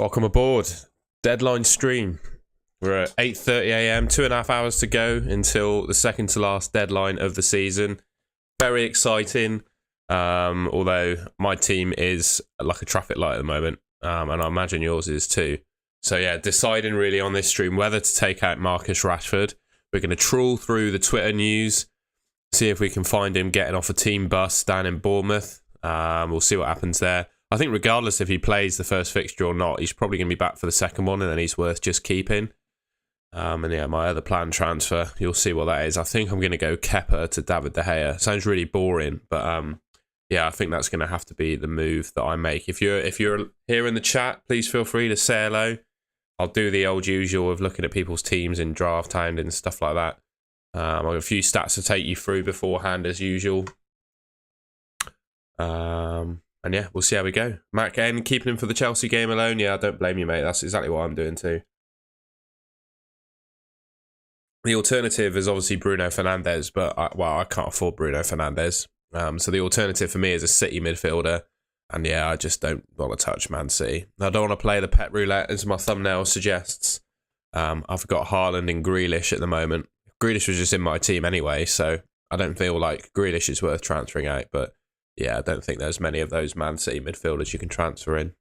Welcome aboard. Deadline stream. We're at 8:30 AM, 2.5 hours to go until the second to last deadline of the season. Very exciting. Although my team is like a traffic light at the moment, and I imagine yours is too. So yeah, deciding really on this stream whether to take out Marcus Rashford. We're going to trawl through the Twitter news, see if we can find him getting off a team bus down in Bournemouth. We'll see what happens there. I think regardless if he plays the first fixture or not, he's probably going to be back for the second one, and then he's worth just keeping. And yeah, my other planned transfer, you'll see what that is. I think I'm going to go Kepa to David De Gea. Sounds really boring, but yeah, I think that's going to have to be the move that I make. If you're here in the chat, please feel free to say hello. I'll do the old usual of looking at people's teams in draft time and stuff like that. I've got a few stats to take you through beforehand as usual. And yeah, we'll see how we go. Matt N, keeping him for the Chelsea game alone. Yeah, I don't blame you, mate. That's exactly what I'm doing too. The alternative is obviously Bruno Fernandes, but I can't afford Bruno Fernandes. So the alternative for me is a City midfielder. And yeah, I just don't want to touch Man City. I don't want to play the pet roulette, as my thumbnail suggests. I've got Haaland and Grealish at the moment. Grealish was just in my team anyway, so I don't feel like Grealish is worth transferring out. But yeah, I don't think there's many of those Man City midfielders you can transfer in.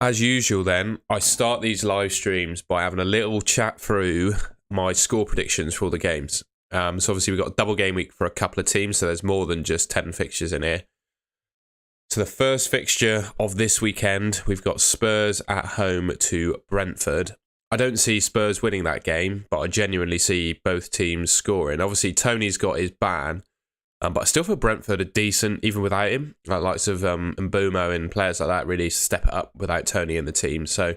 As usual then, I start these live streams by having a little chat through my score predictions for all the games. So obviously we've got a double game week for a couple of teams, so there's more than just 10 fixtures in here. So the first fixture of this weekend, we've got Spurs at home to Brentford. I don't see Spurs winning that game, but I genuinely see both teams scoring. Obviously, Tony's got his ban, but I still feel Brentford are decent even without him. Like likes of Mbumo and players like that really step it up without Tony in the team. So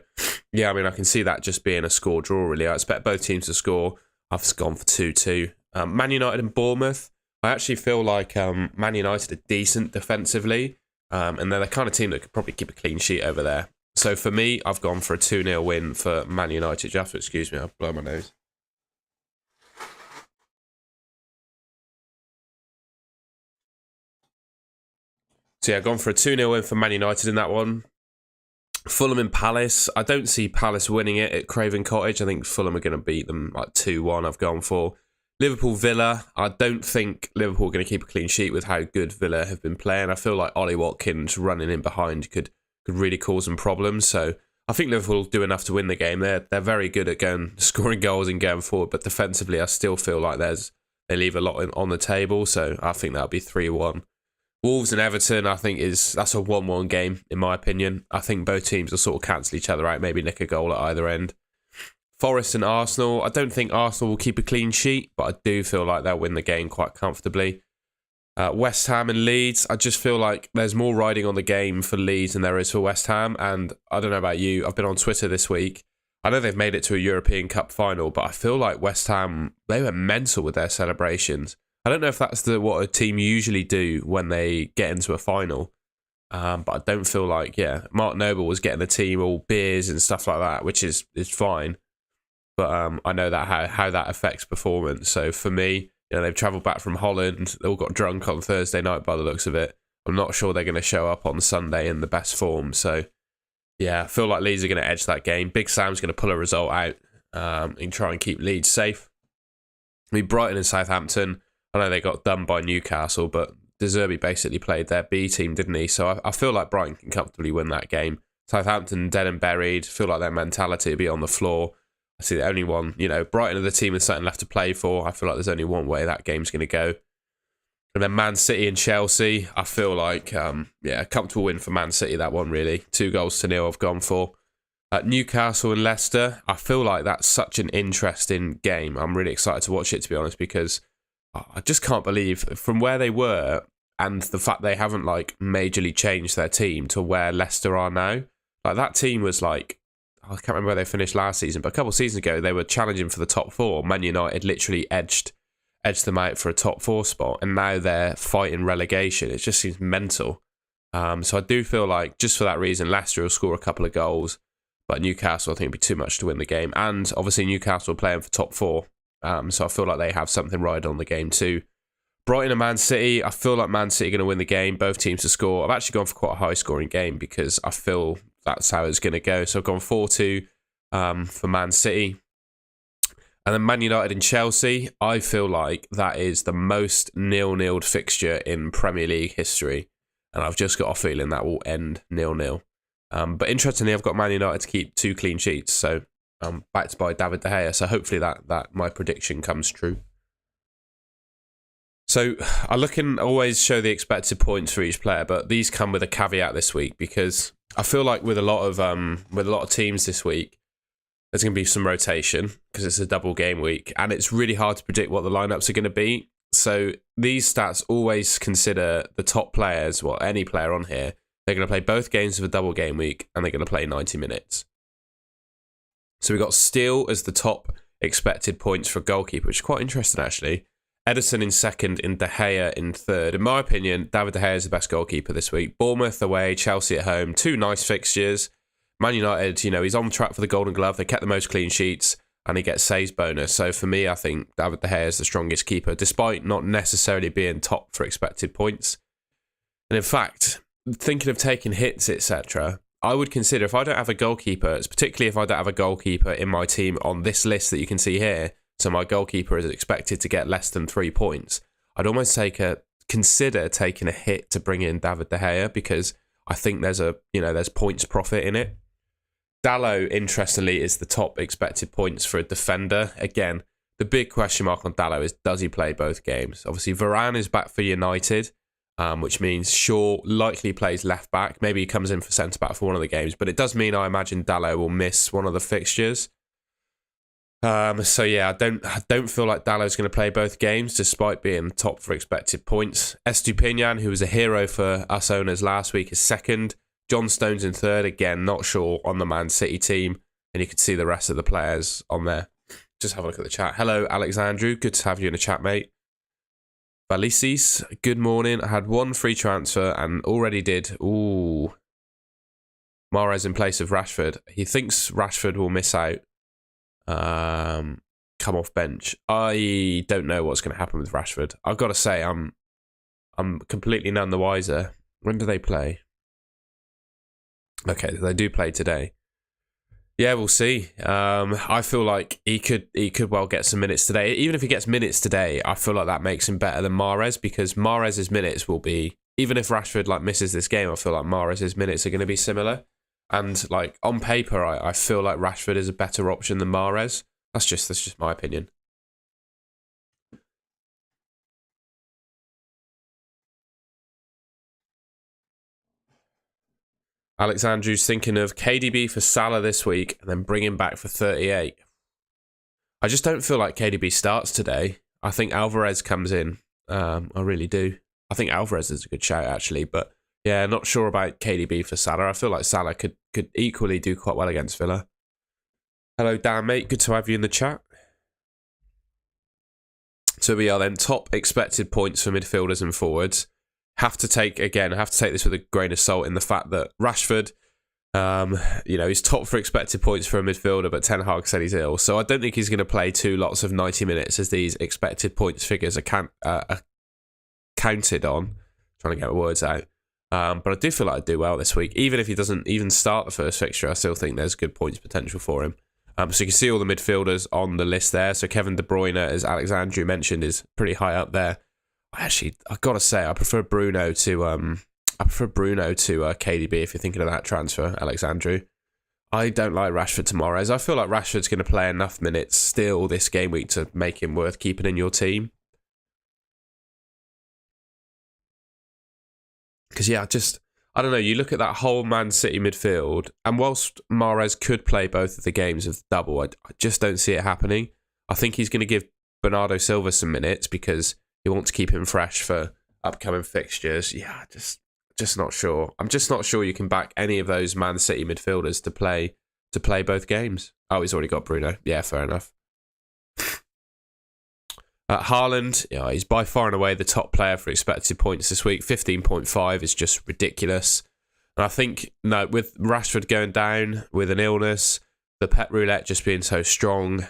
yeah, I mean, I can see that just being a score draw really. I expect both teams to score. I've gone for 2-2. Man United and Bournemouth. I actually feel like Man United are decent defensively, and they're the kind of team that could probably keep a clean sheet over there. So for me, I've gone for a 2-0 win for Man United. You have to excuse me, I'll blow my nose. So yeah, I've gone for a 2-0 win for Man United in that one. Fulham and Palace. I don't see Palace winning it at Craven Cottage. I think Fulham are going to beat them like 2-1. I've gone for Liverpool Villa. I don't think Liverpool are going to keep a clean sheet with how good Villa have been playing. I feel like Ollie Watkins running in behind could really cause them problems. So I think Liverpool will do enough to win the game. They're very good at scoring goals and going forward, but defensively I still feel like they leave a lot on the table. So I think that'll be 3-1. Wolves and Everton, I think that's a 1-1 game in my opinion. I think both teams will sort of cancel each other out, maybe nick a goal at either end. Forest and Arsenal, I don't think Arsenal will keep a clean sheet, but I do feel like they'll win the game quite comfortably. West Ham and Leeds, I just feel like there's more riding on the game for Leeds than there is for West Ham. And I don't know about you, I've been on Twitter this week. I know they've made it to a European Cup final, but I feel like West Ham, they were mental with their celebrations. I don't know if that's what a team usually do when they get into a final. But I don't feel like, yeah, Mark Noble was getting the team all beers and stuff like that, which is fine. But I know that how that affects performance. So for me, they've travelled back from Holland. They all got drunk on Thursday night by the looks of it. I'm not sure they're going to show up on Sunday in the best form. So, yeah, I feel like Leeds are going to edge that game. Big Sam's going to pull a result out and try and keep Leeds safe. I mean, Brighton and Southampton, I know they got done by Newcastle, but De Zerbi basically played their B team, didn't he? So I feel like Brighton can comfortably win that game. Southampton dead and buried. Feel like their mentality will be on the floor. I see the only one, Brighton are the team with something left to play for. I feel like there's only one way that game's going to go. And then Man City and Chelsea, I feel like, a comfortable win for Man City, that one really. 2-0 I've gone for. Newcastle and Leicester, I feel like that's such an interesting game. I'm really excited to watch it, to be honest, because I just can't believe from where they were and the fact they haven't majorly changed their team to where Leicester are now. Like that team was I can't remember where they finished last season, but a couple of seasons ago, they were challenging for the top 4. Man United literally edged them out for a top 4 spot, and now they're fighting relegation. It just seems mental. So I do feel like, just for that reason, Leicester will score a couple of goals, but Newcastle, I think, would be too much to win the game. And obviously, Newcastle are playing for top 4, so I feel like they have something riding on the game too. Brighton and Man City. I feel like Man City are going to win the game. Both teams to score. I've actually gone for quite a high-scoring game because I feel that's how it's going to go. So I've gone 4-2 for Man City. And then Man United and Chelsea. I feel like that is the most nil-nilled fixture in Premier League history. And I've just got a feeling that will end 0-0. But interestingly, I've got Man United to keep 2 clean sheets. So I'm backed by David De Gea. So hopefully that my prediction comes true. So I look and always show the expected points for each player, but these come with a caveat this week because I feel like with a lot of teams this week, there's going to be some rotation because it's a double game week, and it's really hard to predict what the lineups are going to be. So these stats always consider the top players, well, any player on here, they're going to play both games of a double game week, and they're going to play 90 minutes. So we got Steele as the top expected points for goalkeeper, which is quite interesting actually. Ederson in second, in De Gea in third. In my opinion, David De Gea is the best goalkeeper this week. Bournemouth away, Chelsea at home. 2 nice fixtures. Man United, he's on track for the Golden Glove. They kept the most clean sheets and he gets saves bonus. So for me, I think David De Gea is the strongest keeper, despite not necessarily being top for expected points. And in fact, thinking of taking hits, etc., I would consider if I don't have a goalkeeper, particularly if I don't have a goalkeeper in my team on this list that you can see here, so my goalkeeper is expected to get less than 3 points, I'd almost consider taking a hit to bring in David De Gea because I think there's points profit in it. Dalot, interestingly, is the top expected points for a defender. Again, the big question mark on Dalot is, does he play both games? Obviously, Varane is back for United, which means Shaw likely plays left back. Maybe he comes in for centre back for one of the games, but it does mean I imagine Dalot will miss one of the fixtures. So yeah, I don't feel like Dalot's going to play both games, despite being top for expected points. Estupiñán, who was a hero for us owners last week, is second. John Stones in third. Again, not sure on the Man City team, and you can see the rest of the players on there. Just have a look at the chat. Hello, Alexandru. Good to have you in the chat, mate. Valisis, good morning. I had 1 free transfer and already did. Ooh. Mahrez in place of Rashford. He thinks Rashford will miss out. Come off bench. I don't know what's going to happen with Rashford. I've got to say, I'm completely none the wiser. When do they play? Okay, they do play today. Yeah, we'll see. I feel like he could well get some minutes today. Even if he gets minutes today, I feel like that makes him better than Mahrez because Mahrez's minutes will be, even if Rashford misses this game, I feel like Mahrez's minutes are going to be similar. And on paper, I feel like Rashford is a better option than Mahrez. That's just my opinion. Alexandru's thinking of KDB for Salah this week and then bring him back for 38. I just don't feel like KDB starts today. I think Alvarez comes in. I really do. I think Alvarez is a good shout, actually, but yeah, not sure about KDB for Salah. I feel like Salah could equally do quite well against Villa. Hello, Dan, mate. Good to have you in the chat. So we are then top expected points for midfielders and forwards. Have to take this with a grain of salt in the fact that Rashford, he's top for expected points for a midfielder, but Ten Hag said he's ill. So I don't think he's going to play 2 lots of 90 minutes as these expected points figures are counted on. Trying to get my words out. But I do feel like I'd do well this week. Even if he doesn't even start the first fixture, I still think there's good points potential for him. So you can see all the midfielders on the list there. So Kevin De Bruyne, as Alexandru mentioned, is pretty high up there. I've got to say, I prefer Bruno to KDB if you're thinking of that transfer, Alexandru. I don't like Rashford to Mahrez. I feel like Rashford's going to play enough minutes still this game week to make him worth keeping in your team. Because, yeah, I don't know, you look at that whole Man City midfield, and whilst Mahrez could play both of the games of the double, I just don't see it happening. I think he's going to give Bernardo Silva some minutes because he wants to keep him fresh for upcoming fixtures. Yeah, just not sure. I'm just not sure you can back any of those Man City midfielders to play both games. Oh, he's already got Bruno. Yeah, fair enough. Haaland, he's by far and away the top player for expected points this week. 15.5 is just ridiculous. And I think, with Rashford going down with an illness, the pet roulette just being so strong,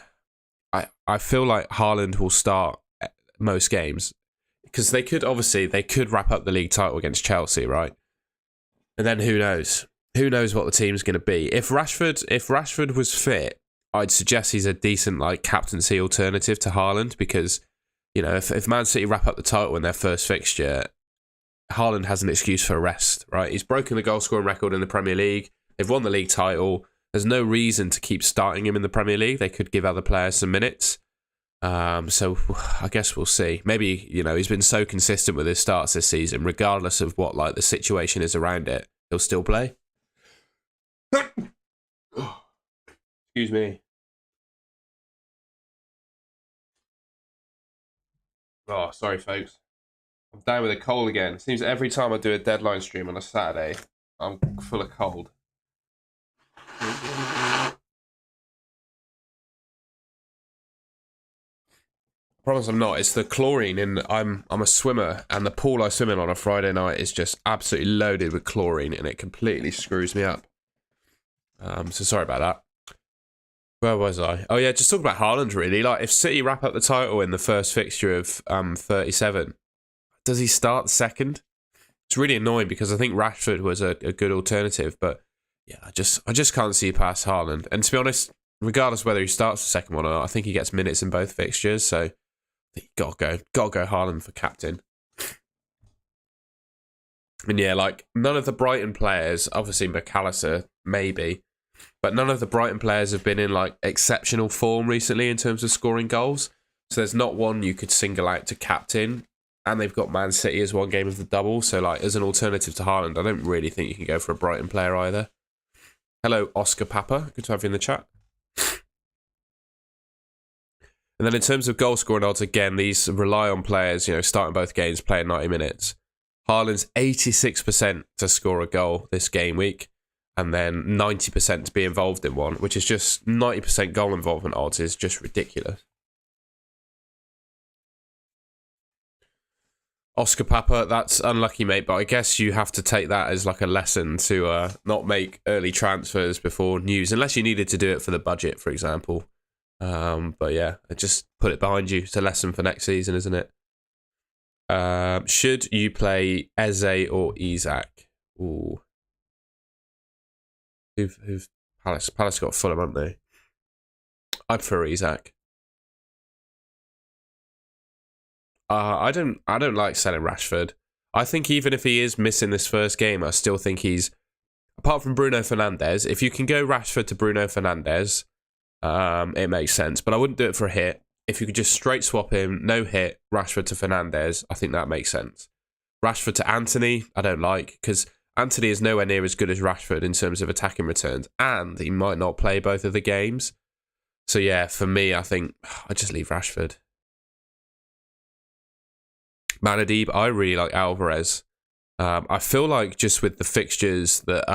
I feel like Haaland will start most games. because they could wrap up the league title against Chelsea, right? And then who knows? Who knows what the team's going to be? If Rashford was fit, I'd suggest he's a decent like captaincy alternative to Haaland, because if Man City wrap up the title in their first fixture, Haaland has an excuse for a rest, right? He's broken the goal scoring record in the Premier League. They've won the league title. There's no reason to keep starting him in the Premier League. They could give other players some minutes. So I guess we'll see. Maybe, he's been so consistent with his starts this season, regardless of what like the situation is around it, he'll still play. Excuse me. Oh, sorry, folks. I'm down with a cold again. It seems every time I do a deadline stream on a Saturday, I'm full of cold. I promise I'm not. It's the chlorine, and I'm a swimmer, and the pool I swim in on a Friday night is just absolutely loaded with chlorine, and it completely screws me up. So sorry about that. Where was I? Oh yeah, just talking about Haaland really. Like, if City wrap up the title in the first fixture of 37, does he start the second? It's really annoying because I think Rashford was a good alternative, but yeah, I just can't see past Haaland. And to be honest, regardless whether he starts the second one or not, I think he gets minutes in both fixtures, so I think you gotta go Haaland for captain. And yeah, like, none of the Brighton players, obviously McAllister maybe, but none of the Brighton players have been in like exceptional form recently in terms of scoring goals. So there's not one you could single out to captain. And they've got Man City as one game of the double. So like, as an alternative to Haaland, I don't really think you can go for a Brighton player either. Hello, Oscar Papa. Good to have you in the chat. And then in terms of goal scoring odds, again, these rely on players, starting both games, playing 90 minutes. Haaland's 86% to score a goal this game week, and then 90% to be involved in one, which is just 90% goal involvement odds is just ridiculous. Oscar Papa, that's unlucky, mate, but I guess you have to take that as like a lesson to not make early transfers before news, unless you needed to do it for the budget, for example. But yeah, just put it behind you. It's a lesson for next season, isn't it? Should you play Eze or Isak? Ooh. Who've Palace? Palace got Fulham, haven't they? I prefer Isak. I don't like selling Rashford. I think even if he is missing this first game, I still think he's, apart from Bruno Fernandes, if you can go Rashford to Bruno Fernandes, it makes sense. But I wouldn't do it for a hit. If you could just straight swap him, no hit, Rashford to Fernandes, I think that makes sense. Rashford to Anthony, I don't like, because Anthony is nowhere near as good as Rashford in terms of attacking returns, and he might not play both of the games. So yeah, for me, I think I just leave Rashford. Manadib, I really like Alvarez. I feel like just with the fixtures that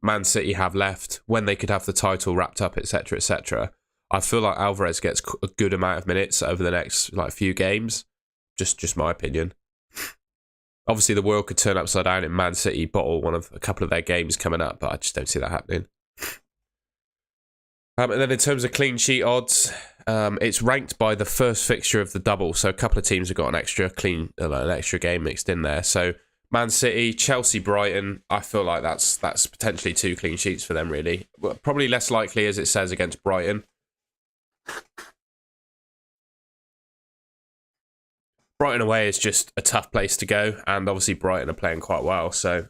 Man City have left, when they could have the title wrapped up, etc., etc., I feel like Alvarez gets a good amount of minutes over the next few games. Just my opinion. Obviously, the world could turn upside down and Man City bottle a couple of their games coming up, but I just don't see that happening. And then in terms of clean sheet odds, it's ranked by the first fixture of the double. So a couple of teams have got an extra game mixed in there. So Man City, Chelsea, Brighton, I feel like that's potentially 2 clean sheets for them, really. Well, probably less likely, as it says, against Brighton. Brighton away is just a tough place to go, and obviously Brighton are playing quite well. So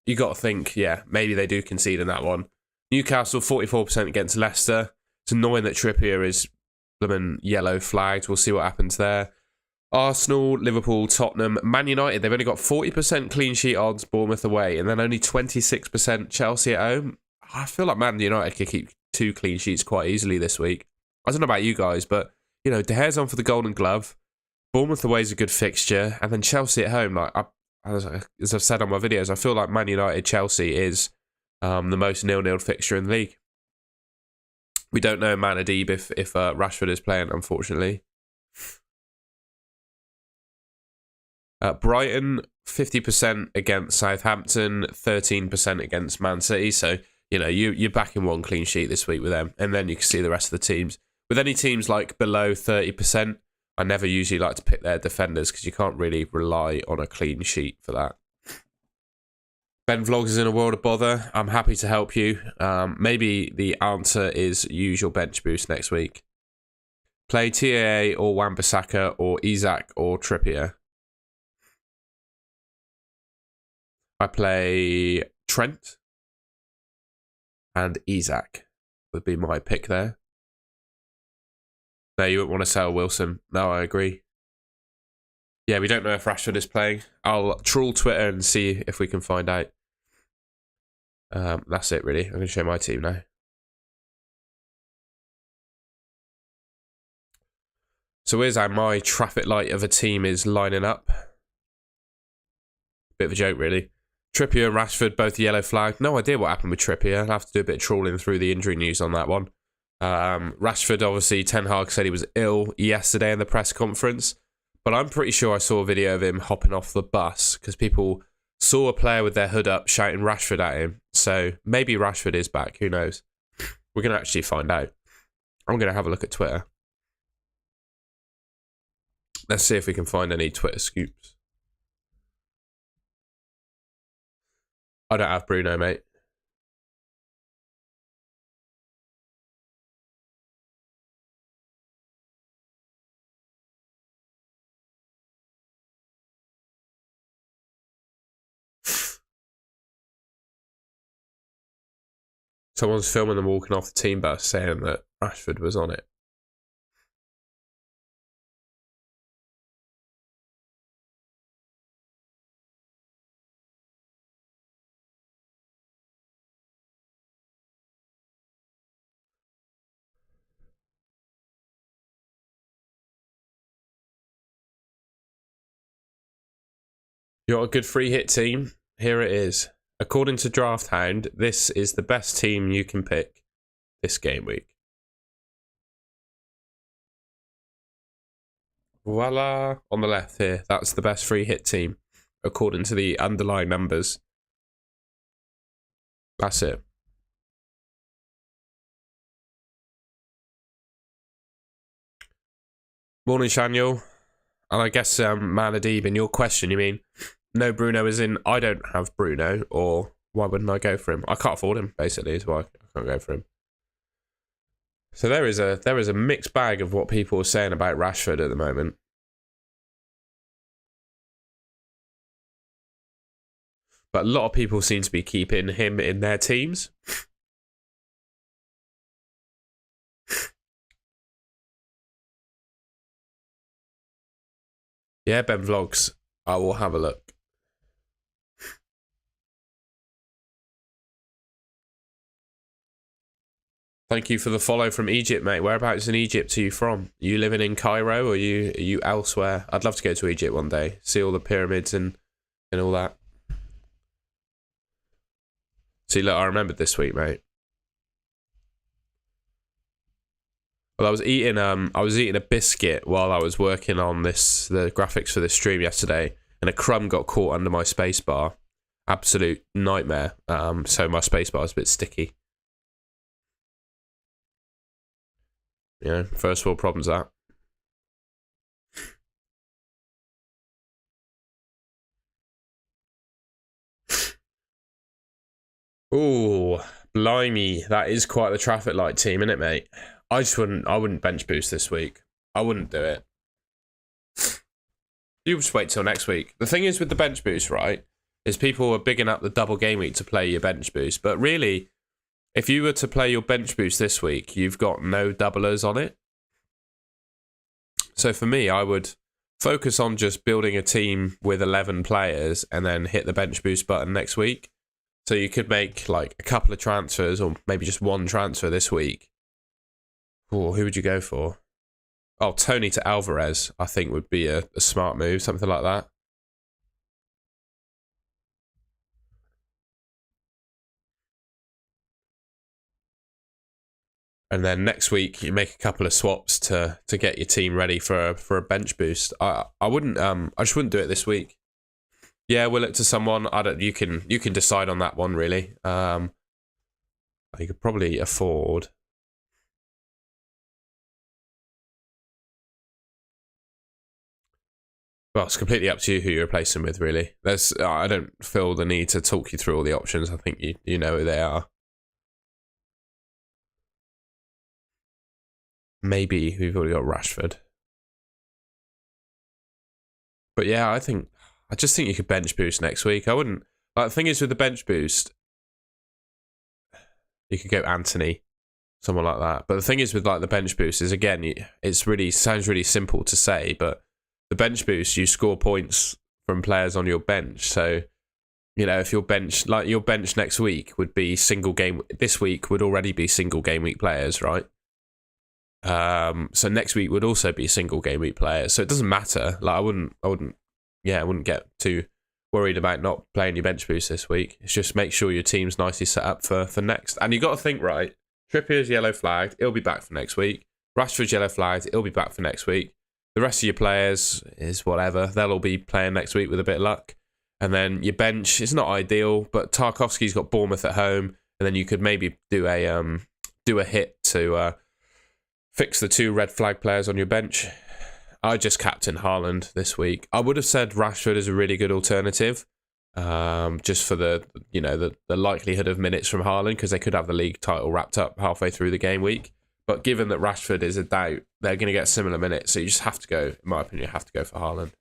you got to think, yeah, maybe they do concede in that one. Newcastle, 44% against Leicester. It's annoying that Trippier is yellow flagged. We'll see what happens there. Arsenal, Liverpool, Tottenham, Man United. They've only got 40% clean sheet odds, Bournemouth away, and then only 26% Chelsea at home. I feel like Man United could keep 2 clean sheets quite easily this week. I don't know about you guys, but De Gea's on for the Golden Glove. Bournemouth away is a good fixture, and then Chelsea at home. As I've said on my videos, I feel like Man United Chelsea is the most nil-nil fixture in the league. We don't know Manadib if Rashford is playing, unfortunately. Brighton, 50% against Southampton, 13% against Man City. So, you're backing 1 clean sheet this week with them, and then you can see the rest of the teams. With any teams like below 30%, I never usually like to pick their defenders because you can't really rely on a clean sheet for that. Ben Vlogs is in a world of bother. I'm happy to help you. Maybe the answer is use your bench boost next week. Play TAA or Wan-Bissaka or Isak or Trippier. I play Trent and Isak would be my pick there. No, you wouldn't want to sell Wilson. No, I agree. Yeah, we don't know if Rashford is playing. I'll trawl Twitter and see if we can find out. That's it, really. I'm going to show my team now. So here's how my traffic light of a team is lining up. Bit of a joke, really. Trippier, Rashford, both yellow flag. No idea what happened with Trippier. I'll have to do a bit of trawling through the injury news on that one. Rashford, obviously, Ten Hag said he was ill yesterday in the press conference. But I'm pretty sure I saw a video of him hopping off the bus because people saw a player with their hood up shouting Rashford at him. So maybe Rashford is back. Who knows? We're going to actually find out. I'm going to have a look at Twitter. Let's see if we can find any Twitter scoops. I don't have Bruno, mate. Someone's filming them walking off the team bus saying that Rashford was on it. You got a good free hit team? Here it is. According to Draft Hound, this is the best team you can pick this game week. Voila. On the left here, that's the best free hit team, according to the underlying numbers. That's it. Morning, Shaniel. And I guess, Manadib, in your question, you mean no Bruno is in? I don't have Bruno, or why wouldn't I go for him? I can't afford him, basically, is why I can't go for him. So there is a mixed bag of what people are saying about Rashford at the moment. But a lot of people seem to be keeping him in their teams. Yeah, Ben Vlogs. I will have a look. Thank you for the follow from Egypt, mate. Whereabouts in Egypt are you from? Are you living in Cairo or are you elsewhere? I'd love to go to Egypt one day. See all the pyramids and all that. See, look, I remembered this week, mate. Well, I was eating a biscuit while I was working on the graphics for this stream yesterday, and a crumb got caught under my spacebar. Absolute nightmare. So my spacebar is a bit sticky. You know, first world problems, that. Ooh, blimey, that is quite the traffic light team, isn't it, mate? I wouldn't bench boost this week. I wouldn't do it. You just wait till next week. The thing is with the bench boost, right, is people are bigging up the double game week to play your bench boost. But really, if you were to play your bench boost this week, you've got no doublers on it. So for me, I would focus on just building a team with 11 players and then hit the bench boost button next week. So you could make like a couple of transfers or maybe just one transfer this week. Oh, who would you go for? Oh, Tony to Alvarez, I think would be a smart move, something like that. And then next week you make a couple of swaps to get your team ready for a bench boost. I just wouldn't do it this week. Yeah, will it to someone? You can decide on that one, really. You could probably afford Well, it's completely up to you who you replace him with, really. I don't feel the need to talk you through all the options. I think you know who they are. Maybe we've already got Rashford. But yeah, I just think you could bench boost next week. I wouldn't. Like, the thing is with the bench boost, you could go Anthony, someone like that. But the thing is with like the bench boost is, again, it's really sounds really simple to say, but the bench boost, you score points from players on your bench. So, you know, if your bench next week would be single game, this week would already be single game week players, right? So next week would also be single game week players. So it doesn't matter. Like, I wouldn't get too worried about not playing your bench boost this week. It's just make sure your team's nicely set up for next. And you got to think, right, Trippier's yellow flagged, it'll be back for next week. Rashford's yellow flagged, it'll be back for next week. The rest of your players is whatever. They'll all be playing next week with a bit of luck. And then your bench is not ideal, but Tarkowski's got Bournemouth at home, and then you could maybe do a hit to fix the 2 red flag players on your bench. I just captain Haaland this week. I would have said Rashford is a really good alternative, just for the likelihood of minutes from Haaland, because they could have the league title wrapped up halfway through the game week. But given that Rashford is a doubt, they're going to get similar minutes, so you just have to go. In my opinion, you have to go for Haaland.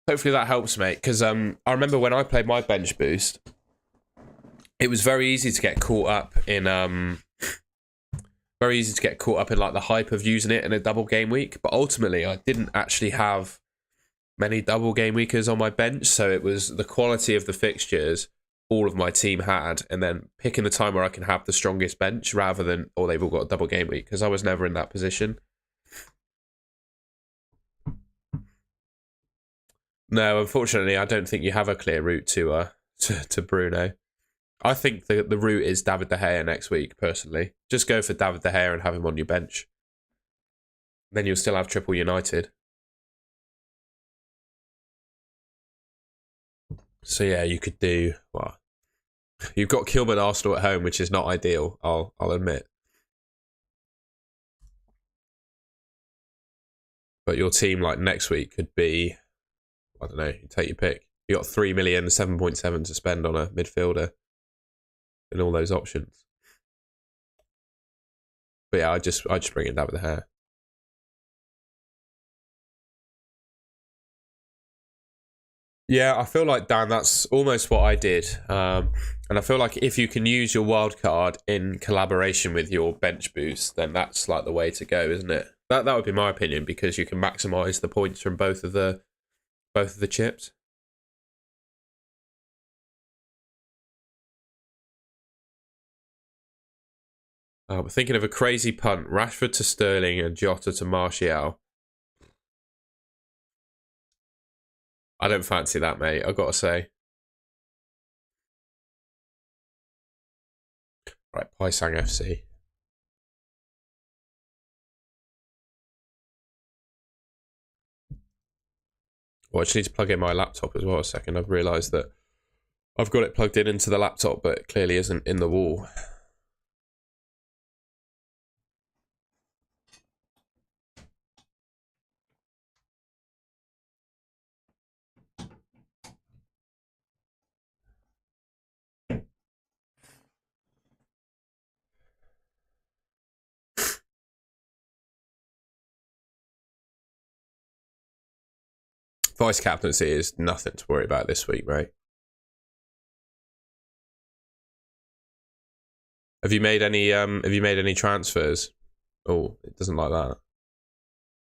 Hopefully that helps, mate. Because I remember when I played my bench boost, it was very easy to get caught up in like the hype of using it in a double game week. But ultimately, I didn't actually have many double game weekers on my bench, so it was the quality of the fixtures all of my team had, and then picking the time where I can have the strongest bench rather than, or they've all got a double game week, because I was never in that position. No, unfortunately, I don't think you have a clear route to Bruno. I think the route is David De Gea next week, personally. Just go for David De Gea and have him on your bench. Then you'll still have triple United. So yeah, you could do, well, you've got Kilburn Arsenal at home, which is not ideal, I'll admit. But your team, like, next week could be, I don't know, you take your pick. You got 3 million, 7.7 to spend on a midfielder and all those options. But yeah, I just bring it down with the hair. Yeah, I feel like, Dan, that's almost what I did. And I feel like if you can use your wild card in collaboration with your bench boost, then that's like the way to go, isn't it? That would be my opinion, because you can maximise the points from both of the chips. We're thinking of a crazy punt: Rashford to Sterling and Jota to Martial. I don't fancy that, mate, I've got to say. Right, Paisang FC. Well, I just need to plug in my laptop as well a second. I've realised that I've got it plugged in into the laptop, but it clearly isn't in the wall. Vice captaincy is nothing to worry about this week, right? Have you made any transfers? Oh, it doesn't like that.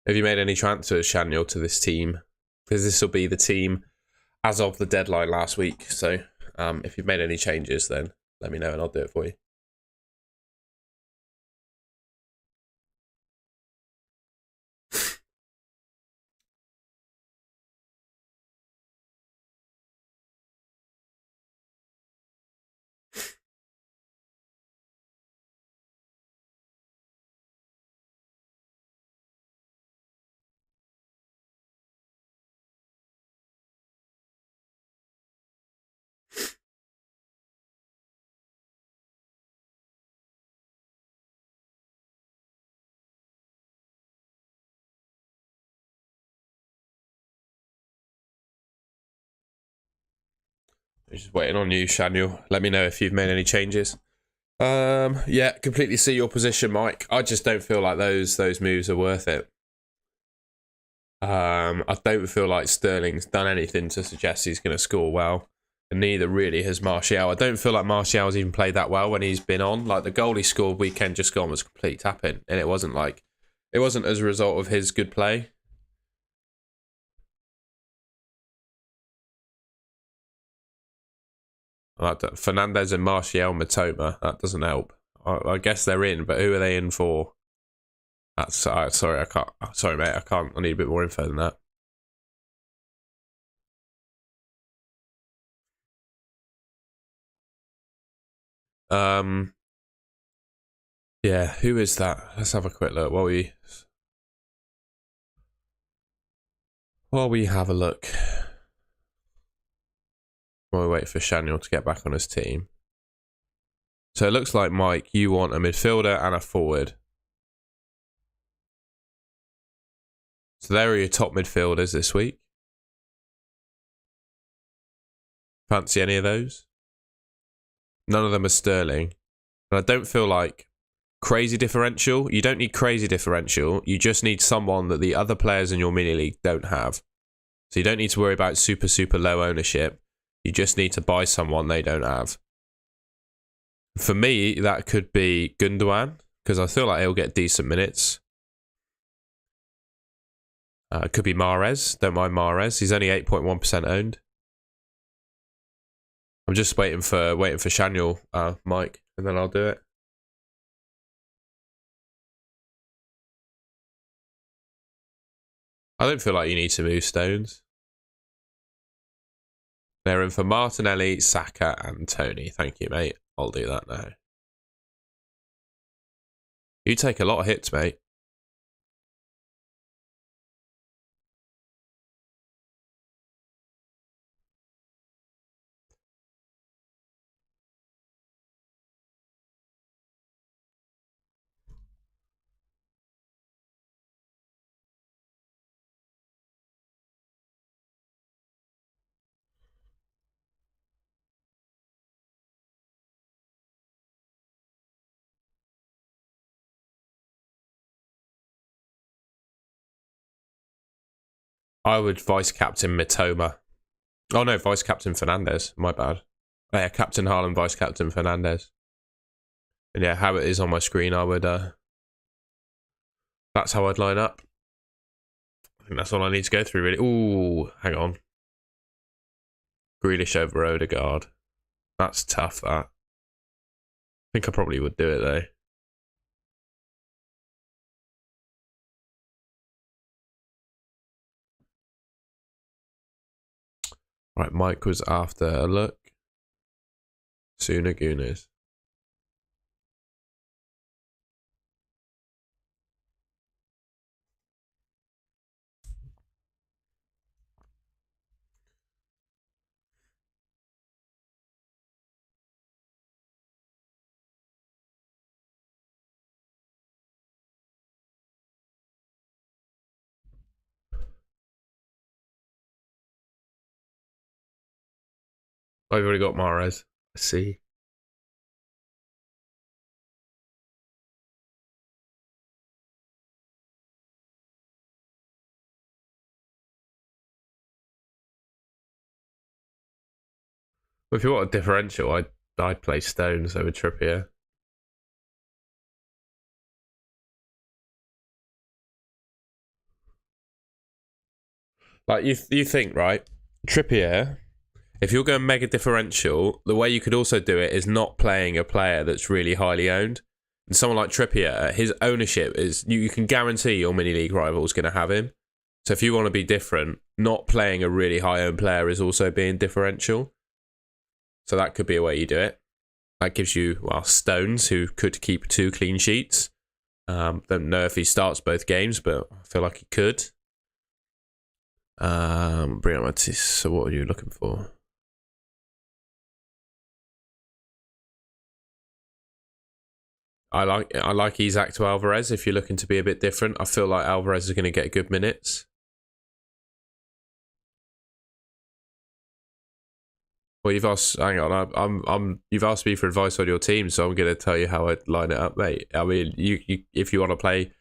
Have you made any transfers, Shaniel, to this team? Because this will be the team as of the deadline last week. So if you've made any changes, then let me know and I'll do it for you. Just waiting on you, Shaniel. Let me know if you've made any changes. Yeah, completely see your position, Mike. I just don't feel like those moves are worth it. I don't feel like Sterling's done anything to suggest he's going to score well, and neither really has Martial. I don't feel like Martial's even played that well when he's been on. Like the goal he scored weekend just gone was complete tapping, and it wasn't as a result of his good play. Fernandez and Martial Matoma, that doesn't help. I guess they're in, but who are they in for? That's sorry, I can't. Sorry, mate, I can't. I need a bit more info than that. Yeah, who is that? Let's have a quick look while we have a look. While we wait for Shaniel to get back on his team. So it looks like, Mike, you want a midfielder and a forward. So there are your top midfielders this week. Fancy any of those? None of them are Sterling. And I don't feel like crazy differential. You don't need crazy differential. You just need someone that the other players in your mini league don't have. So you don't need to worry about super, super low ownership. You just need to buy someone they don't have. For me, that could be Gundogan, because I feel like he'll get decent minutes. It could be Mahrez. Don't mind Mahrez. He's only 8.1% owned. I'm just waiting for Shaniel, Mike, and then I'll do it. I don't feel like you need to move Stones. They're in for Martinelli, Saka, and Tony. Thank you, mate. I'll do that now. You take a lot of hits, mate. I would vice captain Mitoma. Oh no, vice captain Fernandez. My bad. Oh, yeah, captain Haaland, vice captain Fernandez. And yeah, how it is on my screen, I would. That's how I'd line up. I think that's all I need to go through, really. Ooh, hang on. Grealish over Odegaard. That's tough, that. I think I probably would do it, though. Right, Mike was after a look. Sooner Gooners. I've already got Mahrez. Let's see. Well, if you want a differential, I'd play Stones over Trippier. Like you think, right? Trippier. If you're going mega differential, the way you could also do it is not playing a player that's really highly owned. And someone like Trippier, his ownership is you can guarantee your mini league rival is going to have him. So if you want to be different, not playing a really high owned player is also being differential. So that could be a way you do it. That gives you, well, Stones, who could keep 2 clean sheets. Don't know if he starts both games, but I feel like he could. Bring up my so what are you looking for? I like Isaac to Alvarez if you're looking to be a bit different. I feel like Alvarez is going to get good minutes. Well, you've asked. Hang on, you've asked me for advice on your team, so I'm going to tell you how I line it up, mate. I mean, you if you want to play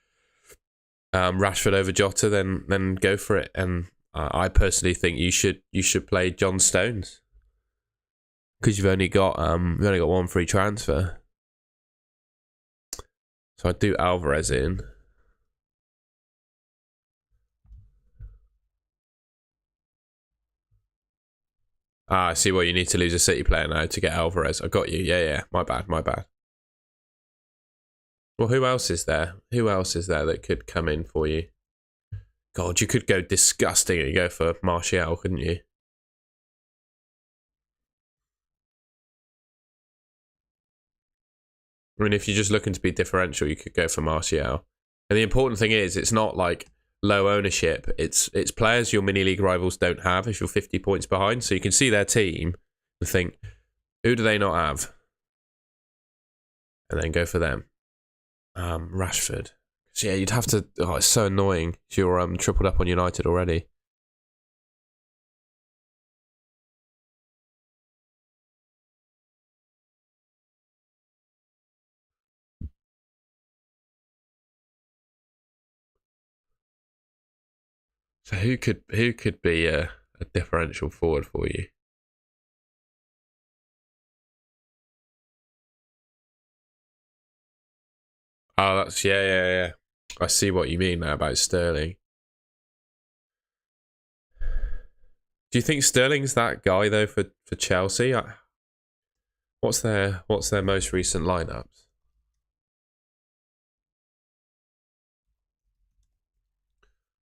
Rashford over Jota, then go for it. And I personally think you should play John Stones because you've only got one free transfer. So I'd do Alvarez in. I see what you need to lose a City player now to get Alvarez. I got you. Yeah. My bad. Well, who else is there? Who else is there that could come in for you? God, you could go disgusting and go for Martial, couldn't you? I mean, if you're just looking to be differential, you could go for Martial. And the important thing is, it's not like low ownership. It's players your mini league rivals don't have if you're 50 points behind. So you can see their team and think, who do they not have? And then go for them. Rashford. So yeah, you'd have to. Oh, it's so annoying. You're tripled up on United already. So who could be a differential forward for you? Oh, that's yeah. I see what you mean now about Sterling. Do you think Sterling's that guy though for Chelsea? What's their most recent lineups?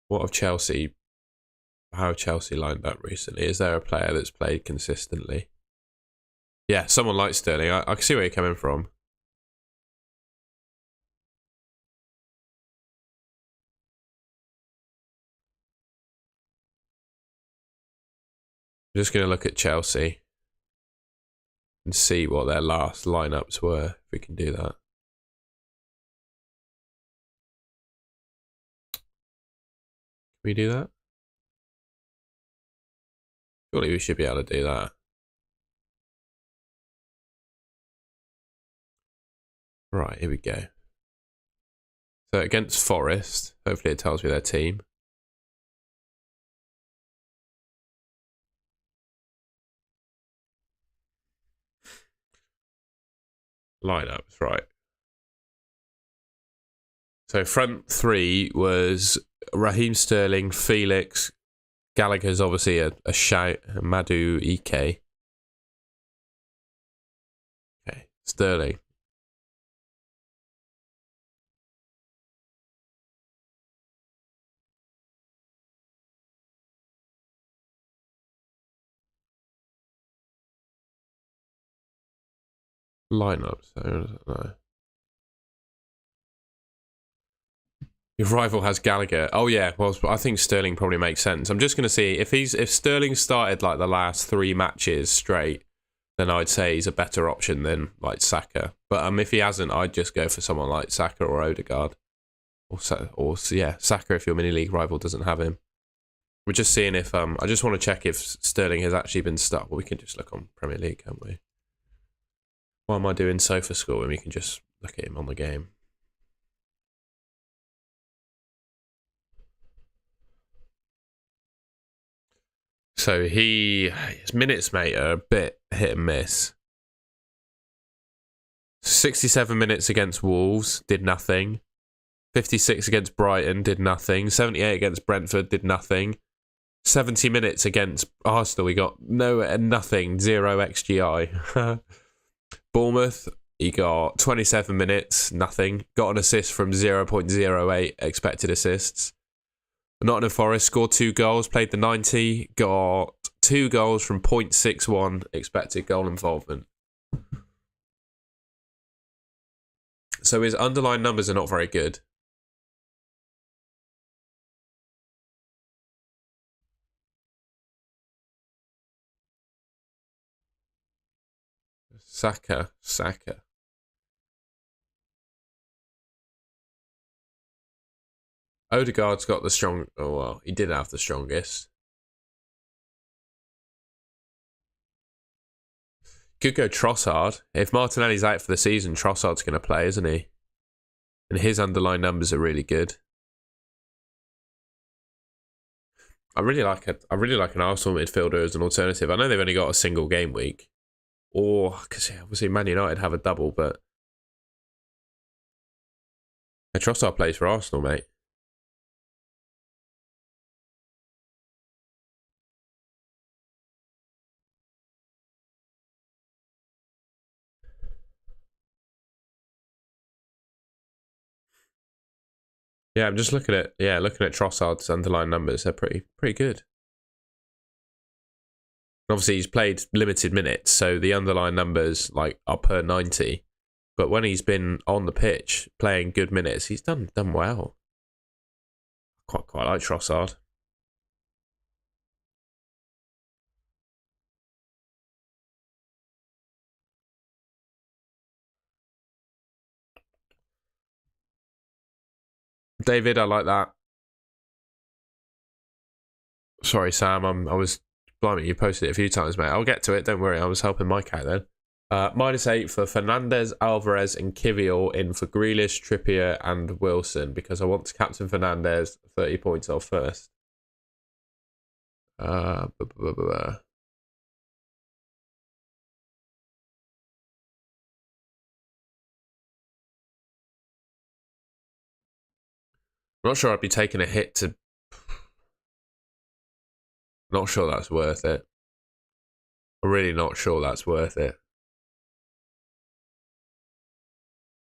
What of Chelsea? How have Chelsea lined up recently? Is there a player that's played consistently? Yeah, someone like Sterling. I can see where you're coming from. I'm just going to look at Chelsea and see what their last lineups were, if we can do that. Can we do that? Surely we should be able to do that. Right, here we go. So against Forest, hopefully it tells me their team. Lineups, right. So front three was Raheem Sterling, Felix, Gallagher's obviously a shout, Madu Ike. Okay, Sterling. Lineups, I don't know. Your rival has Gallagher. Oh yeah, well I think Sterling probably makes sense. I'm just gonna see if Sterling started like the last 3 matches straight, then I'd say he's a better option than like Saka. But if he hasn't, I'd just go for someone like Saka or Odegaard, or yeah, Saka if your mini league rival doesn't have him. We're just seeing if I just want to check if Sterling has actually been stuck. Well, we can just look on Premier League, can't we? Why am I doing Sofa Score when we can just look at him on the game? So his minutes, mate, are a bit hit and miss. 67 minutes against Wolves, did nothing. 56 against Brighton, did nothing. 78 against Brentford, did nothing. 70 minutes against Arsenal, we got nothing, 0 XGI. Bournemouth, he got 27 minutes, nothing. Got an assist from 0.08 expected assists. Nottingham Forest scored 2 goals, played the 90, got 2 goals from 0.61 expected goal involvement. So his underlying numbers are not very good. Saka. Odegaard's got the strong. Oh well, he did have the strongest. Could go Trossard. If Martinelli's out for the season, Trossard's going to play, isn't he? And his underlying numbers are really good. I really like an Arsenal midfielder as an alternative. I know they've only got a single game week, or because obviously Man United have a double, but Trossard plays for Arsenal, mate. Yeah, I'm just looking at Trossard's underlying numbers. They're pretty good. Obviously, he's played limited minutes, so the underlying numbers are per 90. But when he's been on the pitch playing good minutes, he's done well. Quite like Trossard. David, I like that. Sorry, Sam. I was blimey. You posted it a few times, mate. I'll get to it. Don't worry. I was helping Mike out then. -8 for Fernandes, Alvarez, and Kivior in for Grealish, Trippier, and Wilson because I want to captain Fernandes 30 points off first. I'm not sure I'd be taking a hit to. Not sure that's worth it. I'm really not sure that's worth it.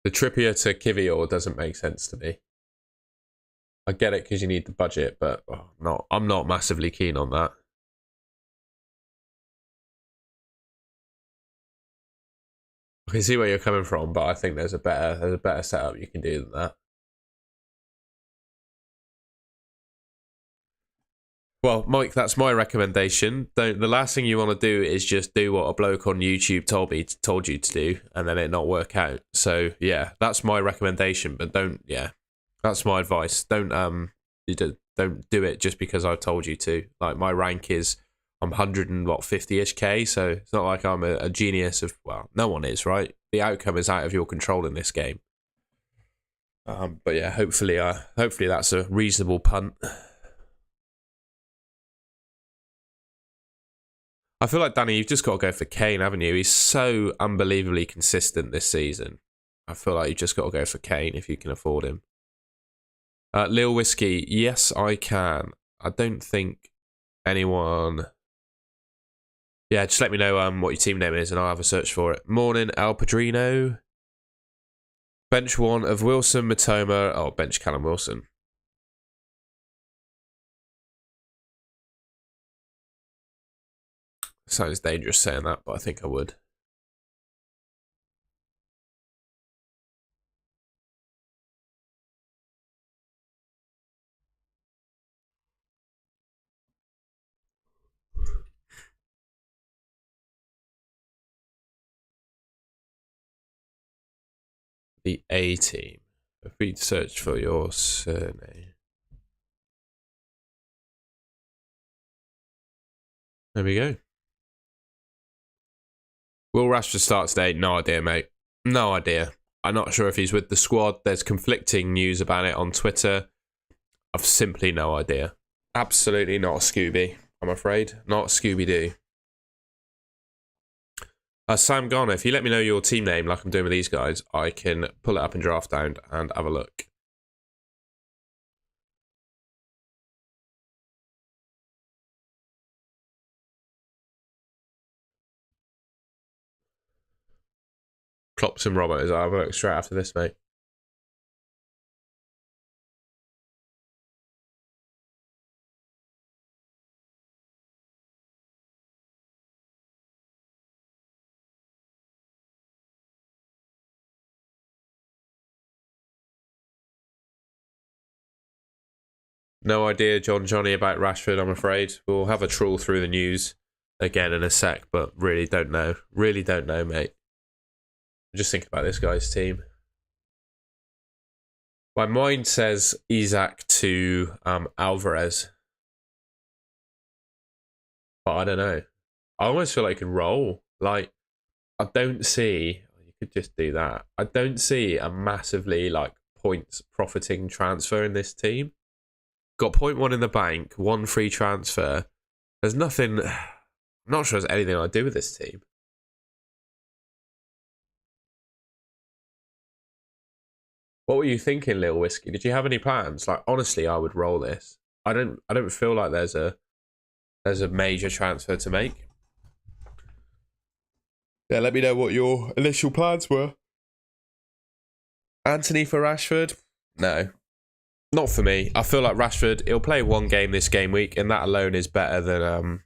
The Trippier to Kivior doesn't make sense to me. I get it because you need the budget, but I'm not massively keen on that. I can see where you're coming from, but I think there's a better setup you can do than that. Well, Mike, that's my recommendation. The last thing you want to do is just do what a bloke on YouTube told you to do, and then it not work out. So yeah, that's my recommendation. But don't, yeah, that's my advice. Don't do it just because I told you to. Like my rank is, I'm 150-ish K, so it's not like I'm a genius of. Well, no one is, right? The outcome is out of your control in this game. But yeah, hopefully that's a reasonable punt. I feel like, Danny, you've just got to go for Kane, haven't you? He's so unbelievably consistent this season. I feel like you've just got to go for Kane if you can afford him. Lil Whiskey, yes, I can. I don't think anyone. Yeah, just let me know what your team name is and I'll have a search for it. Morning, Al Padrino. Bench one of Wilson, Matoma. Oh, bench Callum Wilson. Sounds dangerous saying that, but I think I would. The A team. If we search for your surname. There we go. Will Rashford start today? No idea, mate. No idea. I'm not sure if he's with the squad. There's conflicting news about it on Twitter. I've simply no idea. Absolutely not a Scooby, I'm afraid. Not Scooby-Doo. Sam Garner, if you let me know your team name like I'm doing with these guys, I can pull it up in Draft Down and have a look. Klopp's and Robert, I'll have a look straight after this, mate. No idea, Johnny, about Rashford, I'm afraid. We'll have a trawl through the news again in a sec, but really don't know. Really don't know, mate. Just think about this guy's team. My mind says Isaac to Alvarez. But I don't know. I almost feel like he can roll. Like, I don't see. You could just do that. I don't see a massively like points profiting transfer in this team. Got point one in the bank, one free transfer. There's nothing. I'm not sure there's anything I'd do with this team. What were you thinking, Lil Whiskey? Did you have any plans? Like honestly, I would roll this. I don't feel like there's a major transfer to make. Yeah, let me know what your initial plans were. Anthony for Rashford? No. Not for me. I feel like Rashford, he'll play one game this game week, and that alone is better than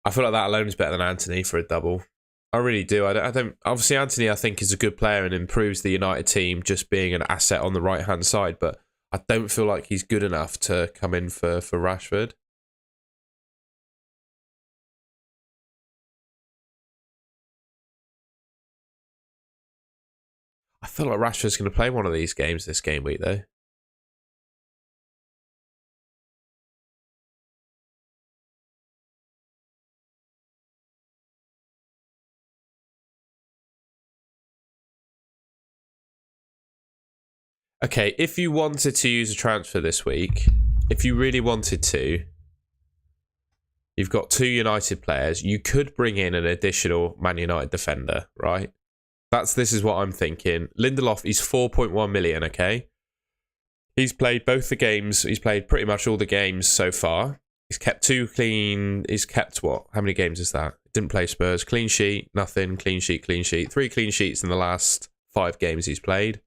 I feel like that alone is better than Anthony for a double. I really do. I don't. Obviously, Anthony, I think, is a good player and improves the United team just being an asset on the right hand side. But I don't feel like he's good enough to come in for Rashford. I feel like Rashford's going to play one of these games this game week, though. Okay, if you wanted to use a transfer this week, if you really wanted to, you've got two United players. You could bring in an additional Man United defender, right? This is what I'm thinking. Lindelof is 4.1 million, okay? He's played both the games. He's played pretty much all the games so far. He's kept two clean. He's kept what? How many games is that? Didn't play Spurs. Clean sheet, nothing. Clean sheet, clean sheet. 3 clean sheets in the last 5 games he's played.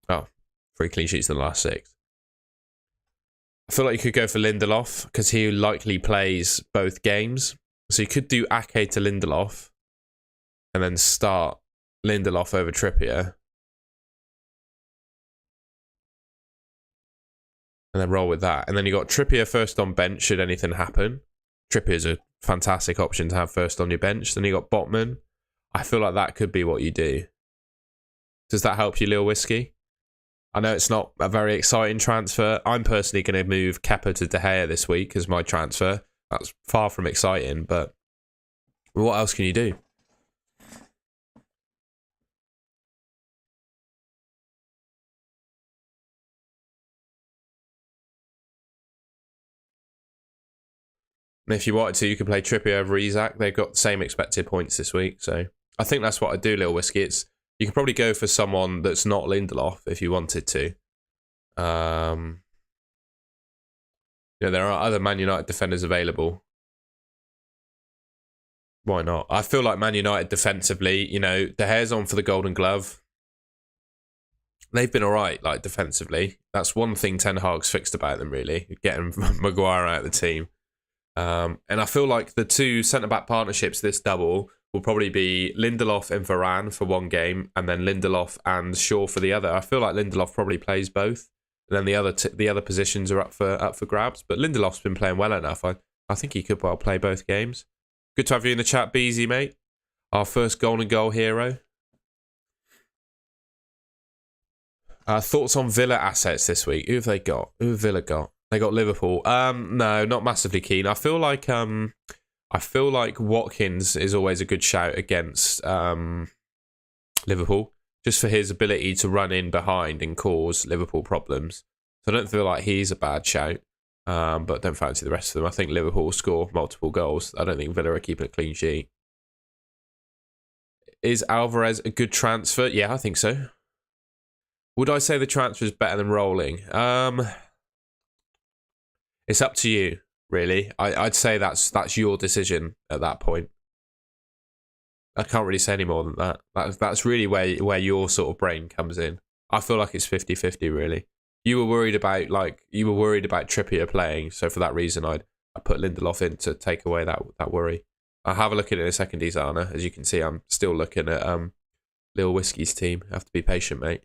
Oh, 3 clean sheets in the last 6. I feel like you could go for Lindelof because he likely plays both games. So you could do Ake to Lindelof and then start Lindelof over Trippier. And then roll with that. And then you got Trippier first on bench should anything happen. Trippier's a fantastic option to have first on your bench. Then you got Botman. I feel like that could be what you do. Does that help you, Lil Whiskey? I know it's not a very exciting transfer. I'm personally going to move Kepa to De Gea this week as my transfer. That's far from exciting, but what else can you do? And if you wanted to, you could play Trippier over Isak. They've got the same expected points this week. So I think that's what I'd do, Lil Whiskey. You could probably go for someone that's not Lindelof if you wanted to. There are other Man United defenders available. Why not? I feel like Man United defensively, De Gea's on for the Golden Glove. They've been all right, like defensively. That's one thing Ten Hag's fixed about them, really, getting Maguire out of the team. And I feel like the two centre-back partnerships this double will probably be Lindelof and Varane for one game, and then Lindelof and Shaw for the other. I feel like Lindelof probably plays both, and then the other positions are up for grabs. But Lindelof's been playing well enough. I think he could well play both games. Good to have you in the chat, Beezy, mate. Our first golden goal hero. Thoughts on Villa assets this week? Who have they got? Who have Villa got? They got Liverpool. No, not massively keen. I feel like Watkins is always a good shout against Liverpool, just for his ability to run in behind and cause Liverpool problems. So I don't feel like he's a bad shout, but don't fancy the rest of them. I think Liverpool will score multiple goals. I don't think Villa are keeping a clean sheet. Is Alvarez a good transfer? Yeah, I think so. Would I say the transfer is better than rolling? It's up to you, really. I'd say that's your decision at that point. I can't really say any more than that. That's really where your sort of brain comes in. I feel like it's 50-50, really. You were worried about Trippier playing, so for that reason I put Lindelof in to take away that worry. I'll have a look at it in a second, Izana. As you can see, I'm still looking at Lil Whiskey's team. I have to be patient, mate.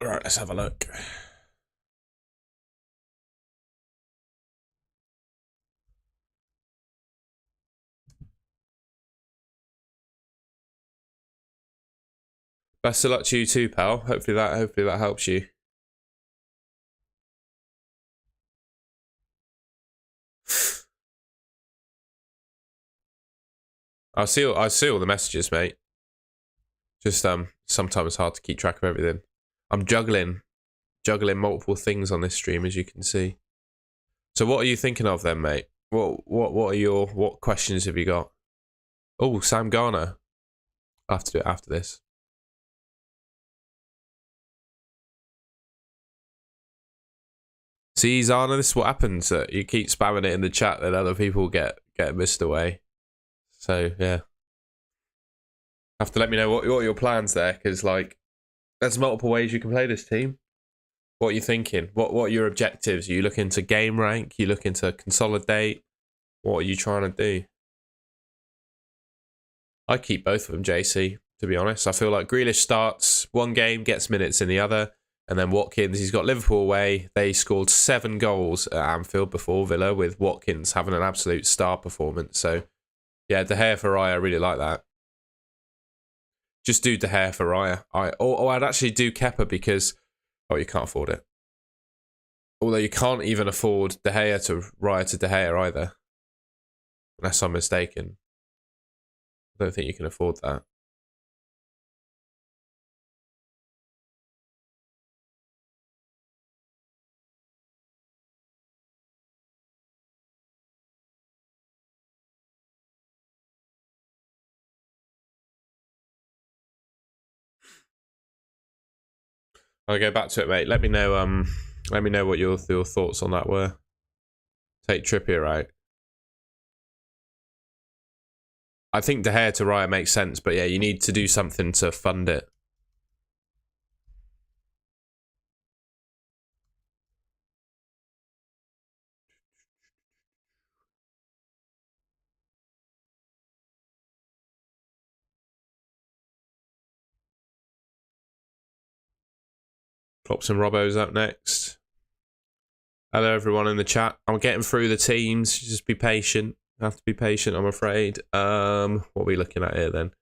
All right, let's have a look. Best of luck to you too, pal. Hopefully that helps you. I see all the messages, mate. Just sometimes it's hard to keep track of everything. I'm juggling multiple things on this stream, as you can see. So what are you thinking of then, mate? What questions have you got? Oh, Sam Garner. I'll have to do it after this. See, Zana, this is what happens. You keep spamming it in the chat, then other people get missed away. So yeah, have to let me know what your plans there, because like, there's multiple ways you can play this team. What are you thinking? What are your objectives? Are you looking to game rank? Are you looking to consolidate? What are you trying to do? I keep both of them, JC, to be honest. I feel like Grealish starts one game, gets minutes in the other, and then Watkins, he's got Liverpool away. They scored 7 goals at Anfield before Villa, with Watkins having an absolute star performance. So, yeah, De Gea for Raya, I really like that. Just do De Gea for Raya. I'd actually do Kepa because... Oh, you can't afford it. Although you can't even afford De Gea to Raya to De Gea either. Unless I'm mistaken. I don't think you can afford that. I'll go back to it, mate. Let me know what your thoughts on that were. Take Trippier out. I think De Gea to Raya makes sense, but yeah, you need to do something to fund it. Klops and Robbo's up next. Hello, everyone in the chat. I'm getting through the teams. Just be patient. I have to be patient, I'm afraid. What are we looking at here then?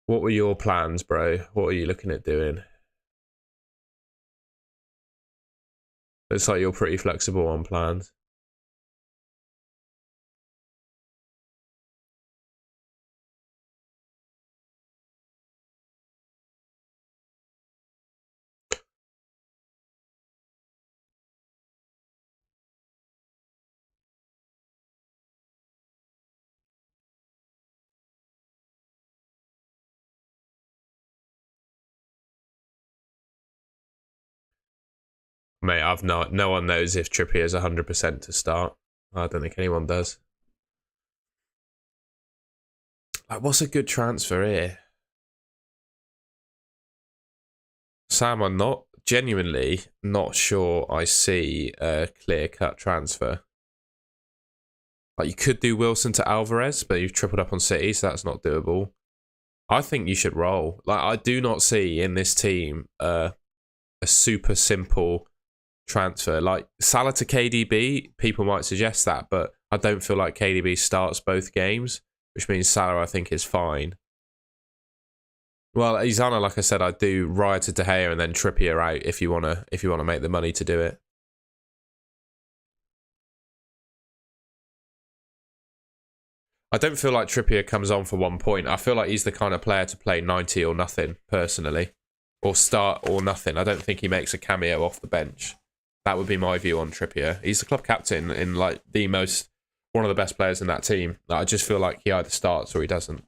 What were your plans, bro? What are you looking at doing? Looks like you're pretty flexible on plans. Mate, no one knows if Trippier is 100% to start. I don't think anyone does. Like, what's a good transfer here? Sam, I'm genuinely not sure I see a clear-cut transfer. Like, you could do Wilson to Alvarez, but you've tripled up on City, so that's not doable. I think you should roll. Like, I do not see in this team a super simple transfer. Like, Salah to KDB, people might suggest that, but I don't feel like KDB starts both games, which means Salah, I think, is fine. Well, Izana, like I said, I'd do Raya to De Gea and then Trippier out if you wanna make the money to do it. I don't feel like Trippier comes on for 1 point. I feel like he's the kind of player to play 90 or nothing, personally. Or start or nothing. I don't think he makes a cameo off the bench. That would be my view on Trippier. He's the club captain in like one of the best players in that team. Like, I just feel like he either starts or he doesn't.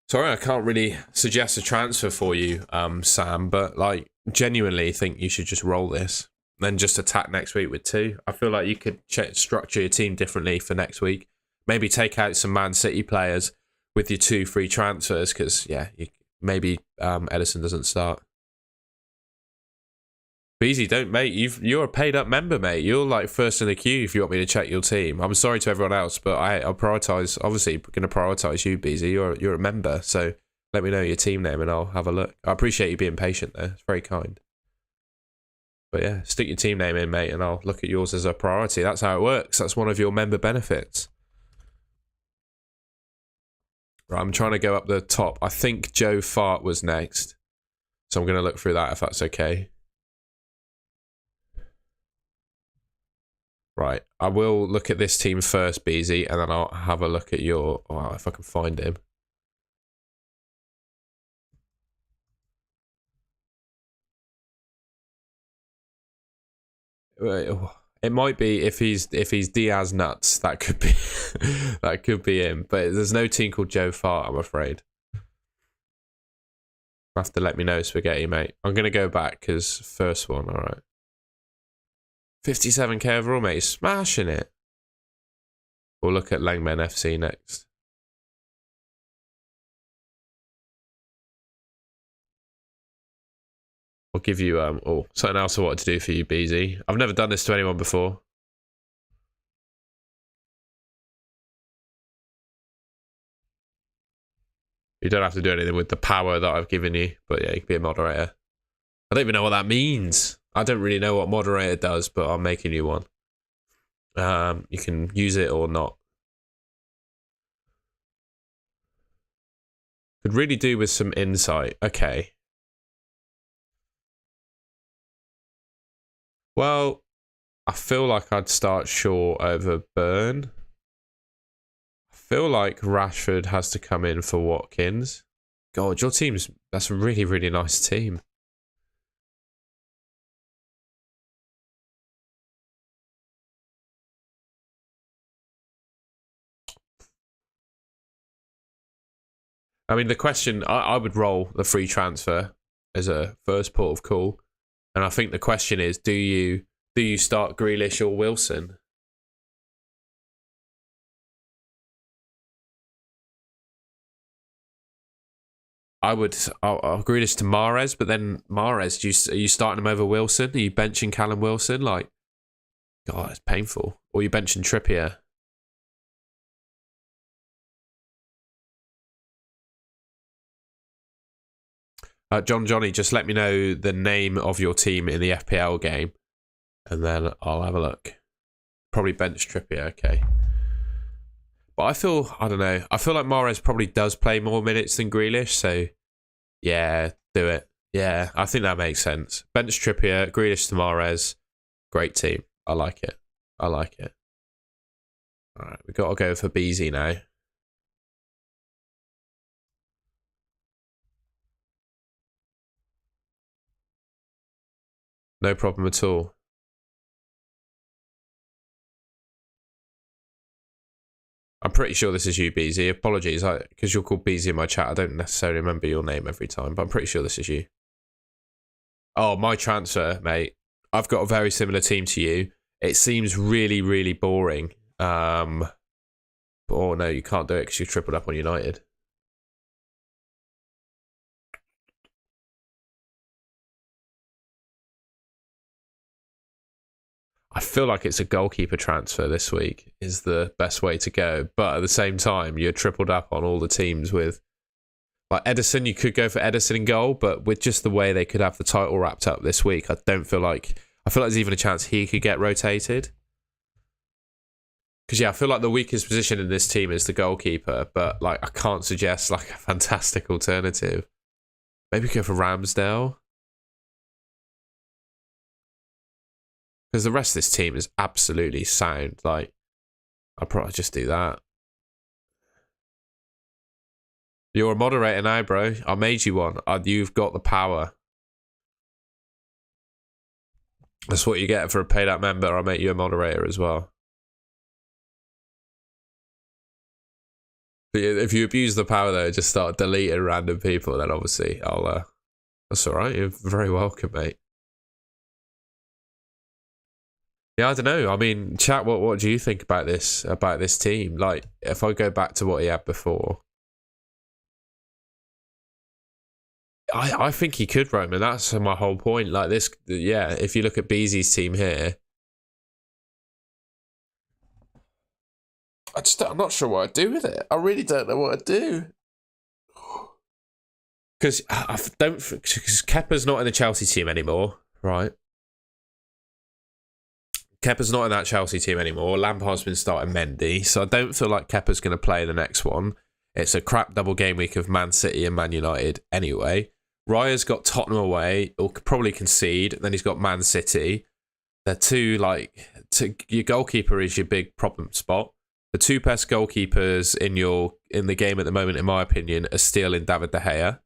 Sorry, I can't really suggest a transfer for you, Sam, but like, genuinely think you should just roll this. Then just attack next week with 2. I feel like you could structure your team differently for next week. Maybe take out some Man City players with your 2 free transfers, because yeah, maybe Edison doesn't start. Beezy, don't, mate. You're a paid up member, mate. You're like first in the queue if you want me to check your team. I'm sorry to everyone else, but I'll prioritize. Obviously, going to prioritize you, Beezy. You're a member, so let me know your team name and I'll have a look. I appreciate you being patient there. It's very kind. But yeah, stick your team name in, mate, and I'll look at yours as a priority. That's how it works. That's one of your member benefits. Right, I'm trying to go up the top. I think Joe Fart was next. So I'm going to look through that if that's okay. Right, I will look at this team first, Beezy, and then I'll have a look at your... Oh, if I can find him. It might be if he's Diaz nuts, that could be that could be him. But there's no team called Joe Fart, I'm afraid. You have to let me know, Spaghetti, mate. I'm gonna go back because first one, all right. 57k overall, mate. He's smashing it. We'll look at Langman FC next. I'll give you something else I wanted to do for you, BZ. I've never done this to anyone before. You don't have to do anything with the power that I've given you, but yeah, you can be a moderator. I don't even know what that means. I don't really know what moderator does, but I'm making you one. You can use it or not. Could really do with some insight. Okay. Well, I feel like I'd start Shaw over Burn. I feel like Rashford has to come in for Watkins. God, your team's... That's a really, really nice team. I mean, the question... I would roll the free transfer as a first port of call. And I think the question is, do you start Grealish or Wilson? I'll Grealish to Mahrez, but then Mahrez, are you starting him over Wilson? Are you benching Callum Wilson? Like, God, it's painful. Or are you benching Trippier? Johnny, just let me know the name of your team in the FPL game, and then I'll have a look. Probably bench Trippier, okay. But I don't know. I feel like Mahrez probably does play more minutes than Grealish, so yeah, do it. Yeah, I think that makes sense. Bench Trippier, Grealish to Mahrez. Great team. I like it. I like it. All right, we've got to go for BZ now. No problem at all. I'm pretty sure this is you, BZ. Apologies, because you're called BZ in my chat. I don't necessarily remember your name every time, but I'm pretty sure this is you. Oh, my transfer, mate. I've got a very similar team to you. It seems really, really boring. Oh, no, you can't do it because you tripled up on United. I feel like it's a goalkeeper transfer this week is the best way to go. But at the same time, you're tripled up on all the teams with... Like Edison, you could go for Edison in goal, but with just the way they could have the title wrapped up this week, I feel like there's even a chance he could get rotated. Because, yeah, I feel like the weakest position in this team is the goalkeeper, but, like, I can't suggest, like, a fantastic alternative. Maybe go for Ramsdale. Because the rest of this team is absolutely sound. Like, I'll probably just do that. You're a moderator now, bro. I made you one. You've got the power. That's what you get for a paid up member. I'll make you a moderator as well. But if you abuse the power, though, just start deleting random people, then obviously I'll... that's all right. You're very welcome, mate. Yeah, I don't know. I mean, chat, what do you think about this team? Like, if I go back to what he had before... I think he could, Roman. That's my whole point. Like this, yeah, if you look at BZ's team here... I'm not sure what I'd do with it. I really don't know what I'd do. Because Kepa's not in the Chelsea team anymore, right? Kepa's not in that Chelsea team anymore. Lampard's been starting Mendy, so I don't feel like Kepa's going to play the next one. It's a crap double game week of Man City and Man United anyway. Raya's got Tottenham away, or could probably concede. Then he's got Man City. They're your goalkeeper is your big problem spot. The two best goalkeepers in the game at the moment, in my opinion, are still in David De Gea.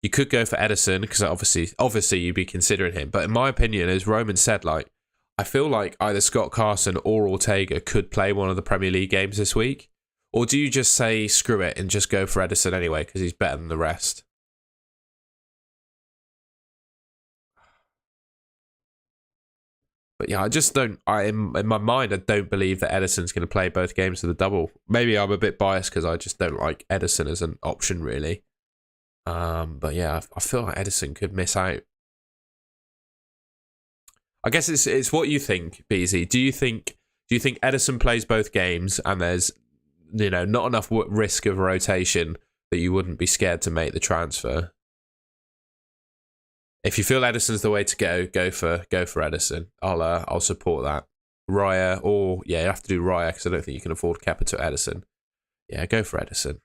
You could go for Ederson because obviously you'd be considering him. But in my opinion, as Roman said, like I feel like either Scott Carson or Ortega could play one of the Premier League games this week. Or do you just say screw it and just go for Ederson anyway because he's better than the rest? But yeah, I just don't. In my mind, I don't believe that Ederson's going to play both games of the double. Maybe I'm a bit biased because I just don't like Ederson as an option, really. But yeah, I feel like Ederson could miss out. I guess it's what you think, BZ. Do you think Ederson plays both games and there's not enough risk of rotation that you wouldn't be scared to make the transfer? If you feel Ederson's the way to go for Ederson. I'll support that. Raya, or you have to do Raya because I don't think you can afford Kepa to Ederson. Yeah, go for Ederson.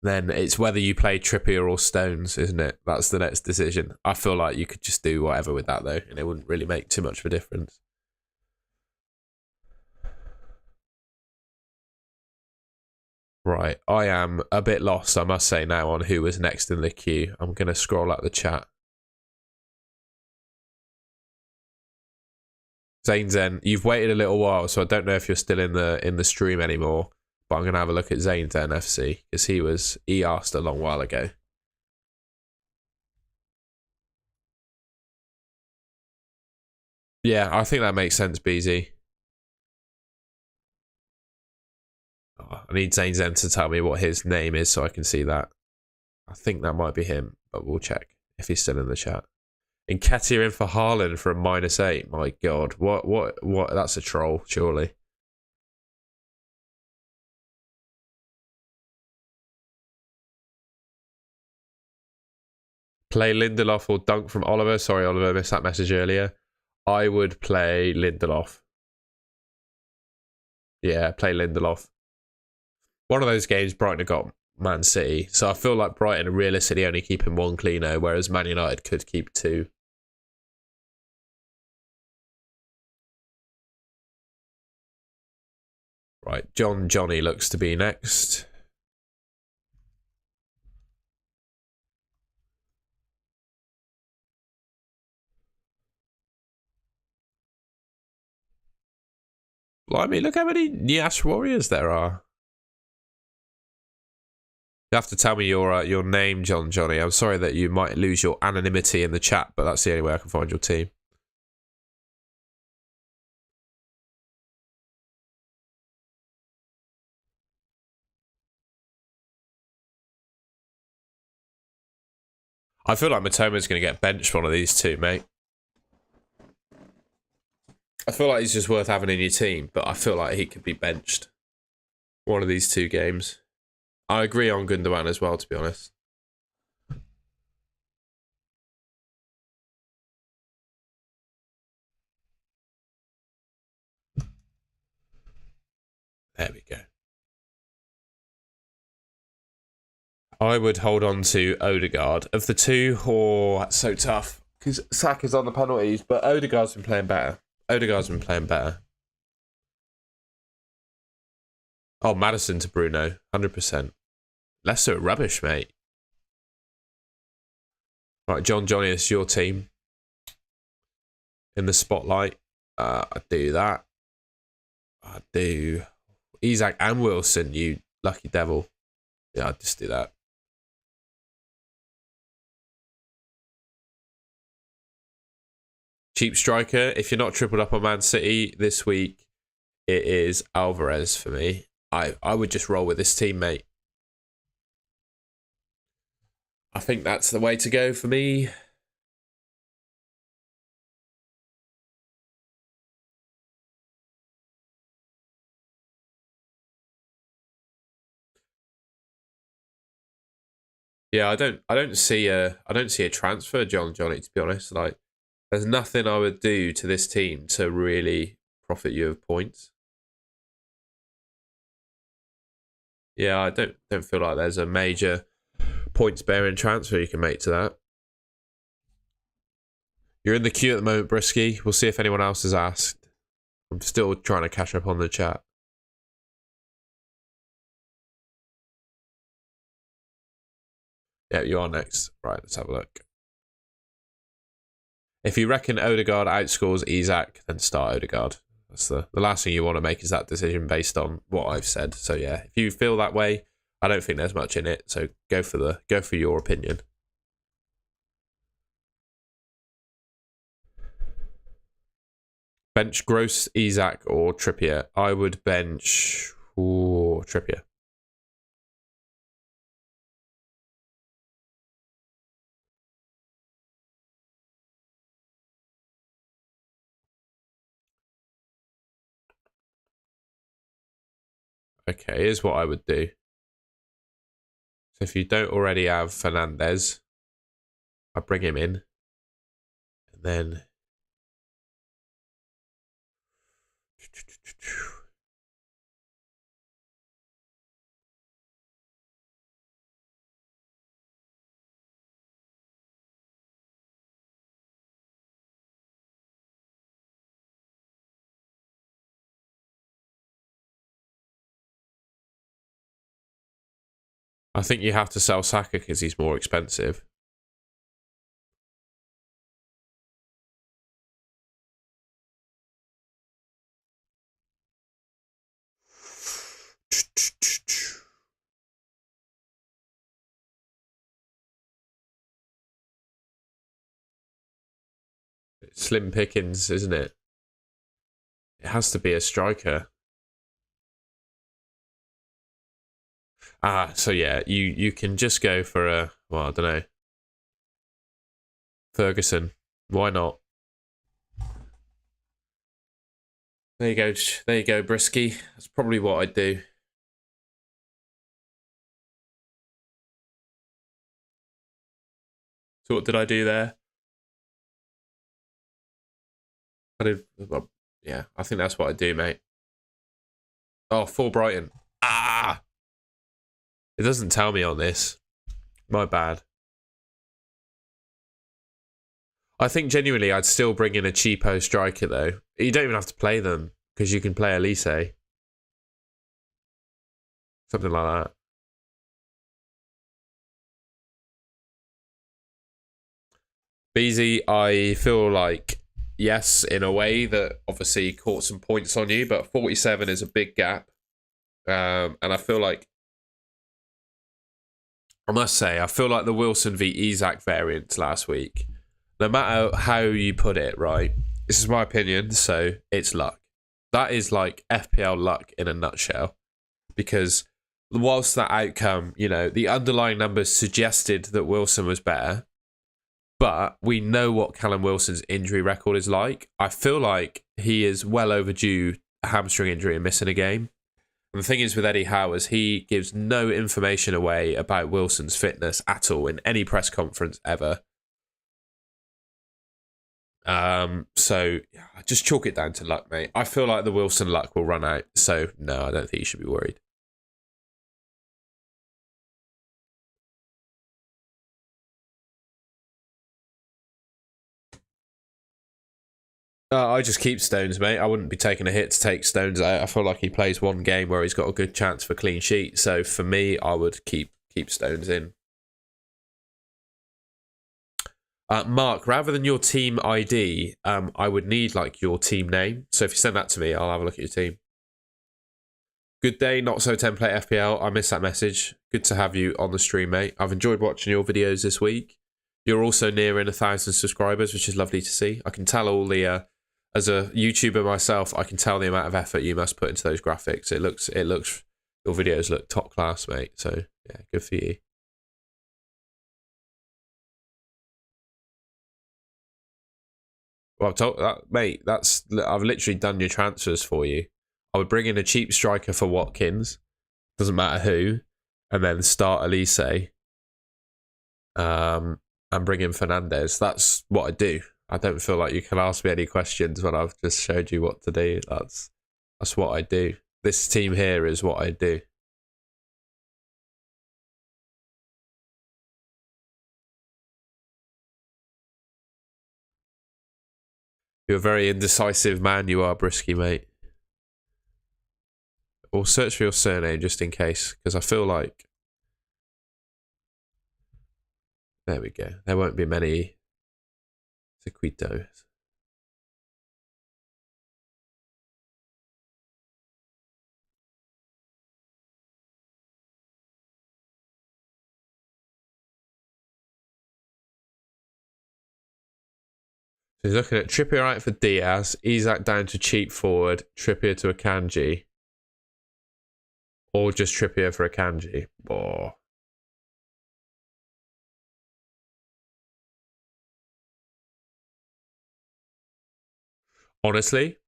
Then it's whether you play Trippier or Stones, isn't it? That's the next decision. I feel like you could just do whatever with that though, and it wouldn't really make too much of a difference. Right, I am a bit lost, I must say now, on who was next in the queue. I'm going to scroll up the chat. Zane Zen, you've waited a little while, so I don't know if you're still in the stream anymore. But I'm going to have a look at Zane Zen FC because he asked a long while ago. Yeah, I think that makes sense, BZ. Oh, I need Zane Zen to tell me what his name is so I can see that. I think that might be him, but we'll check if he's still in the chat. Nketiah in for Haaland for a -8. My God, what? That's a troll, surely. Play Lindelof or Dunk from Oliver. Sorry, Oliver, missed that message earlier. I would play Lindelof. Yeah, play Lindelof. One of those games, Brighton have got Man City. So I feel like Brighton are realistically only keeping one cleano, whereas Man United could keep two. Right, Johnny looks to be next. Blimey, look how many Nyash Warriors there are. You have to tell me your name, Johnny. I'm sorry that you might lose your anonymity in the chat, but that's the only way I can find your team. I feel like Matoma's going to get benched one of these two, mate. I feel like he's just worth having in your team, but I feel like he could be benched one of these two games. I agree on Gundogan as well, to be honest. There we go. I would hold on to Odegaard. Of the two, that's so tough. Because Saka's on the penalties, but Odegaard's been playing better. Oh, Maddison to Bruno, 100%. Leicester are rubbish, mate. Right, Johnny, it's your team. In the spotlight. I do that. I do Isak and Wilson, you lucky devil. Yeah, I'd just do that. Cheap striker. If you're not tripled up on Man City this week, it is Alvarez for me. I would just roll with this team, mate. I think that's the way to go for me. Yeah, I don't see a transfer, Johnny, to be honest. Like, there's nothing I would do to this team to really profit you of points. Yeah, I don't feel like there's a major points bearing transfer you can make to that. You're in the queue at the moment, Brisky. We'll see if anyone else has asked. I'm still trying to catch up on the chat. Yeah, you are next. Right, let's have a look. If you reckon Odegaard outscores Isak, then start Odegaard. That's the last thing you want to make is that decision based on what I've said. So yeah, if you feel that way, I don't think there's much in it. So go for your opinion. Bench Gross, Isak, or Trippier? I would bench Trippier. Okay, here's what I would do. So if you don't already have Fernandez, I bring him in. And then I think you have to sell Saka because he's more expensive. Slim pickings, isn't it? It has to be a striker. So yeah, you can just go for a, well, I don't know, Ferguson. Why not? There you go, Brisky. That's probably what I'd do. So what did I do there? Well, yeah, I think that's what I do, mate. Oh, for Brighton. It doesn't tell me on this. My bad. I think genuinely I'd still bring in a cheapo striker though. You don't even have to play them because you can play Elise. Something like that. Beezy, I feel like, yes, in a way that obviously caught some points on you, but 47 is a big gap. And I feel like, I must say, I feel like the Wilson v Isak variants last week, no matter how you put it, right? This is my opinion, so it's luck. That is like FPL luck in a nutshell. Because whilst that outcome, you know, the underlying numbers suggested that Wilson was better, but we know what Callum Wilson's injury record is like. I feel like he is well overdue a hamstring injury and missing a game. And the thing is with Eddie Howe is he gives no information away about Wilson's fitness at all in any press conference ever. So just chalk it down to luck, mate. I feel like the Wilson luck will run out. So no, I don't think you should be worried. I just keep Stones, mate. I wouldn't be taking a hit to take Stones out. I feel like he plays one game where he's got a good chance for clean sheet. So for me, I would keep Stones in. Mark, rather than your team ID, I would need like your team name. So if you send that to me, I'll have a look at your team. Good day, not so template FPL. I missed that message. Good to have you on the stream, mate. I've enjoyed watching your videos this week. You're also nearing 1,000 subscribers, which is lovely to see. I can tell all the as a YouTuber myself, I can tell the amount of effort you must put into those graphics. It looks, your videos look top class, mate. So yeah, good for you. Well, I've told that, mate. I've literally done your transfers for you. I would bring in a cheap striker for Watkins, doesn't matter who, and then start Elise, and bring in Fernandez. That's what I do. I don't feel like you can ask me any questions when I've just showed you what to do. That's what I do. This team here is what I do. You're a very indecisive man, you are, Brisky, mate. We'll search for your surname just in case, because I feel like... There we go. There won't be many Sequitos. So he's looking at Trippier out for Diaz, Isak down to cheap forward, Trippier to Akanji. Or just Trippier for Akanji. Oh. Honestly,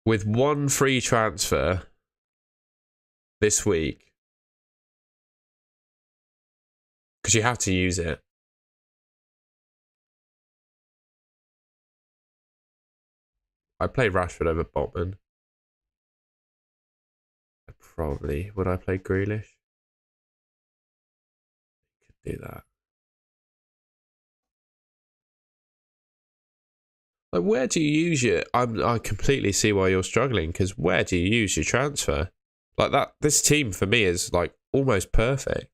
with one free transfer this week, because you have to use it. I played Rashford over Botman. Would I play Grealish? Could do that. Like, where do you use your... I completely see why you're struggling, because where do you use your transfer? Like that, this team for me is like almost perfect.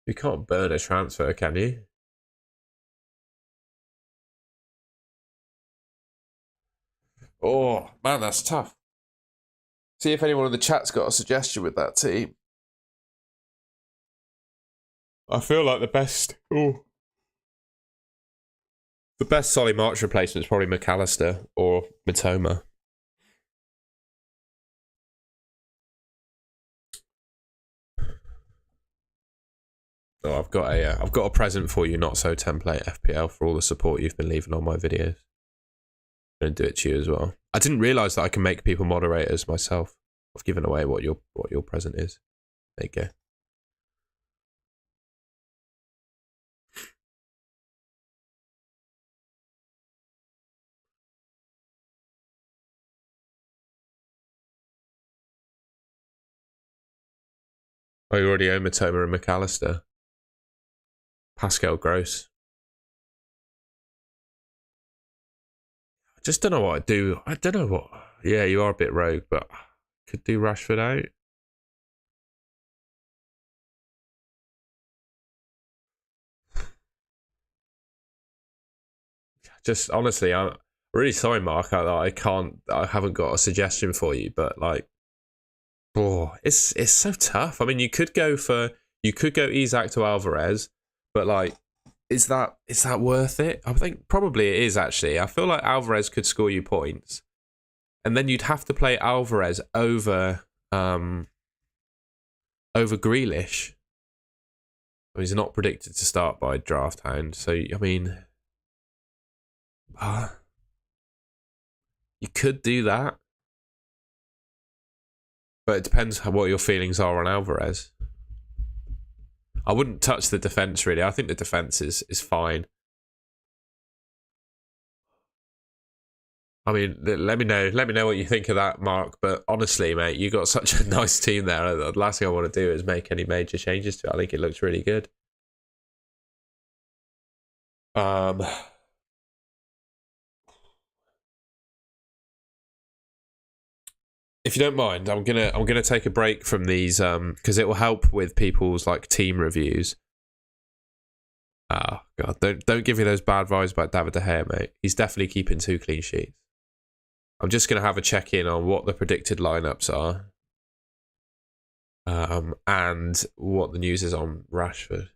You can't burn a transfer, can you? Oh, man, that's tough. See if anyone in the chat's got a suggestion with that team. I feel like the best... Oh. The best Solly March replacement is probably McAllister or Matoma. Oh, I've got a present for you, not so template FPL, for all the support you've been leaving on my videos. I'm gonna do it to you as well. I didn't realise that I can make people moderators myself. I've given away what your present is. There you go. Oh, you already own Matoma and McAllister. Pascal Gross. I just don't know what I'd do. I don't know what... Yeah, you are a bit rogue, but could do Rashford out. Just, honestly, I'm really sorry, Mark. I haven't got a suggestion for you, but like... Oh, it's so tough. I mean, you could go Isak to Alvarez, but like, is that worth it? I think probably it is, actually. I feel like Alvarez could score you points, and then you'd have to play Alvarez over Grealish. He's not predicted to start by Draft Hound, so I mean, you could do that, but it depends what your feelings are on Alvarez. I wouldn't touch the defense, really. I think the defense is fine. I mean, let me know what you think of that, Mark. But honestly, mate, you got such a nice team there. The last thing I want to do is make any major changes to it. I think it looks really good. If you don't mind, I'm gonna take a break from these because it will help with people's like team reviews. Oh god, don't give me those bad vibes about David De Gea, mate. He's definitely keeping 2 clean sheets. I'm just gonna have a check in on what the predicted lineups are, and what the news is on Rashford.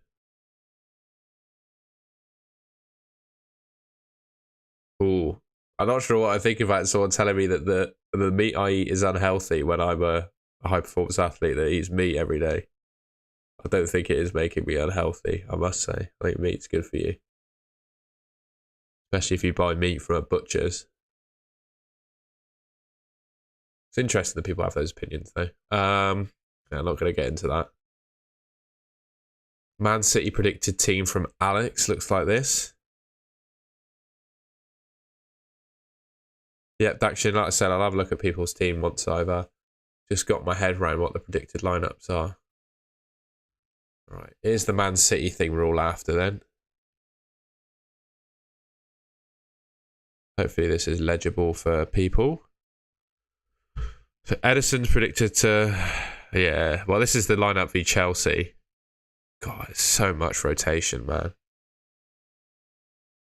Ooh, I'm not sure what I think about someone telling me that the meat I eat is unhealthy when I'm a high performance athlete that eats meat every day. I don't think it is making me unhealthy, I must say. I think meat's good for you. Especially if you buy meat from a butcher's. It's interesting that people have those opinions, though. I'm not going to get into that. Man City predicted team from Alex looks like this. Yeah, Dakshin, like I said, I'll have a look at people's team once I've just got my head around what the predicted lineups are. Right, here's the Man City thing we're all after then. Hopefully this is legible for people. So Edison's predicted to... Yeah, well, this is the lineup v Chelsea. God, it's so much rotation, man.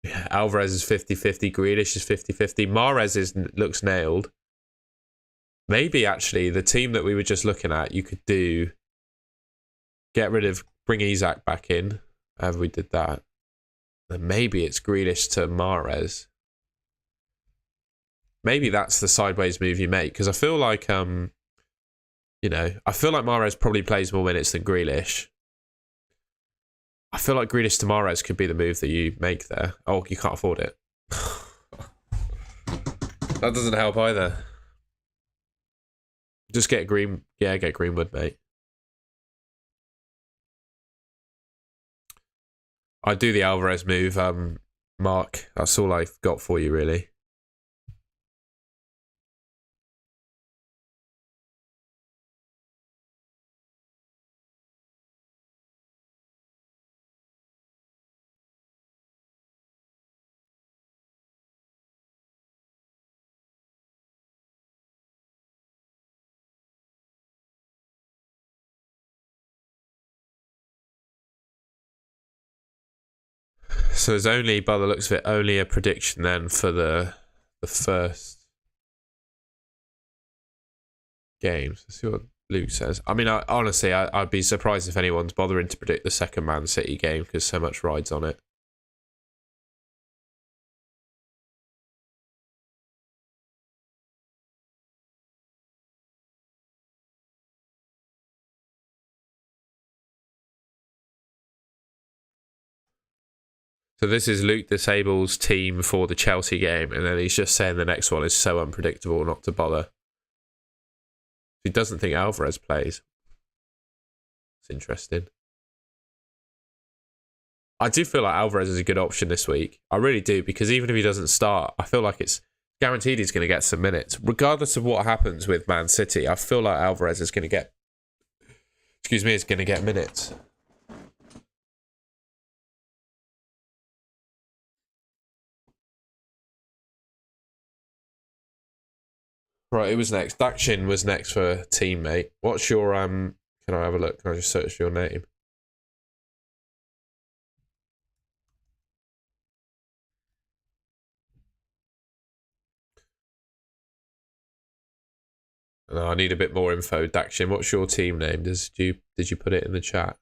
Yeah, Alvarez is 50-50. Grealish is 50-50. Mahrez looks nailed. Maybe, actually, the team that we were just looking at, you could do... Bring Isak back in. However we did that. And maybe it's Grealish to Mahrez. Maybe that's the sideways move you make. Because I feel like, you know, I feel like Mahrez probably plays more minutes than Grealish. I feel like Grealish to Mahrez could be the move that you make there. Oh, you can't afford it. That doesn't help either. Just get get Greenwood, mate. I'd do the Alvarez move, Mark. That's all I've got for you, really. So there's only, by the looks of it, only a prediction then for the first games. Let's see what Luke says. I mean, honestly, I'd be surprised if anyone's bothering to predict the second Man City game because so much rides on it. So this is Luke Disable's team for the Chelsea game, and then he's just saying the next one is so unpredictable not to bother. He doesn't think Alvarez plays. It's interesting. I do feel like Alvarez is a good option this week. I really do, because even if he doesn't start, I feel like it's guaranteed he's going to get some minutes. Regardless of what happens with Man City, I feel like Alvarez is going to get... Excuse me, is going to get minutes. Right, who was next? Dakshin was next for teammate. What's your Can I have a look? Can I just search your name? No, I need a bit more info. Dakshin, what's your team name? Did you put it in the chat?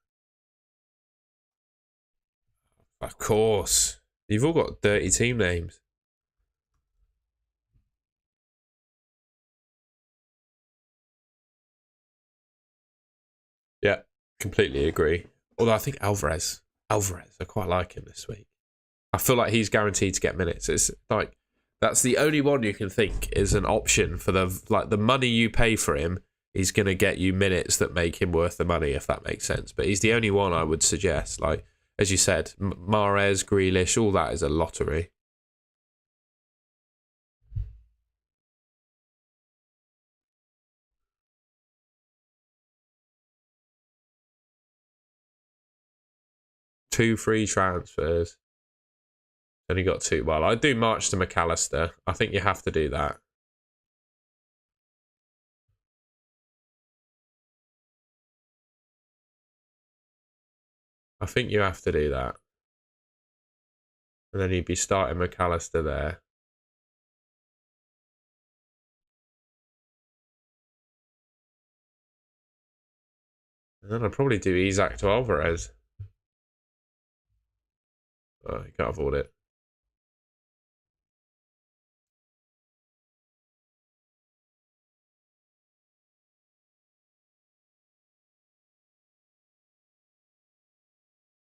Of course. You've all got dirty team names. Yeah, completely agree. Although I think Alvarez, I quite like him this week. I feel like he's guaranteed to get minutes. It's like that's the only one you can think is an option for the money you pay for him. He's going to get you minutes that make him worth the money, if that makes sense. But he's the only one I would suggest. Like as you said, Mahrez, Grealish, all that is a lottery. Two free transfers. Only got two. Well, I'd do March to McAllister. I think you have to do that. I think you have to do that. And then you'd be starting McAllister there. And then I'd probably do Isak to Alvarez. Oh, you can't afford it.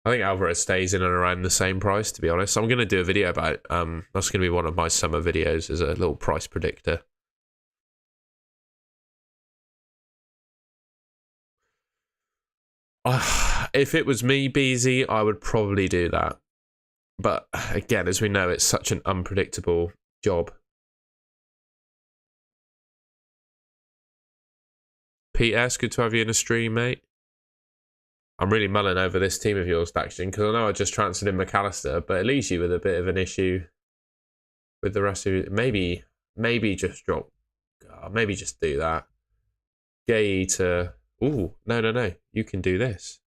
I think Alvarez stays in and around the same price, to be honest. I'm going to do a video about it. That's going to be one of my summer videos as a little price predictor. If it was me, Beezy, I would probably do that. But again, as we know, it's such an unpredictable job. Pete S, good to have you in the stream, mate. I'm really mulling over this team of yours, Daxton, because I know I just transferred in McAllister, but it leaves you with a bit of an issue with the rest of you. Maybe just drop. Maybe just do that. Gay to. Ooh, no. You can do this.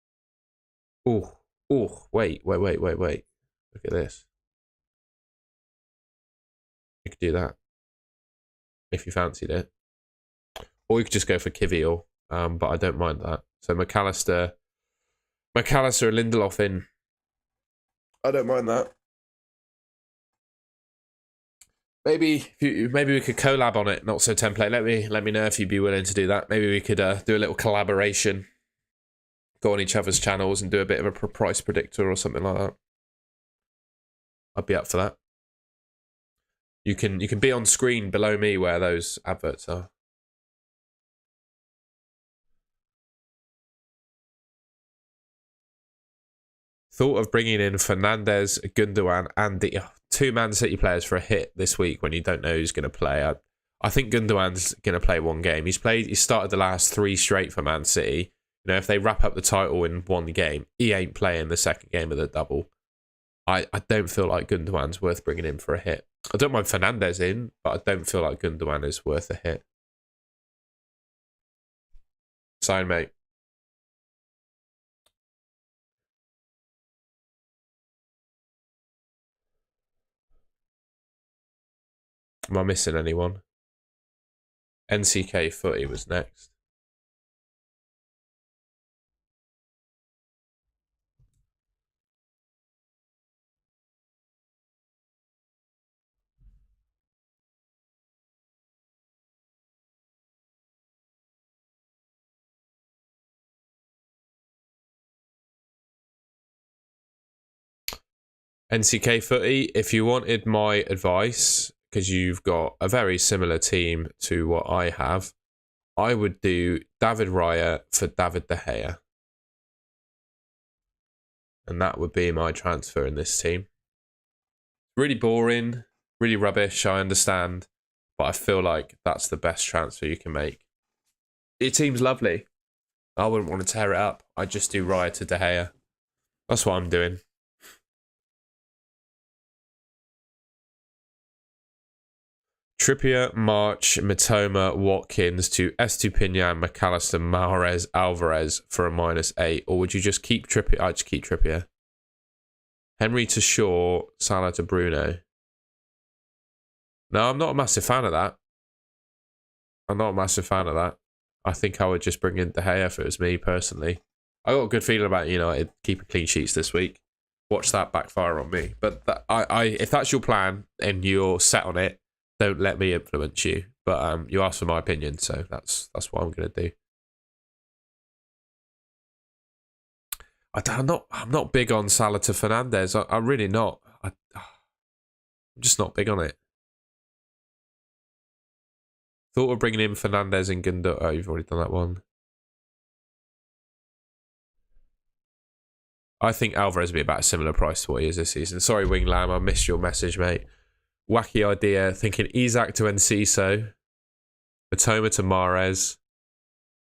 Ooh, wait. Look at this. You could do that if you fancied it. Or you could just go for Kivior, but I don't mind that. So McAllister and Lindelof in. I don't mind that. Maybe we could collab on it, not so template. Let me know if you'd be willing to do that. Maybe we could do a little collaboration. Go on each other's channels and do a bit of a price predictor or something like that. I'd be up for that. You can be on screen below me where those adverts are. Thought of bringing in Fernandes, Gundogan, and the two Man City players for a hit this week when you don't know who's going to play. I think Gundogan's going to play one game. He started the last 3 straight for Man City. You know, if they wrap up the title in one game, he ain't playing the second game of the double. I don't feel like Gundogan's worth bringing in for a hit. I don't mind Fernandes in, but I don't feel like Gundogan is worth a hit. Sign, mate. Am I missing anyone? NCK Footy was next. NCK Footy, if you wanted my advice, because you've got a very similar team to what I have, I would do David Raya for David De Gea. And that would be my transfer in this team. Really boring, really rubbish, I understand. But I feel like that's the best transfer you can make. Your team's lovely. I wouldn't want to tear it up. I'd just do Raya to De Gea. That's what I'm doing. Trippier, March, Mitoma, Watkins to Estupiñán, McAllister, Mahrez, Alvarez for a -8. Or would you just keep Trippier? I'd just keep Trippier. Henry to Shaw, Salah to Bruno. No, I'm not a massive fan of that. I think I would just bring in De Gea if it was me personally. I got a good feeling about United keeping clean sheets this week. Watch that backfire on me. But if that's your plan and you're set on it, don't let me influence you. But you asked for my opinion, so that's what I'm gonna do. I'm not big on Salah to Fernandes. I'm really not. I'm just not big on it. Thought of bringing in Fernandes and Gundogan. Oh, you've already done that one. I think Alvarez will be about a similar price to what he is this season. Sorry, Wing Lamb, I missed your message, mate. Wacky idea. Thinking Isak to Enciso. Matoma to Mahrez.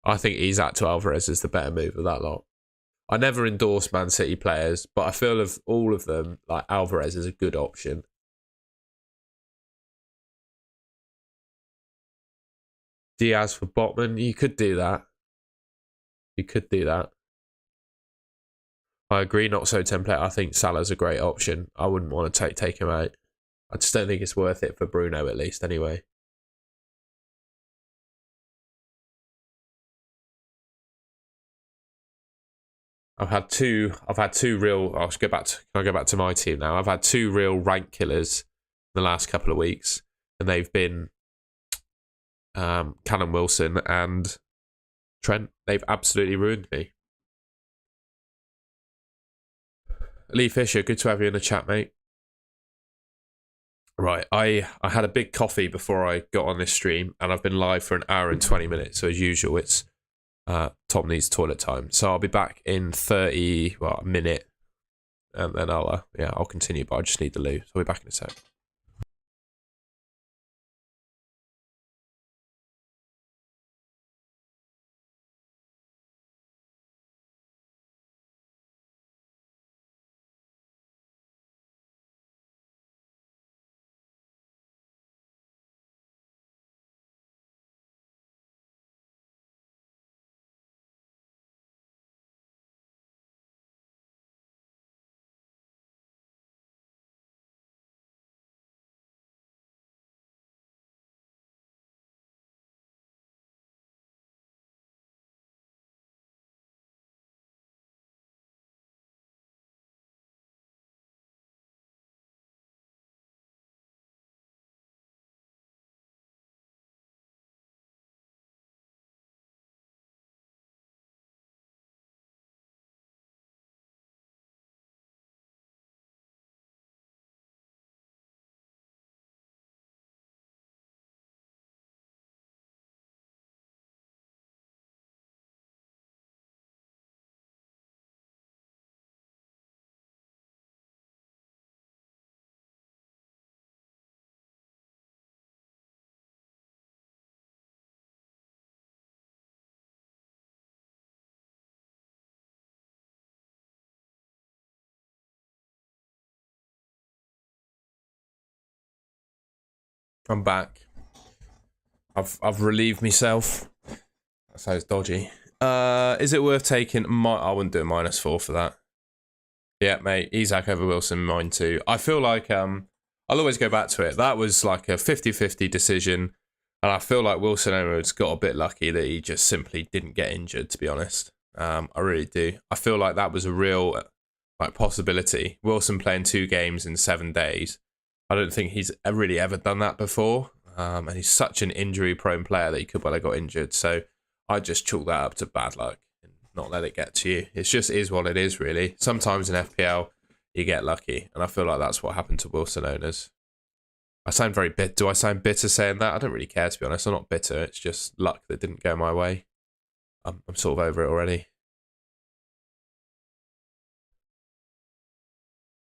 I think Isak to Alvarez is the better move of that lot. I never endorse Man City players, but I feel of all of them, like Alvarez is a good option. Diaz for Botman. You could do that. I agree, not so template. I think Salah's a great option. I wouldn't want to take him out. I just don't think it's worth it for Bruno, at least, anyway. I've had two real. Can I go back to my team now? I've had 2 real rank killers in the last couple of weeks, and they've been Callum Wilson and Trent. They've absolutely ruined me. Lee Fisher, good to have you in the chat, mate. Right, I had a big coffee before I got on this stream, and I've been live for 1 hour and 20 minutes. So as usual, it's Tom needs toilet time. So I'll be back in a minute, and then I'll continue. But I just need the loo. So I'll be back in a sec. I'm back. I've relieved myself. That sounds dodgy. Is it worth taking? I wouldn't do a -4 for that. Yeah, mate. Isak over Wilson, mine too. I feel like I'll always go back to it. That was like a 50-50 decision, and I feel like Wilson has got a bit lucky that he just simply didn't get injured. To be honest, I really do. I feel like that was a real possibility. Wilson playing 2 games in 7 days. I don't think he's really ever done that before, and he's such an injury-prone player that he could well have got injured. So I just chalk that up to bad luck. Not let it get to you. It just is what it is, really. Sometimes in FPL, you get lucky, and I feel like that's what happened to Wilson owners. I sound very bitter. Do I sound bitter saying that? I don't really care, to be honest. I'm not bitter. It's just luck that didn't go my way. I'm sort of over it already.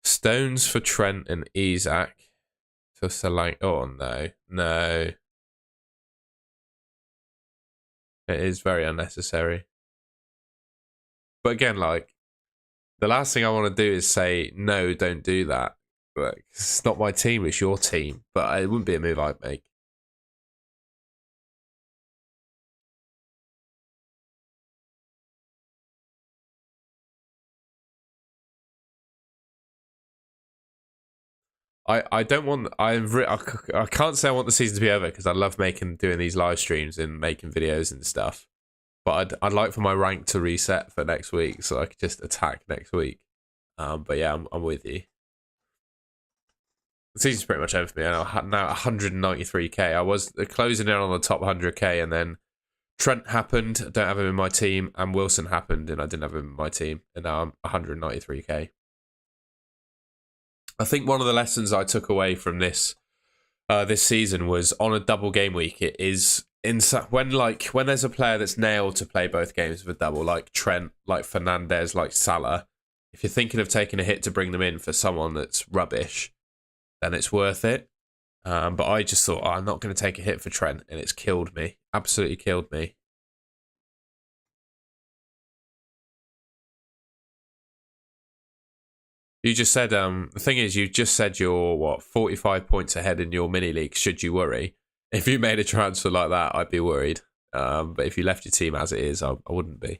Stones for Trent and Isak. For Solanke. Oh, no. No. It is very unnecessary. But again, like, the last thing I want to do is say, no, don't do that. But it's not my team, it's your team. But it wouldn't be a move I'd make. I don't want... I can't say I want the season to be over because I love doing these live streams and making videos and stuff. But I'd like for my rank to reset for next week so I could just attack next week. But yeah, I'm with you. The season's pretty much over for me. I'm now 193k. I was closing in on the top 100k, and then Trent happened. I don't have him in my team, and Wilson happened, and I didn't have him in my team, and now I'm 193k. I think one of the lessons I took away from this season was on a double game week. It is when there's a player that's nailed to play both games with a double, like Trent, like Fernandez, like Salah. If you're thinking of taking a hit to bring them in for someone that's rubbish, then it's worth it. But I just thought, I'm not going to take a hit for Trent, and it's killed me. Absolutely killed me. You just said, the thing is, you just said you're, 45 points ahead in your mini league, should you worry? If you made a transfer like that, I'd be worried. But if you left your team as it is, I wouldn't be.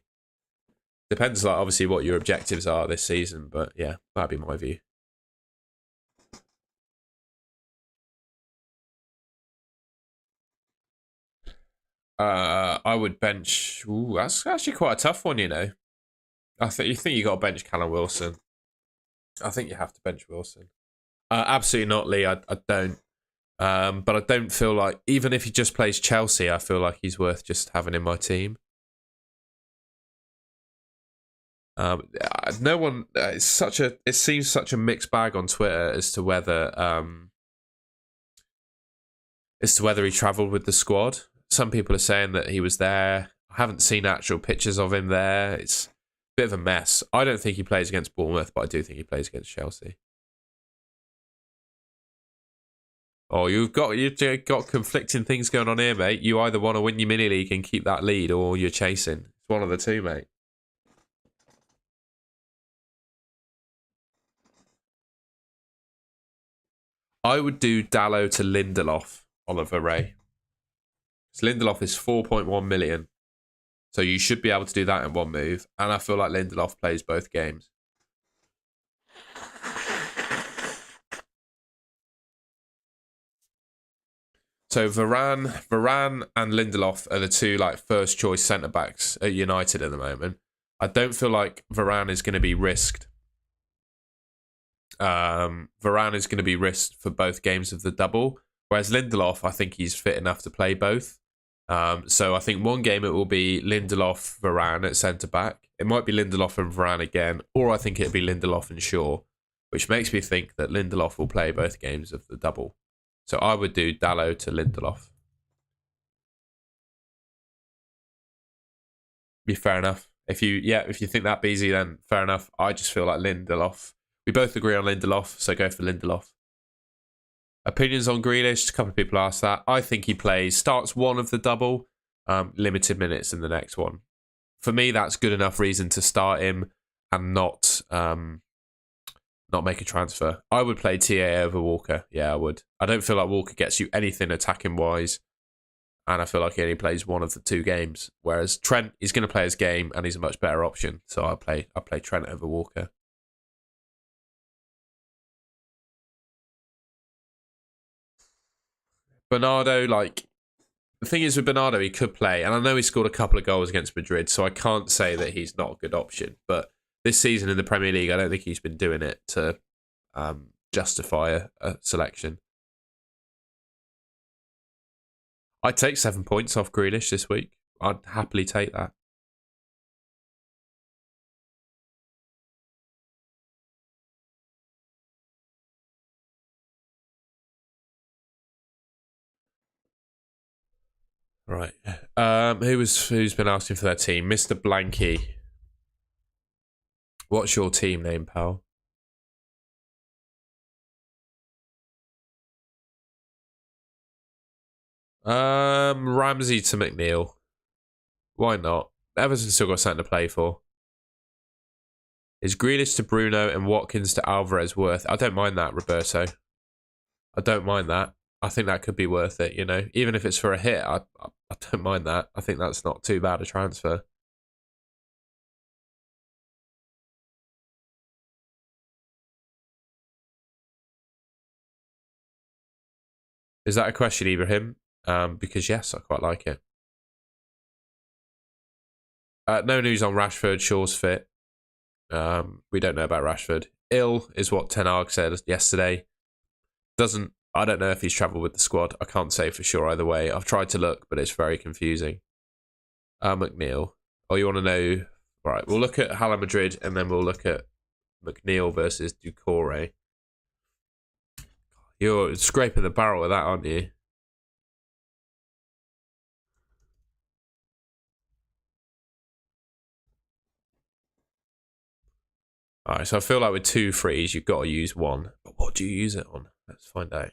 Depends, like, obviously, what your objectives are this season, but yeah, that'd be my view. I would bench... Ooh, that's actually quite a tough one, you know. You think you got to bench Callum Wilson. I think you have to bench Wilson. Absolutely not, Lee. I don't. But I don't feel like, even if he just plays Chelsea, I feel like he's worth just having in my team. No one. It seems such a mixed bag on Twitter as to whether he travelled with the squad. Some people are saying that he was there. I haven't seen actual pictures of him there. It's a bit of a mess. I don't think he plays against Bournemouth, but I do think he plays against Chelsea. Oh, you've got conflicting things going on here, mate. You either want to win your mini league and keep that lead, or you're chasing. It's one of the two, mate. I would do Dallo to Lindelof, Oliver Ray. So Lindelof is 4.1 million. So you should be able to do that in one move. And I feel like Lindelof plays both games. So Varane and Lindelof are the two first choice centre backs at United at the moment. I don't feel like Varane is going to be risked. Varane is going to be risked for both games of the double, whereas Lindelof, I think he's fit enough to play both. So I think one game it will be Lindelof, Varane at centre back. It might be Lindelof and Varane again, or I think it'll be Lindelof and Shaw, which makes me think that Lindelof will play both games of the double. So I would do Dallo to Lindelof. Be fair enough. If you think that easy, then fair enough. I just feel like Lindelof. We both agree on Lindelof, so go for Lindelof. Opinions on Grealish? A couple of people asked that. I think he starts one of the double, limited minutes in the next one. For me, that's good enough reason to start him and not not make a transfer. I would play TA over Walker. Yeah, I would. I don't feel like Walker gets you anything attacking wise, and I feel like he only plays one of the 2 games. Whereas Trent, he's going to play his game, and he's a much better option. So I play Trent over Walker. Bernardo, like, the thing is with Bernardo, he could play, and I know he scored a couple of goals against Madrid, so I can't say that he's not a good option. But this season in the Premier League, I don't think he's been doing it to justify a selection. I'd take 7 points off Grealish this week. I'd happily take that. Right. Who's been asking for their team? Mr. Blanky. What's your team name, pal? Ramsey to McNeil. Why not? Everton's still got something to play for. Is Grealish to Bruno and Watkins to Alvarez worth? I don't mind that, Roberto. I don't mind that. I think that could be worth it, you know. Even if it's for a hit, I don't mind that. I think that's not too bad a transfer. Is that a question, Ibrahim? Because yes, I quite like it. No news on Rashford. Shaw's fit. We don't know about Rashford. Ill is what Ten Hag said yesterday. I don't know if he's travelled with the squad. I can't say for sure either way. I've tried to look, but it's very confusing. McNeil. Oh, you want to know? Right, we'll look at Hala Madrid and then we'll look at McNeil versus Doucouré. You're scraping the barrel with that, aren't you? Alright, so I feel like with 2 frees, you've got to use one. But what do you use it on? Let's find out.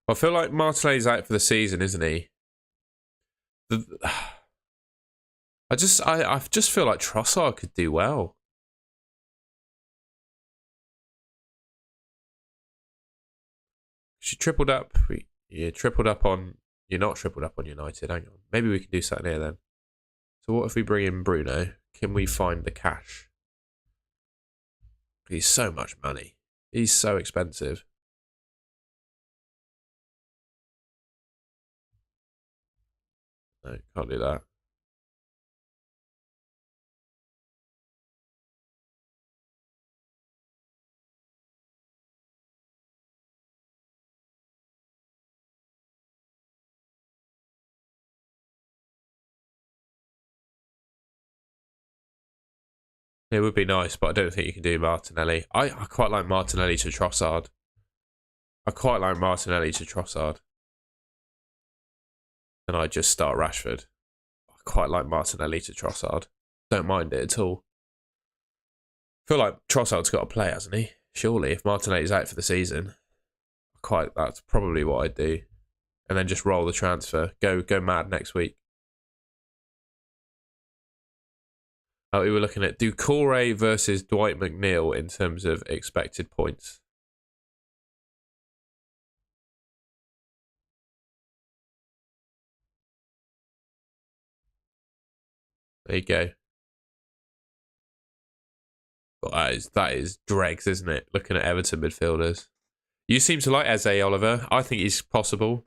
I feel like Martinelli's out for the season, isn't he? I just feel like Trossard could do well. She tripled up. You're tripled up on. You're not tripled up on United. Hang on. Maybe we can do something here then. So what if we bring in Bruno? Can we find the cash? He's so much money. He's so expensive. No, can't do that. It would be nice, but I don't think you can do Martinelli. I quite like Martinelli to Trossard. I quite like Martinelli to Trossard. And I just start Rashford. I quite like Martinelli to Trossard. Don't mind it at all. I feel like Trossard's got to play, hasn't he? Surely, if Martinelli's out for the season, that's probably what I'd do. And then just roll the transfer. Go mad next week. We were looking at Doucouré versus Dwight McNeil in terms of expected points. There you go. But that is dregs, isn't it? Looking at Everton midfielders. You seem to like Eze, Oliver. I think he's possible.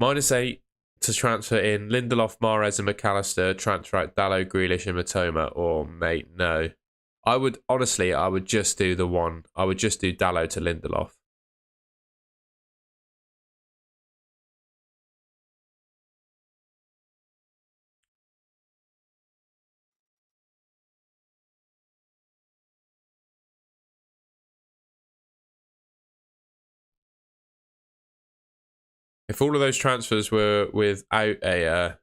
-8 to transfer in Lindelof, Mahrez and McAllister. Transfer out Dalot, Grealish and Matoma. Or, mate, no. I would just do the one. I would just do Dalot to Lindelof. If all of those transfers were without a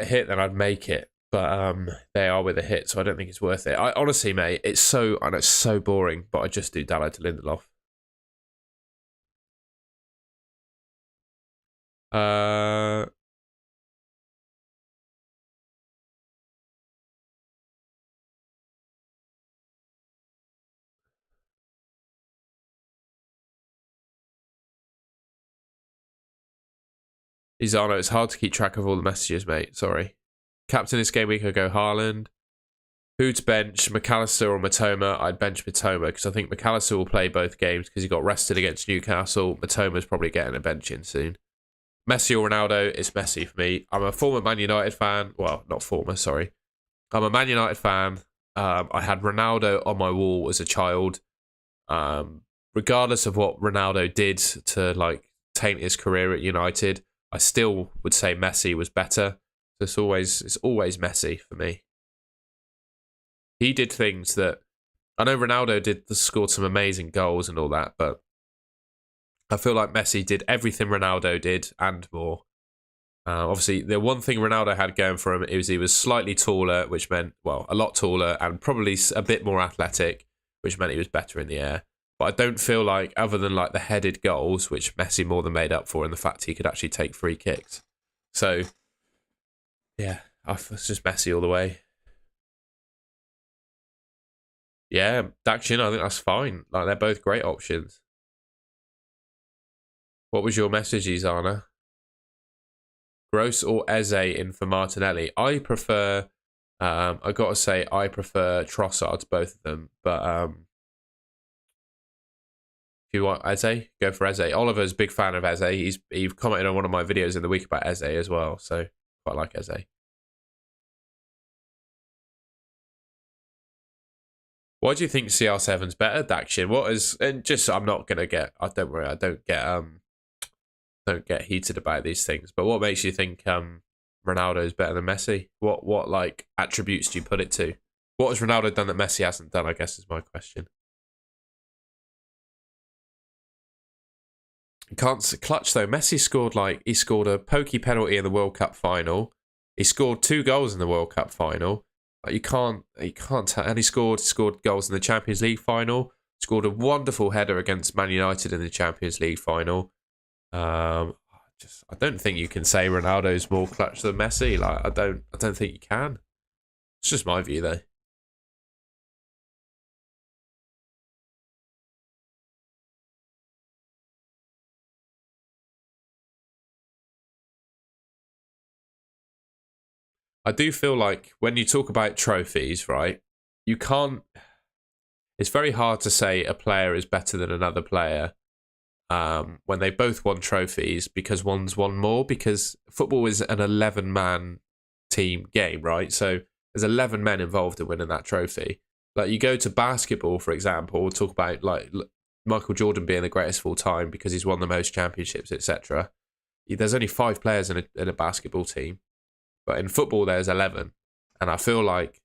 hit, then I'd make it. But they are with a hit, so I don't think it's worth it. I honestly, mate, I know it's so boring, but I just do Dalot to Lindelof. Izano, it's hard to keep track of all the messages, mate. Sorry. Captain this game week, I go Haaland. Who to bench, McAllister or Matoma? I'd bench Matoma because I think McAllister will play both games because he got rested against Newcastle. Matoma's probably getting a bench in soon. Messi or Ronaldo? It's Messi for me. I'm a former Man United fan. Well, not former, sorry. I'm a Man United fan. I had Ronaldo on my wall as a child. Regardless of what Ronaldo did to like taint his career at United, I still would say Messi was better. It's always Messi for me. He did things that I know Ronaldo scored some amazing goals and all that, but I feel like Messi did everything Ronaldo did and more. Obviously, the one thing Ronaldo had going for him is he was slightly taller, which meant, well, a lot taller and probably a bit more athletic, which meant he was better in the air. But I don't feel like, other than like the headed goals, which Messi more than made up for, and the fact he could actually take free kicks. So, yeah, it's just Messi all the way. Yeah, Daction, I think that's fine. Like, they're both great options. What was your message, Izana? Gross or Eze in for Martinelli? I prefer, I got to say, I prefer Trossard to both of them. But if you want Eze, go for Eze. Oliver's a big fan of Eze. He commented on one of my videos in the week about Eze as well. So, quite like Eze. Why do you think CR7's better, Daction? What is, and just, I'm not going to get, don't worry, I don't get heated about these things. But what makes you think Ronaldo is better than Messi? What like attributes do you put it to? What has Ronaldo done that Messi hasn't done? I guess is my question. He can't clutch though. Messi scored a pokey penalty in the World Cup final. He scored 2 goals in the World Cup final. Like you can't, and he scored goals in the Champions League final. Scored a wonderful header against Man United in the Champions League final. I don't think you can say Ronaldo's more clutch than Messi. Like I don't think you can. It's just my view though. I do feel like when you talk about trophies, right, you can't. It's very hard to say a player is better than another player when they both won trophies because one's won more. Because football is an 11-man team game, right? So there's 11 men involved in winning that trophy. Like you go to basketball, for example, we'll talk about like Michael Jordan being the greatest of all time because he's won the most championships, etc. There's only 5 players in a basketball team. But in football, there's 11. And I feel like,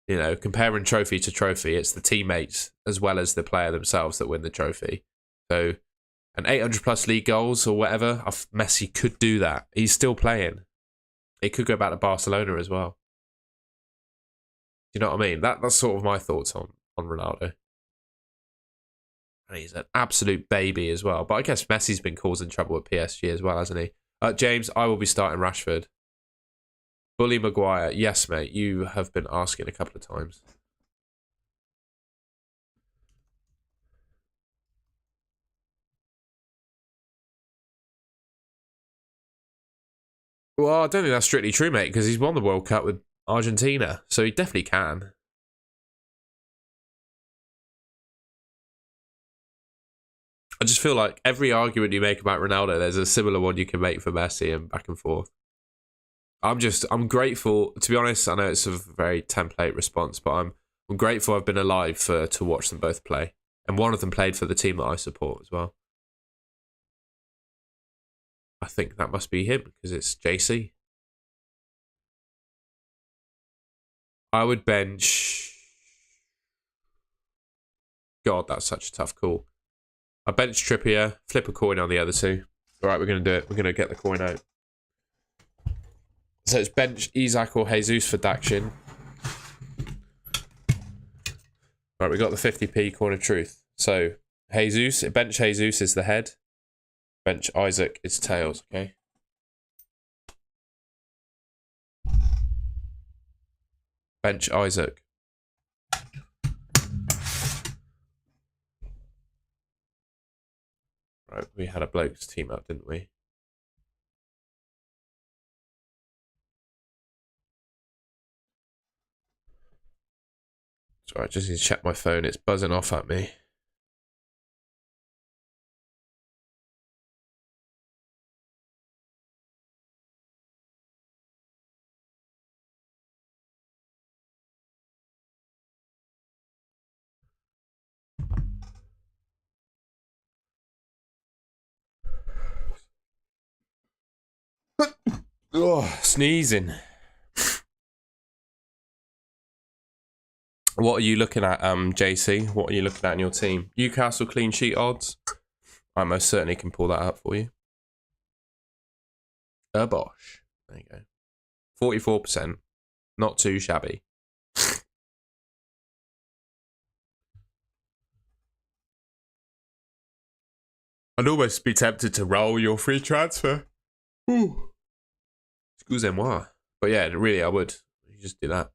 you know, comparing trophy to trophy, it's the teammates as well as the player themselves that win the trophy. So an 800-plus league goals or whatever, Messi could do that. He's still playing. He could go back to Barcelona as well. Do you know what I mean? That's sort of my thoughts on Ronaldo. And he's an absolute baby as well. But I guess Messi's been causing trouble at PSG as well, hasn't he? James, I will be starting Rashford. Bully Maguire. Yes, mate. You have been asking a couple of times. Well, I don't think that's strictly true, mate, because he's won the World Cup with Argentina, so he definitely can. I just feel like every argument you make about Ronaldo, there's a similar one you can make for Messi and back and forth. I'm grateful, to be honest. I know it's a very template response, but I'm grateful I've been alive to watch them both play. And one of them played for the team that I support as well. I think that must be him because it's JC. I would bench. God, that's such a tough call. I bench Trippier, flip a coin on the other two. All right, we're going to do it. We're going to get the coin out. So it's bench Isak or Jesus for Dakshin. Right, we got the 50p coin of truth. So Jesus, bench Jesus is the head. Bench Isaac is tails, okay? Bench Isaac. Right, we had a blokes team up, didn't we? Sorry, I just need to check my phone. It's buzzing off at me. Oh, sneezing. What are you looking at, JC? What are you looking at in your team? Newcastle clean sheet odds? I most certainly can pull that up for you. Bosh. There you go. 44%. Not too shabby. I'd almost be tempted to roll your free transfer. Ooh. Excusez-moi. But yeah, really, I would. You just do that.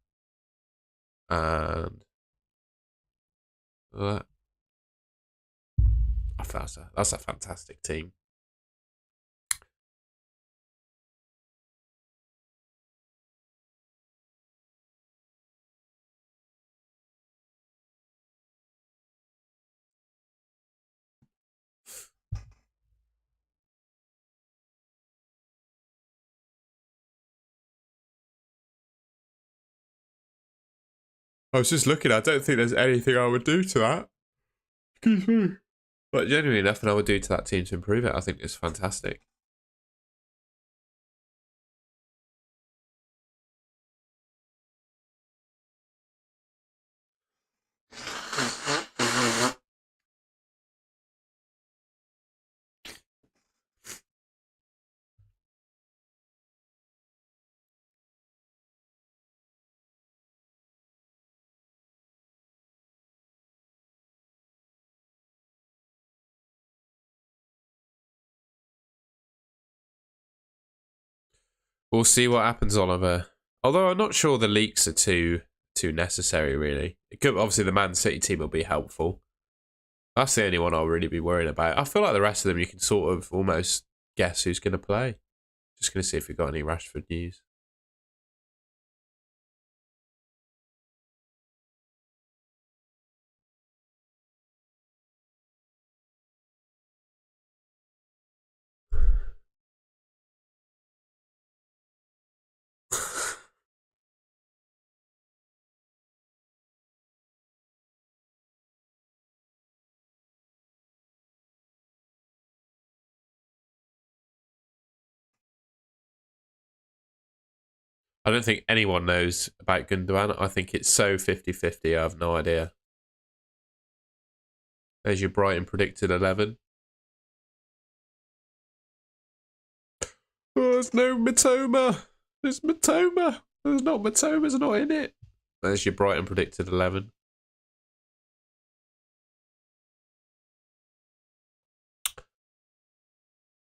And that. That's a fantastic team. I was just looking. I don't think there's anything I would do to that. Excuse me. But genuinely, nothing I would do to that team to improve it. I think it's fantastic. We'll see what happens, Oliver. Although I'm not sure the leaks are too necessary, really. It could, obviously, the Man City team will be helpful. That's the only one I'll really be worried about. I feel like the rest of them, you can sort of almost guess who's going to play. Just going to see if we've got any Rashford news. I don't think anyone knows about Gundogan. I think it's so 50-50. I have no idea. There's your Brighton predicted 11. Oh, there's no Matoma. There's Matoma. There's not Matoma's not in it. There's your Brighton predicted 11.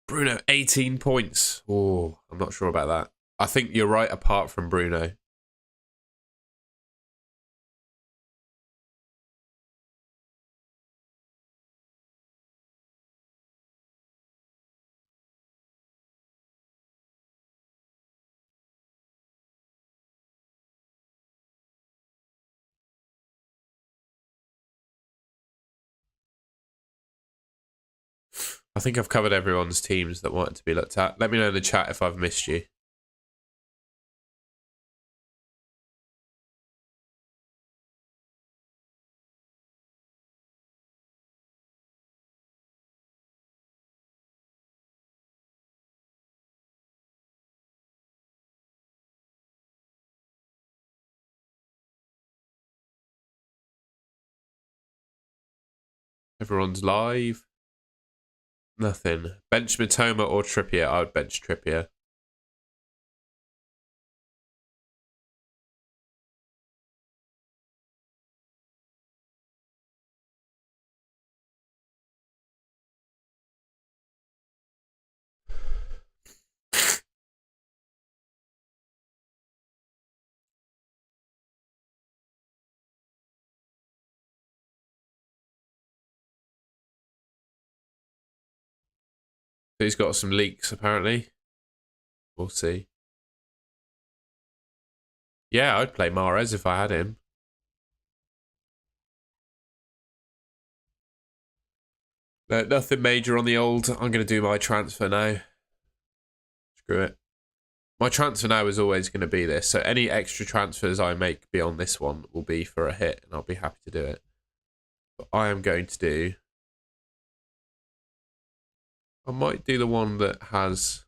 Bruno, 18 points. Oh, I'm not sure about that. I think you're right apart from Bruno. I think I've covered everyone's teams that wanted to be looked at. Let me know in the chat if I've missed you. Everyone's live. Nothing. Bench Matoma or Trippier? I would bench Trippier. He's got some leaks, apparently. We'll see. Yeah, I'd play Mahrez if I had him. No, nothing major on the old. I'm going to do my transfer now. Screw it. My transfer now is always going to be this. So any extra transfers I make beyond this one will be for a hit, and I'll be happy to do it. But I am going to do... I might do the one that has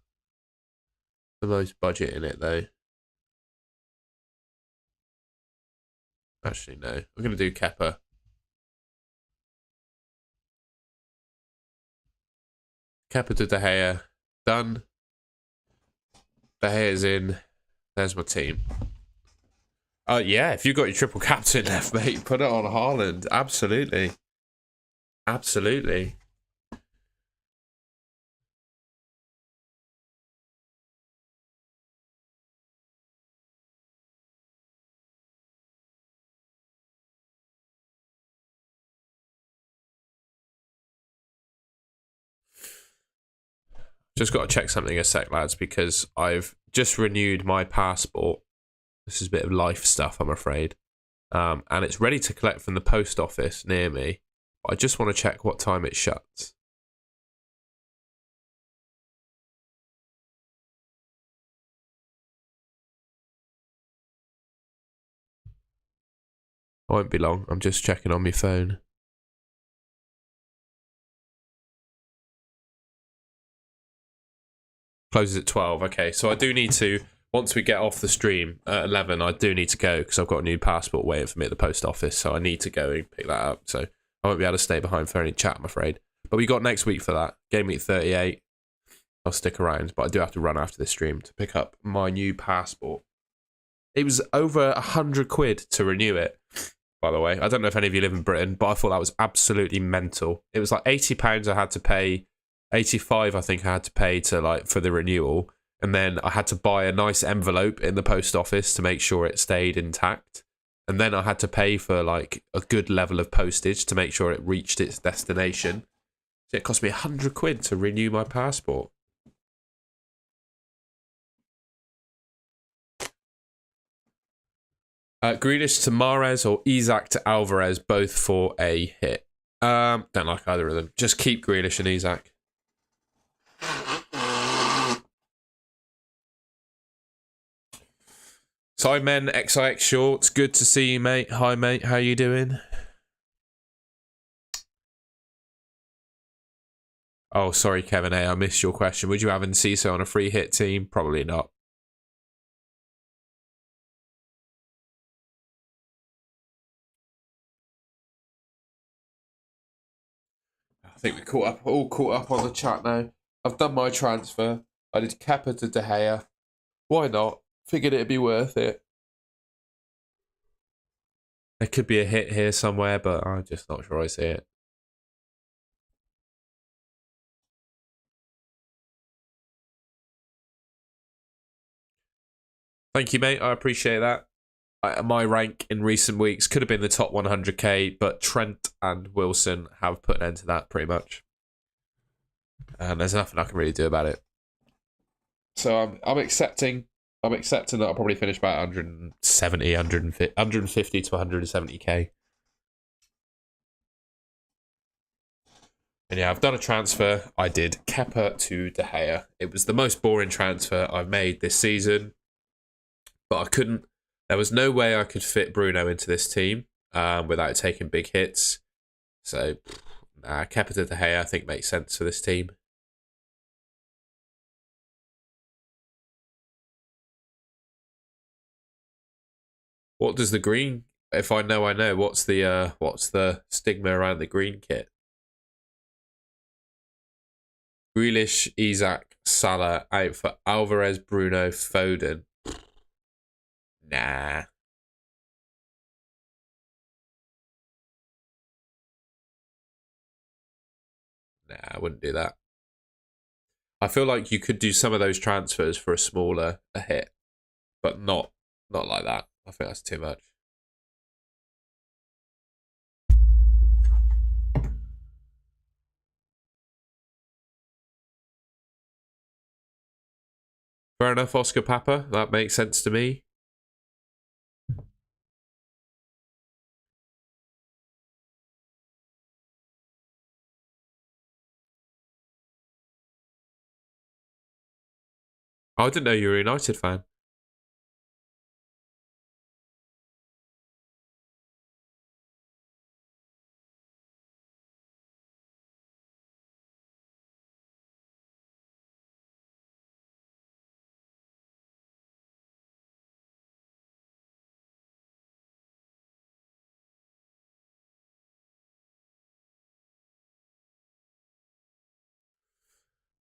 the most budget in it, though. Actually, no. I'm going to do Kepa. Kepa to De Gea. Done. De Gea's in. There's my team. Yeah, if you've got your triple captain left, mate, put it on Haaland. Absolutely. Absolutely. Just got to check something a sec, lads, because I've just renewed my passport. This is a bit of life stuff, I'm afraid. And it's ready to collect from the post office near me. But I just want to check what time it shuts. Won't be long. I'm just checking on my phone. Closes at 12. Okay, so I do need to, once we get off the stream at 11, I do need to go because I've got a new passport waiting for me at the post office. So I need to go and pick that up. So I won't be able to stay behind for any chat, I'm afraid. But we got next week for that. Game week 38. I'll stick around, but I do have to run after this stream to pick up my new passport. It was over 100 quid to renew it, by the way. I don't know if any of you live in Britain, but I thought that was absolutely mental. It was like £80 I had to pay, 85 I think I had to pay to like for the renewal, and then I had to buy a nice envelope in the post office to make sure it stayed intact. And then I had to pay for like a good level of postage to make sure it reached its destination. So it cost me 100 quid to renew my passport. Grealish to Mahrez or Isak to Alvarez, both for a hit. Don't like either of them. Just keep Grealish and Isak. Sidemen XIX Shorts, good to see you, mate. Hi, mate. How you doing? Oh, sorry, Kevin A. I missed your question. Would you have Enciso on a free hit team? Probably not. I think we're all caught up on the chat now. I've done my transfer. I did Kepa to De Gea. Why not? Figured it'd be worth it. There could be a hit here somewhere, but I'm just not sure I see it. Thank you, mate. I appreciate that. My rank in recent weeks could have been the top 100k, but Trent and Wilson have put an end to that pretty much. And there's nothing I can really do about it. So I'm accepting that I'll probably finish about 170, 150 to 170k. And yeah, I've done a transfer. I did Kepa to De Gea. It was the most boring transfer I've made this season, but I couldn't. There was no way I could fit Bruno into this team without taking big hits. So, Kepa to De Gea I think makes sense for this team. What does the green? If I know, I know. What's the stigma around the green kit? Grealish, Isak, Salah out for Alvarez, Bruno, Foden. Nah. Nah, I wouldn't do that. I feel like you could do some of those transfers for a smaller hit, but not like that. I think that's too much. Fair enough, Oscar Papa. That makes sense to me. I didn't know you were a United fan.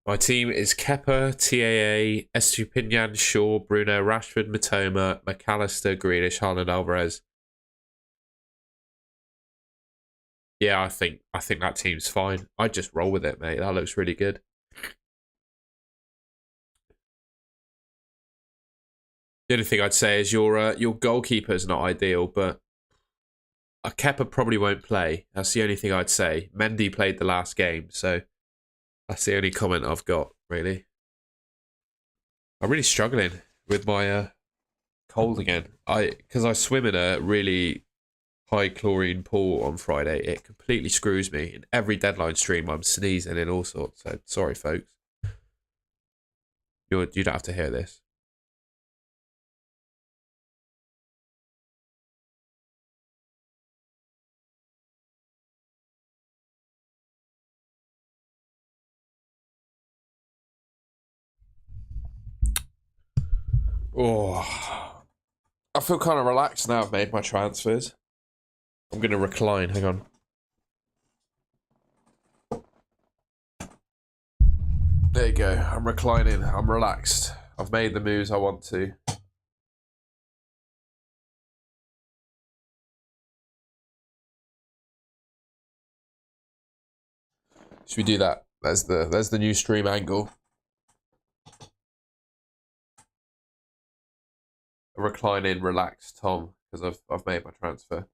My team is Kepa, TAA, Estupinian, Shaw, Bruno, Rashford, Matoma, McAllister, Grealish, Haaland, Alvarez. Yeah, I think that team's fine. I'd just roll with it, mate. That looks really good. The only thing I'd say is your goalkeeper's not ideal, but Kepa probably won't play. That's the only thing I'd say. Mendy played the last game, so that's the only comment I've got, really. I'm really struggling with my cold again. Because I swim in a really high chlorine pool on Friday. It completely screws me. In every deadline stream, I'm sneezing and all sorts. So sorry, folks. You don't have to hear this. Oh, I feel kind of relaxed now I've made my transfers. I'm going to recline. Hang on. There you go. I'm reclining. I'm relaxed. I've made the moves I want to. Should we do that? There's the new stream angle. Reclining, relaxed Tom, because I've made my transfer.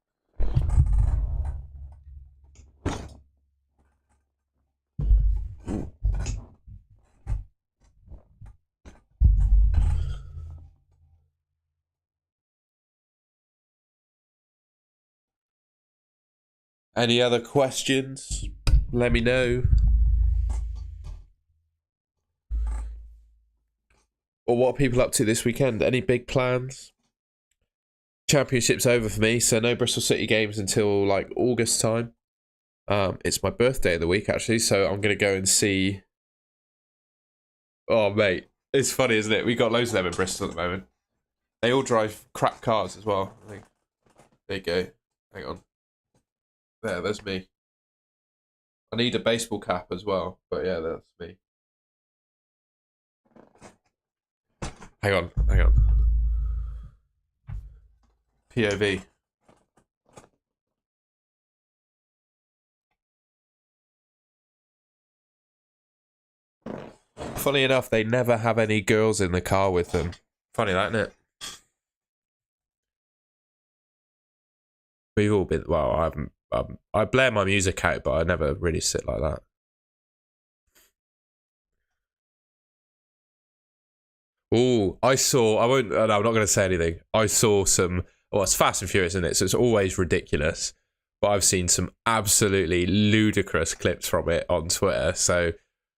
Any other questions? Let me know. Or what are people up to this weekend? Any big plans? Championship's over for me, so no Bristol City games until like August time. It's my birthday of the week actually, so I'm gonna go and see. Oh mate, it's funny, isn't it? We got loads of them in Bristol at the moment. They all drive crap cars as well. I think. There you go. Hang on. There's me. I need a baseball cap as well, but yeah, that's me. Hang on. POV. Funny enough, they never have any girls in the car with them. Funny that, isn't it? We've all been. Well, I haven't. I blare my music out, but I never really sit like that. Oh, I saw. I won't. No, I'm not going to say anything. I saw some. Well, it's Fast and Furious, isn't it? So it's always ridiculous. But I've seen some absolutely ludicrous clips from it on Twitter. So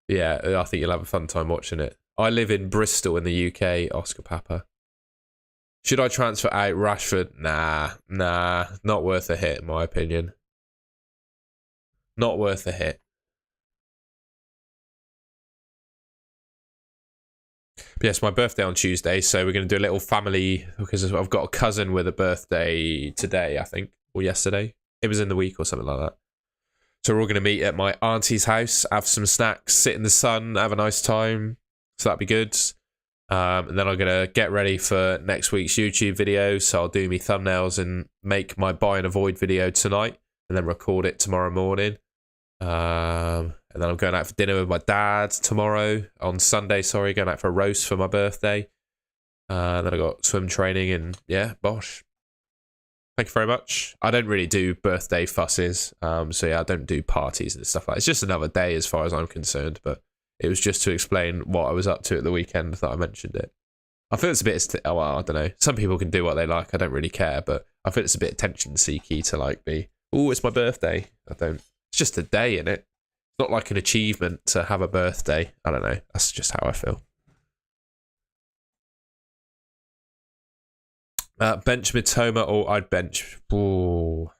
yeah, I think you'll have a fun time watching it. I live in Bristol in the UK, Oscar Papa. Should I transfer out Rashford? Nah, not worth a hit in my opinion. Not worth a hit. But yes, my birthday on Tuesday, so we're going to do a little family, because I've got a cousin with a birthday today, I think, or yesterday. It was in the week or something like that. So we're all going to meet at my auntie's house, have some snacks, sit in the sun, have a nice time. So that'd be good. And then I'm going to get ready for next week's YouTube video. So I'll do me thumbnails and make my buy and avoid video tonight and then record it tomorrow morning. And then I'm going out for dinner with my dad tomorrow, on Sunday, sorry, going out for a roast for my birthday. Then I got swim training and yeah, bosh. Thank you very much. I don't really do birthday fusses. So yeah, I don't do parties and stuff like that. It's just another day as far as I'm concerned, but it was just to explain what I was up to at the weekend that I mentioned it. I feel it's a bit, well, I don't know. Some people can do what they like. I don't really care, but I feel it's a bit attention-seeky to like be, oh, it's my birthday. I don't. It's just a day, innit? It's not like an achievement to have a birthday. I don't know. That's just how I feel. Bench Mitoma or I'd bench. Ooh.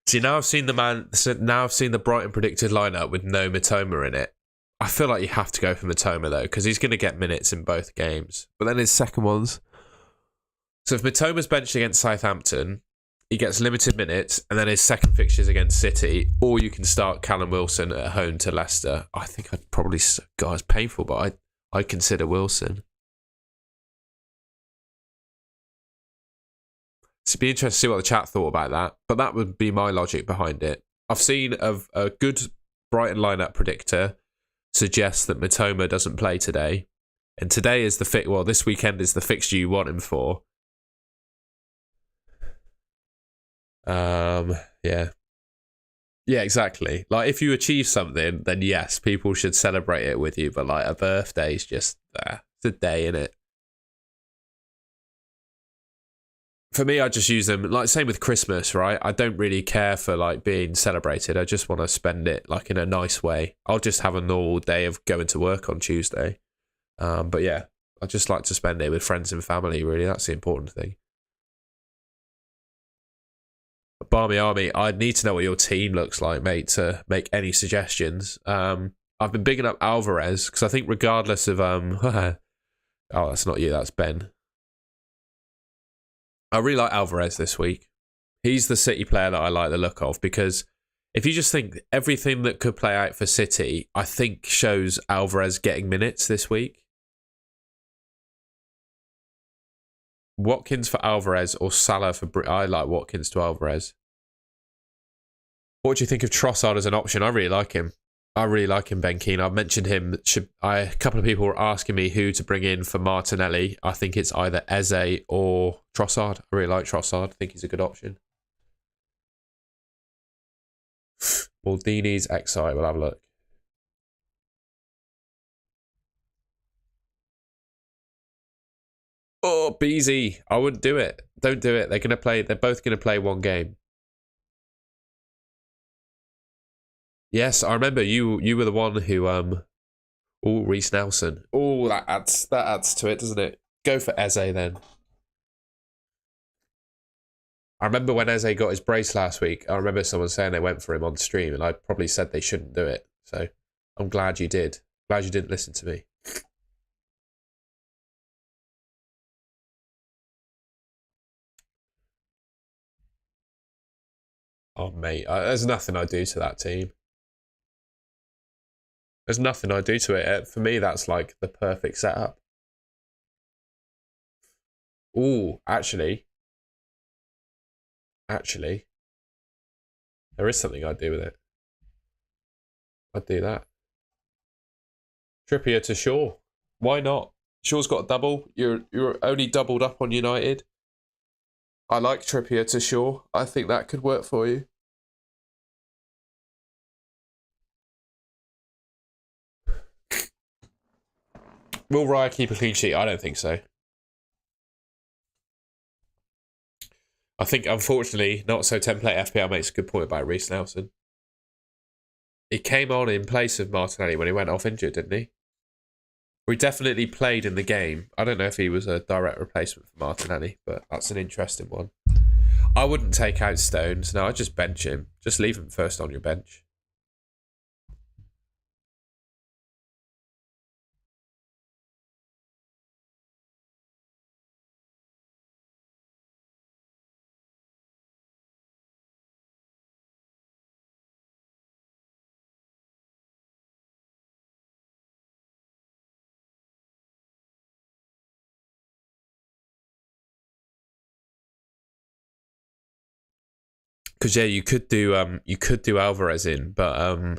See, now I've seen the Brighton predicted lineup with no Mitoma in it. I feel like you have to go for Mitoma though, because he's going to get minutes in both games. But then his second ones. So if Mitoma's benched against Southampton, he gets limited minutes, and then his second fixtures against City, or you can start Callum Wilson at home to Leicester. I think I'd probably, God, it's painful, but I'd consider Wilson. It'd be interesting to see what the chat thought about that, but that would be my logic behind it. I've seen a good Brighton lineup predictor suggest that Mitoma doesn't play today, and today is this weekend is the fixture you want him for. Yeah, exactly. Like if you achieve something, then yes, people should celebrate it with you. But like a birthday's just it's a day, innit? For me, I just use them, like same with Christmas, right? I don't really care for like being celebrated. I just want to spend it like in a nice way. I'll just have a normal day of going to work on Tuesday. But yeah, I just like to spend it with friends and family, really. That's the important thing. Barmy Army, I need to know what your team looks like, mate, to make any suggestions. I've been bigging up Alvarez, because I think regardless of... oh, that's not you, that's Ben. I really like Alvarez this week. He's the City player that I like the look of, because if you just think everything that could play out for City, I think shows Alvarez getting minutes this week. Watkins for Alvarez or Salah for... I like Watkins to Alvarez. What do you think of Trossard as an option? I really like him. Ben Keane. I've mentioned him. A couple of people were asking me who to bring in for Martinelli. I think it's either Eze or Trossard. I really like Trossard. I think he's a good option. Maldini's Exite. We'll have a look. Oh, BZ. I wouldn't do it. Don't do it. They're both going to play one game. Yes, I remember you were the one who oh, Reece Nelson. Oh, that adds to it, doesn't it? Go for Eze then. I remember when Eze got his brace last week, I remember someone saying they went for him on stream, and I probably said they shouldn't do it. So I'm glad you did. Glad you didn't listen to me. Oh, mate, there's nothing I do to that team. There's nothing I do to it. For me, that's like the perfect setup. Ooh, actually, there is something I'd do with it. I'd do that. Trippier to Shaw. Why not? Shaw's got a double. You're only doubled up on United. I like Trippier to Shaw. I think that could work for you. Will Raya keep a clean sheet? I don't think so. I think, unfortunately, Not So Template FPL makes a good point about Reece Nelson. He came on in place of Martinelli when he went off injured, didn't he? We definitely played in the game. I don't know if he was a direct replacement for Martinelli, but that's an interesting one. I wouldn't take out Stones. No, I'd just bench him. Just leave him first on your bench. Because yeah, you could do Alvarez in, but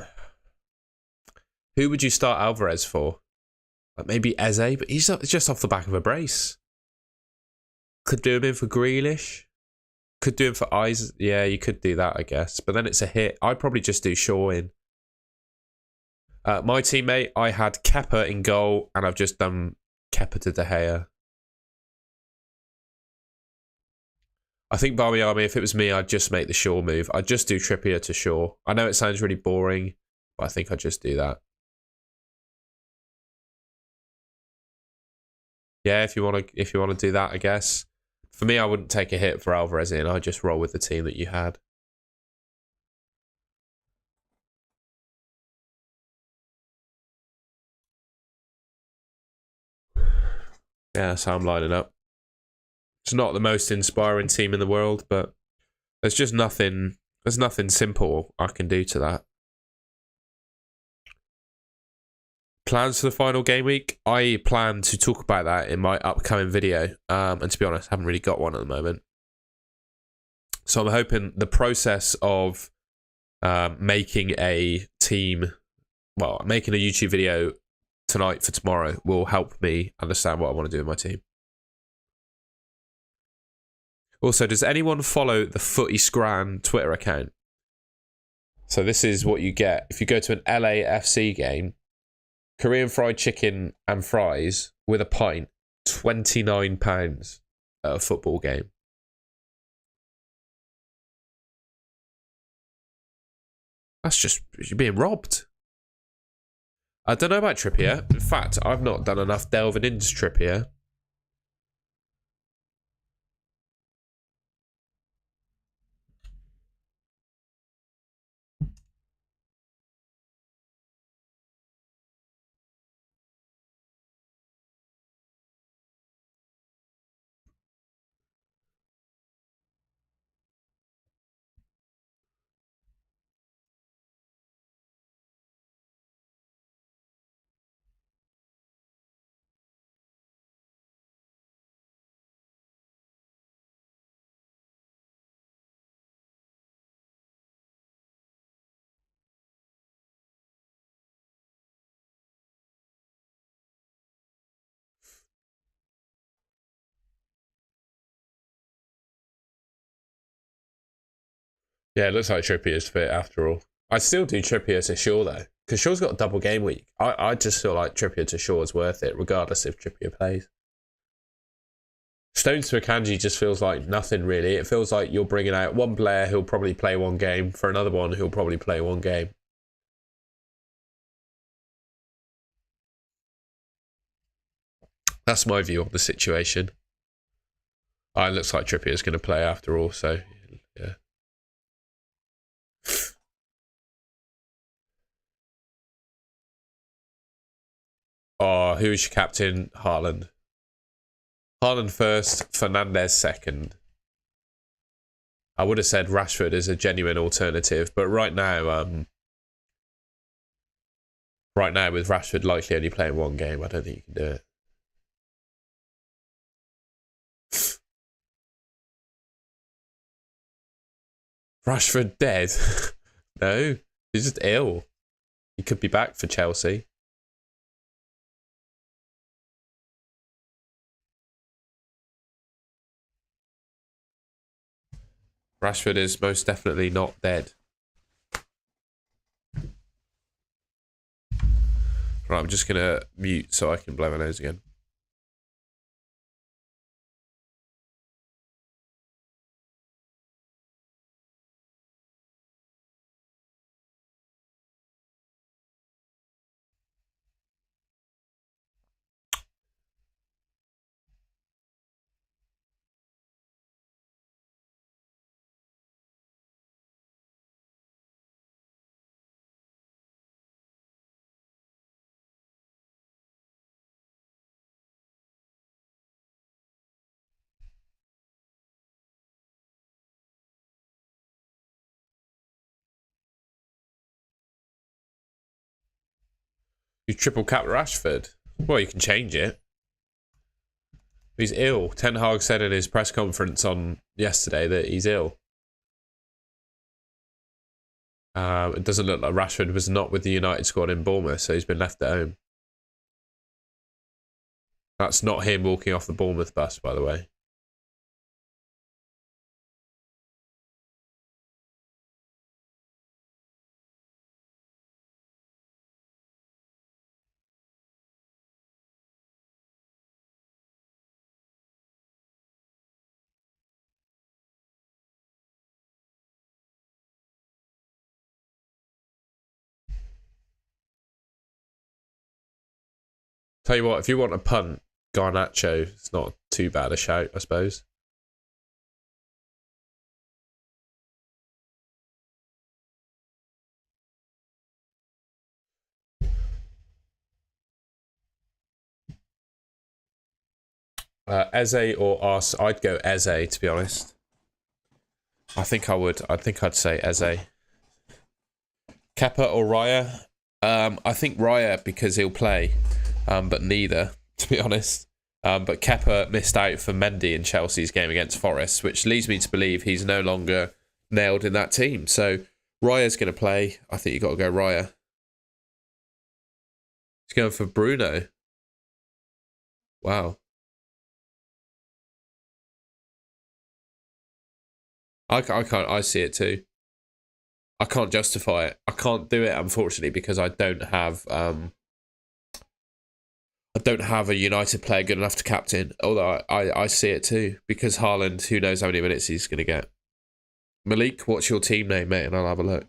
who would you start Alvarez for? Like maybe Eze, but he's just off the back of a brace. Could do him in for Grealish. Could do him for Eyes. Yeah, you could do that, I guess. But then it's a hit. I'd probably just do Shaw in. My teammate, I had Kepa in goal, and I've just done Kepa to De Gea. I think Barmiami, if it was me, I'd just make the Shaw move. I'd just do Trippier to Shaw. I know it sounds really boring, but I think I'd just do that. Yeah, if you want to do that, I guess. For me, I wouldn't take a hit for Alvarez in. I'd just roll with the team that you had. Yeah, that's how I'm lining up. It's not the most inspiring team in the world, but there's just nothing. There's nothing simple I can do to that. Plans for the final game week? I plan to talk about that in my upcoming video. And to be honest, I haven't really got one at the moment. So I'm hoping the process of making a team, well, making a YouTube video tonight for tomorrow will help me understand what I want to do with my team. Also, does anyone follow the Footy Scran Twitter account? So this is what you get if you go to an LAFC game. Korean fried chicken and fries with a pint, £29 at a football game. That's just, you're being robbed. I don't know about Trippier. In fact, I've not done enough delving into Trippier. Yeah, it looks like Trippier's fit after all. I'd still do Trippier to Shaw though, because Shaw's got a double game week. I just feel like Trippier to Shaw is worth it, regardless if Trippier plays. Stones to Akanji just feels like nothing really. It feels like you're bringing out one player who'll probably play one game for another one who'll probably play one game. That's my view on the situation. It looks like Trippier's going to play after all, so yeah. Oh, who's your captain? Haaland. Haaland first, Fernandes second. I would have said Rashford is a genuine alternative, but right now with Rashford likely only playing one game, I don't think you can do it. Rashford dead? No, he's just ill. He could be back for Chelsea. Rashford is most definitely not dead. Right, I'm just going to mute so I can blow my nose again. You triple cap Rashford? Well, you can change it. He's ill. Ten Hag said in his press conference on yesterday that he's ill. It doesn't look like Rashford was not with the United squad in Bournemouth, so he's been left at home. That's not him walking off the Bournemouth bus, by the way. Tell you what, if you want a punt, Garnacho, it's not too bad a shout, I suppose. Eze or Ars? I'd go Eze, to be honest. I think I would. I think I'd say Eze. Kepa or Raya? I think Raya because he'll play, but neither, to be honest. But Kepa missed out for Mendy in Chelsea's game against Forest, which leads me to believe he's no longer nailed in that team. So Raya's going to play. I think you've got to go Raya. He's going for Bruno. Wow. I can't. I see it too. I can't justify it. I can't do it, unfortunately, because I don't have a United player good enough to captain. Although I see it too, because Haaland, who knows how many minutes he's going to get. Malik, what's your team name, mate? And I'll have a look.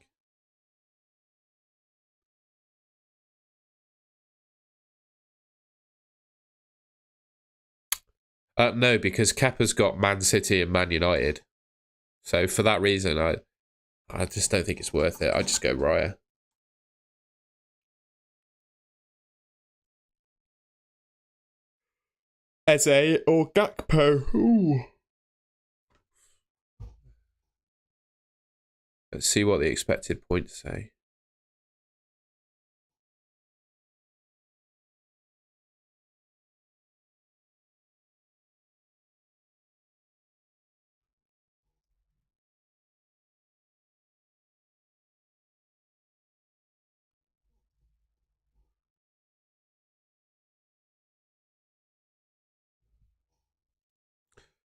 No, because Kepa's got Man City and Man United. So for that reason, I just don't think it's worth it. I just go Raya. Eze or Gakpo. Ooh. Let's see what the expected points say.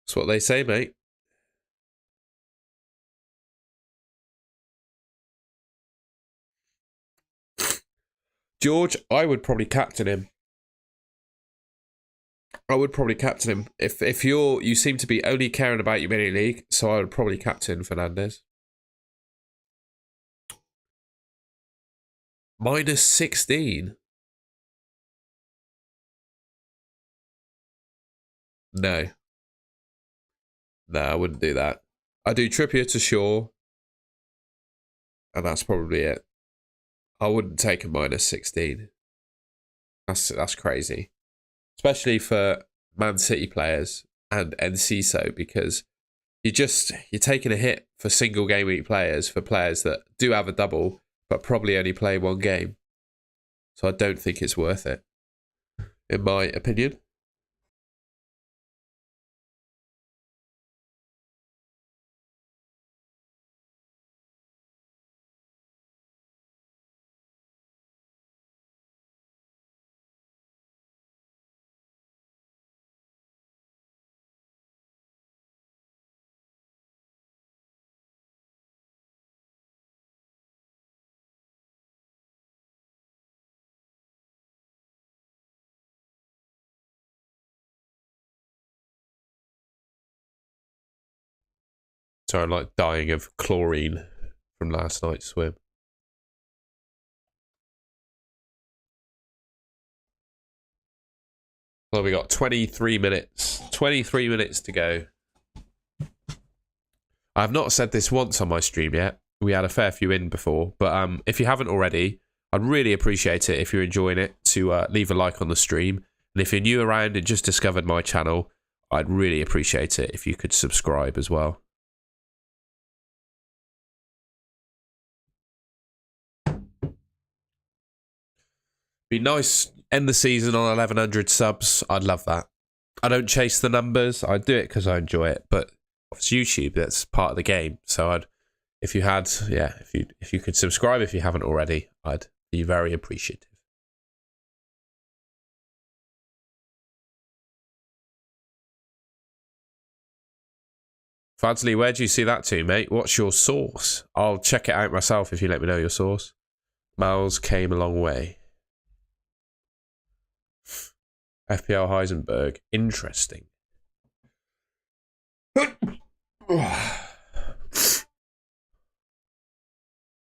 That's what they say, mate. George, I would probably captain him. I would probably captain him. If you seem to be only caring about your mini league, so I would probably captain Fernandes. Minus 16. No. No, I wouldn't do that. I do Trippier to Shaw, and that's probably it. I wouldn't take a minus 16. That's crazy. Especially for Man City players and Enciso, because you're taking a hit for single game week players, for players that do have a double but probably only play one game. So I don't think it's worth it, in my opinion. So I'm like dying of chlorine from last night's swim. Well, we got 23 minutes. 23 minutes to go. I've not said this once on my stream yet. We had a fair few in before. But if you haven't already, I'd really appreciate it if you're enjoying it to leave a like on the stream. And if you're new around and just discovered my channel, I'd really appreciate it if you could subscribe as well. Be nice, end the season on 1,100 subs. I'd love that. I don't chase the numbers. I do it because I enjoy it. But it's YouTube. That's part of the game. So if you had, yeah, if you could subscribe if you haven't already, I'd be very appreciative. Fadsley, where do you see that to, mate? What's your source? I'll check it out myself if you let me know your source. Miles came a long way. FPL Heisenberg. Interesting.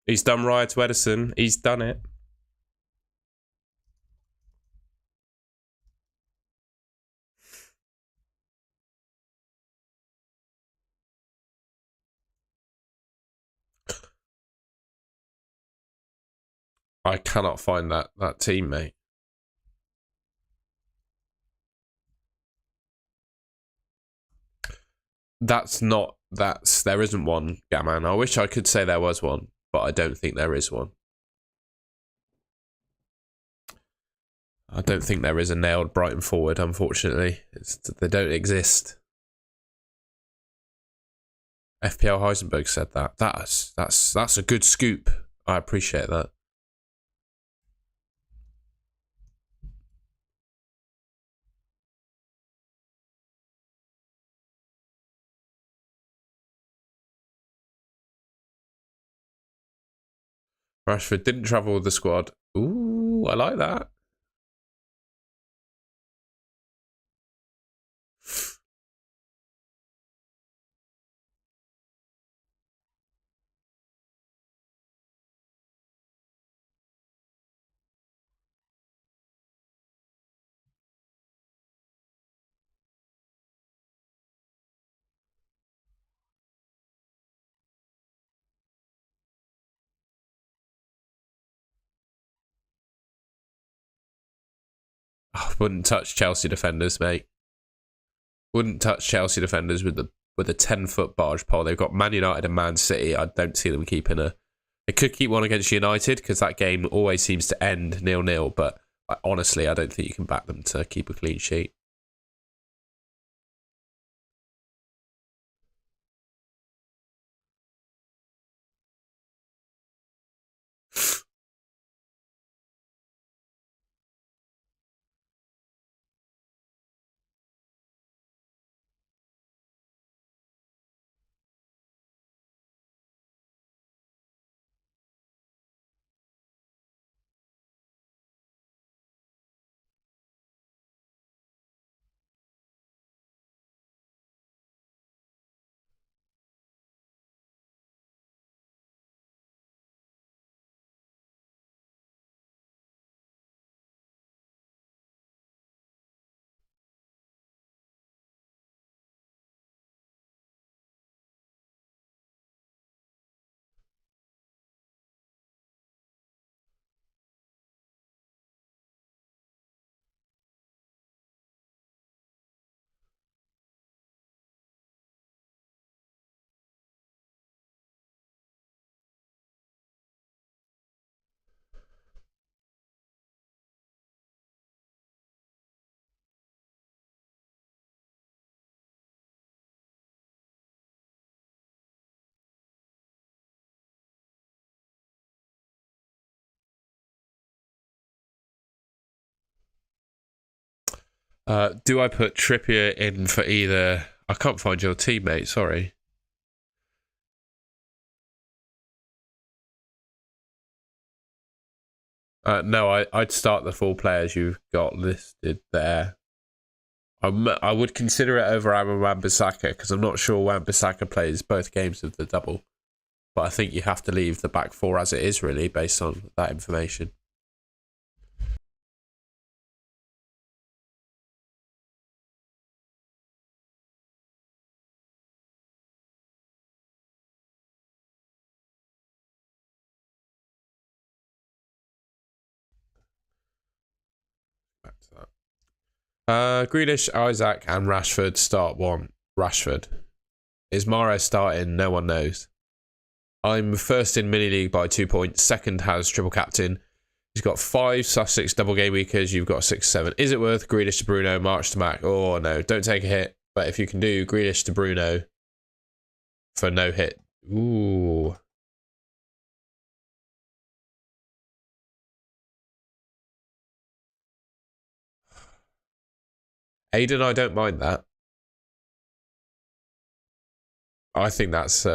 He's done Raya to Edison. He's done it. I cannot find that teammate. There isn't one, Gatman. I wish I could say there was one, but I don't think there is one. I don't think there is a nailed Brighton forward, unfortunately. They don't exist. FPL Heisenberg said that. That's a good scoop. I appreciate that. Rashford didn't travel with the squad. Ooh, I like that. Oh, wouldn't touch Chelsea defenders, mate. Wouldn't touch Chelsea defenders with a 10-foot barge pole. They've got Man United and Man City. I don't see them keeping a. They could keep one against United because that game always seems to end 0-0. But honestly, I don't think you can back them to keep a clean sheet. Do I put Trippier in for either? I can't find your teammate, sorry. No, I'd start the 4 players you've got listed there. I would consider it over Aaron Wan-Bissaka because I'm not sure Wan-Bissaka plays both games of the double. But I think you have to leave the back 4 as it is, really, based on that information. Back to that. Grealish, Isaac, and Rashford start 1. Rashford. Is Mahrez starting? No one knows. I'm first in mini league by 2 points. Second has triple captain. He's got 5/6 double game weekers. You've got 6/7. Is it worth Grealish to Bruno, March to Mac? Oh no, don't take a hit. But if you can do Grealish to Bruno for no hit, ooh, Aiden, I don't mind that. I think that's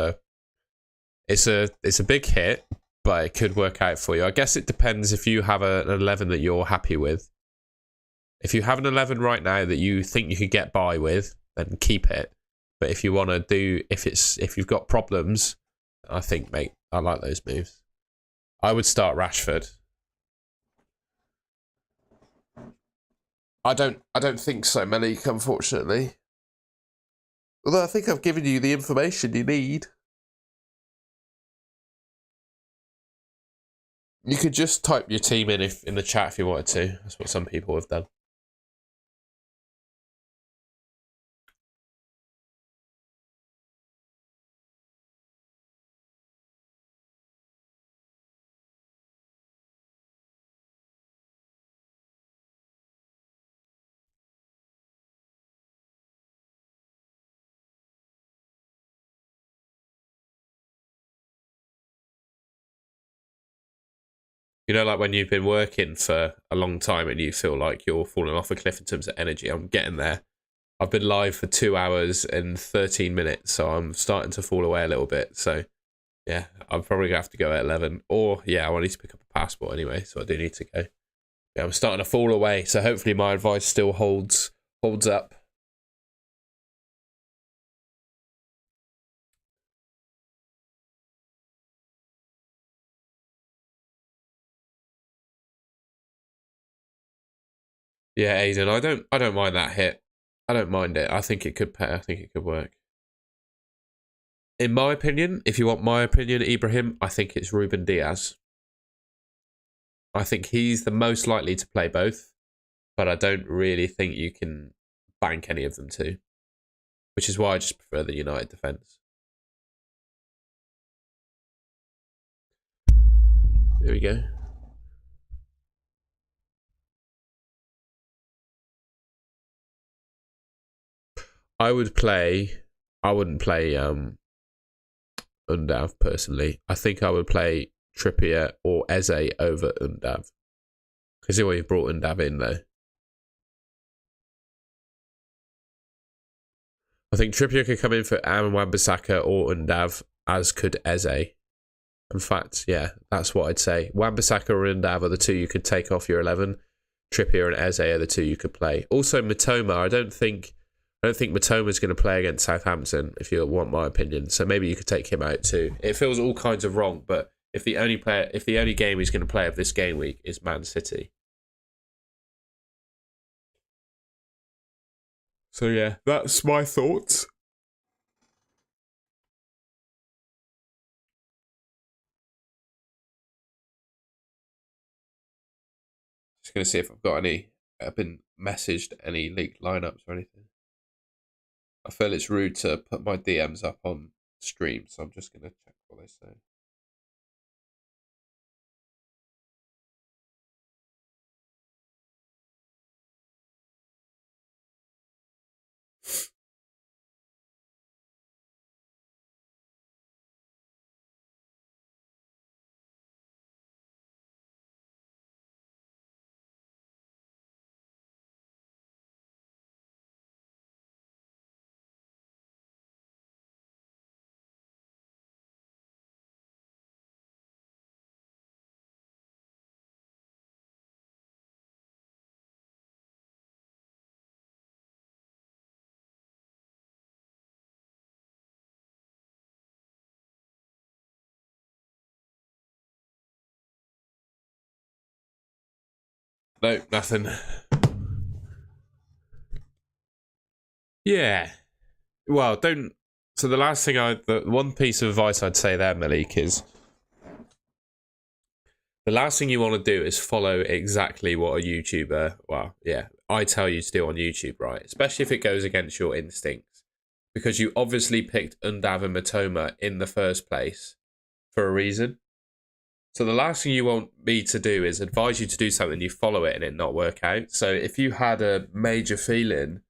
it's a big hit, but it could work out for you. I guess it depends if you have an 11 that you're happy with. If you have an 11 right now that you think you could get by with, then keep it. But if you want to do, if you've got problems, I think, mate, I like those moves. I would start Rashford. I don't think so, Malik, unfortunately. Although I think I've given you the information you need. You could just type your team in the chat if you wanted to. That's what some people have done. You know, like when you've been working for a long time and you feel like you're falling off a cliff in terms of energy. I'm getting there. I've been live for 2 hours and 13 minutes, so I'm starting to fall away a little bit. So, yeah, I'm probably going to have to go at 11. Or, yeah, I need to pick up a passport anyway, so I do need to go. Yeah, I'm starting to fall away, so hopefully my advice still holds up. Yeah, Aiden, I don't mind that hit. I don't mind it. I think it could pay. I think it could work. In my opinion, if you want my opinion, Ibrahim, I think it's Ruben Diaz. I think he's the most likely to play both, but I don't really think you can bank any of them too, which is why I just prefer the United defence. There we go. I wouldn't play Undav personally. I think I would play Trippier or Eze over Undav. Because you always brought Undav in though. I think Trippier could come in for Wan-Bissaka or Undav, as could Eze. In fact, yeah, that's what I'd say. Wan-Bissaka or Undav are the two you could take off your 11. Trippier and Eze are the two you could play. Also, Mitoma, I don't think Mitoma's going to play against Southampton, if you want my opinion. So maybe you could take him out too. It feels all kinds of wrong, but if the only game he's going to play of this game week is Man City. So yeah, that's my thoughts. Just going to see if I've been messaged any leaked lineups or anything. I feel it's rude to put my DMs up on stream, so I'm just going to check what they say. No, nothing. Yeah. Well, don't. So the last thing the one piece of advice I'd say there, Malik, is the last thing you want to do is follow exactly what a YouTuber, I tell you to do on YouTube, right? Especially if it goes against your instincts. Because you obviously picked Undav and Mitoma in the first place for a reason. So the last thing you want me to do is advise you to do something, you follow it and it not work out. So if you had a major feeling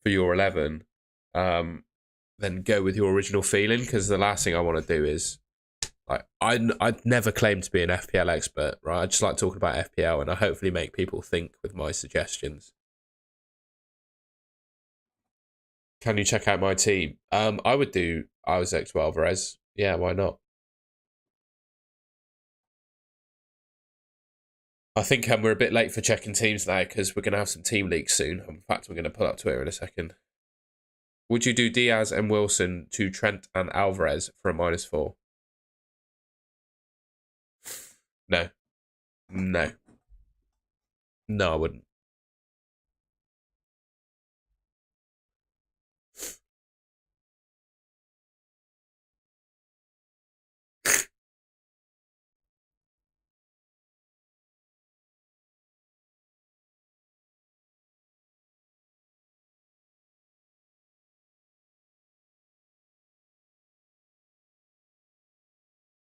for your 11, then go with your original feeling, because the last thing I want to do is, like, I'd never claim to be an FPL expert, right? I just like talking about FPL, and I hopefully make people think with my suggestions. Can you check out my team? I would do Isaac to Alvarez. Yeah, why not? I think we're a bit late for checking teams now because we're going to have some team leaks soon. In fact, we're going to pull up Twitter in a second. Would you do Diaz and Wilson to Trent and Alvarez for a -4? No. No. No, I wouldn't.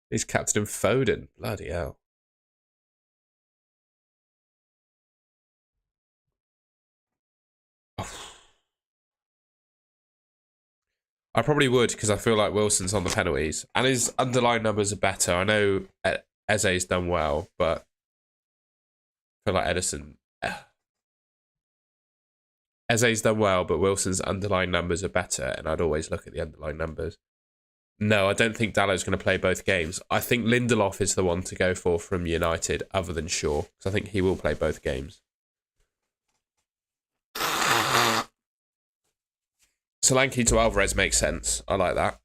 He's captain Foden. Bloody hell. I probably would because I feel like Wilson's on the penalties and his underlying numbers are better. I know Eze's done well, but I feel like Edison. Eze's done well, but Wilson's underlying numbers are better, and I'd always look at the underlying numbers. No, I don't think Dallow's going to play both games. I think Lindelof is the one to go for from United, other than Shaw, because I think he will play both games. Solanke to Alvarez makes sense. I like that.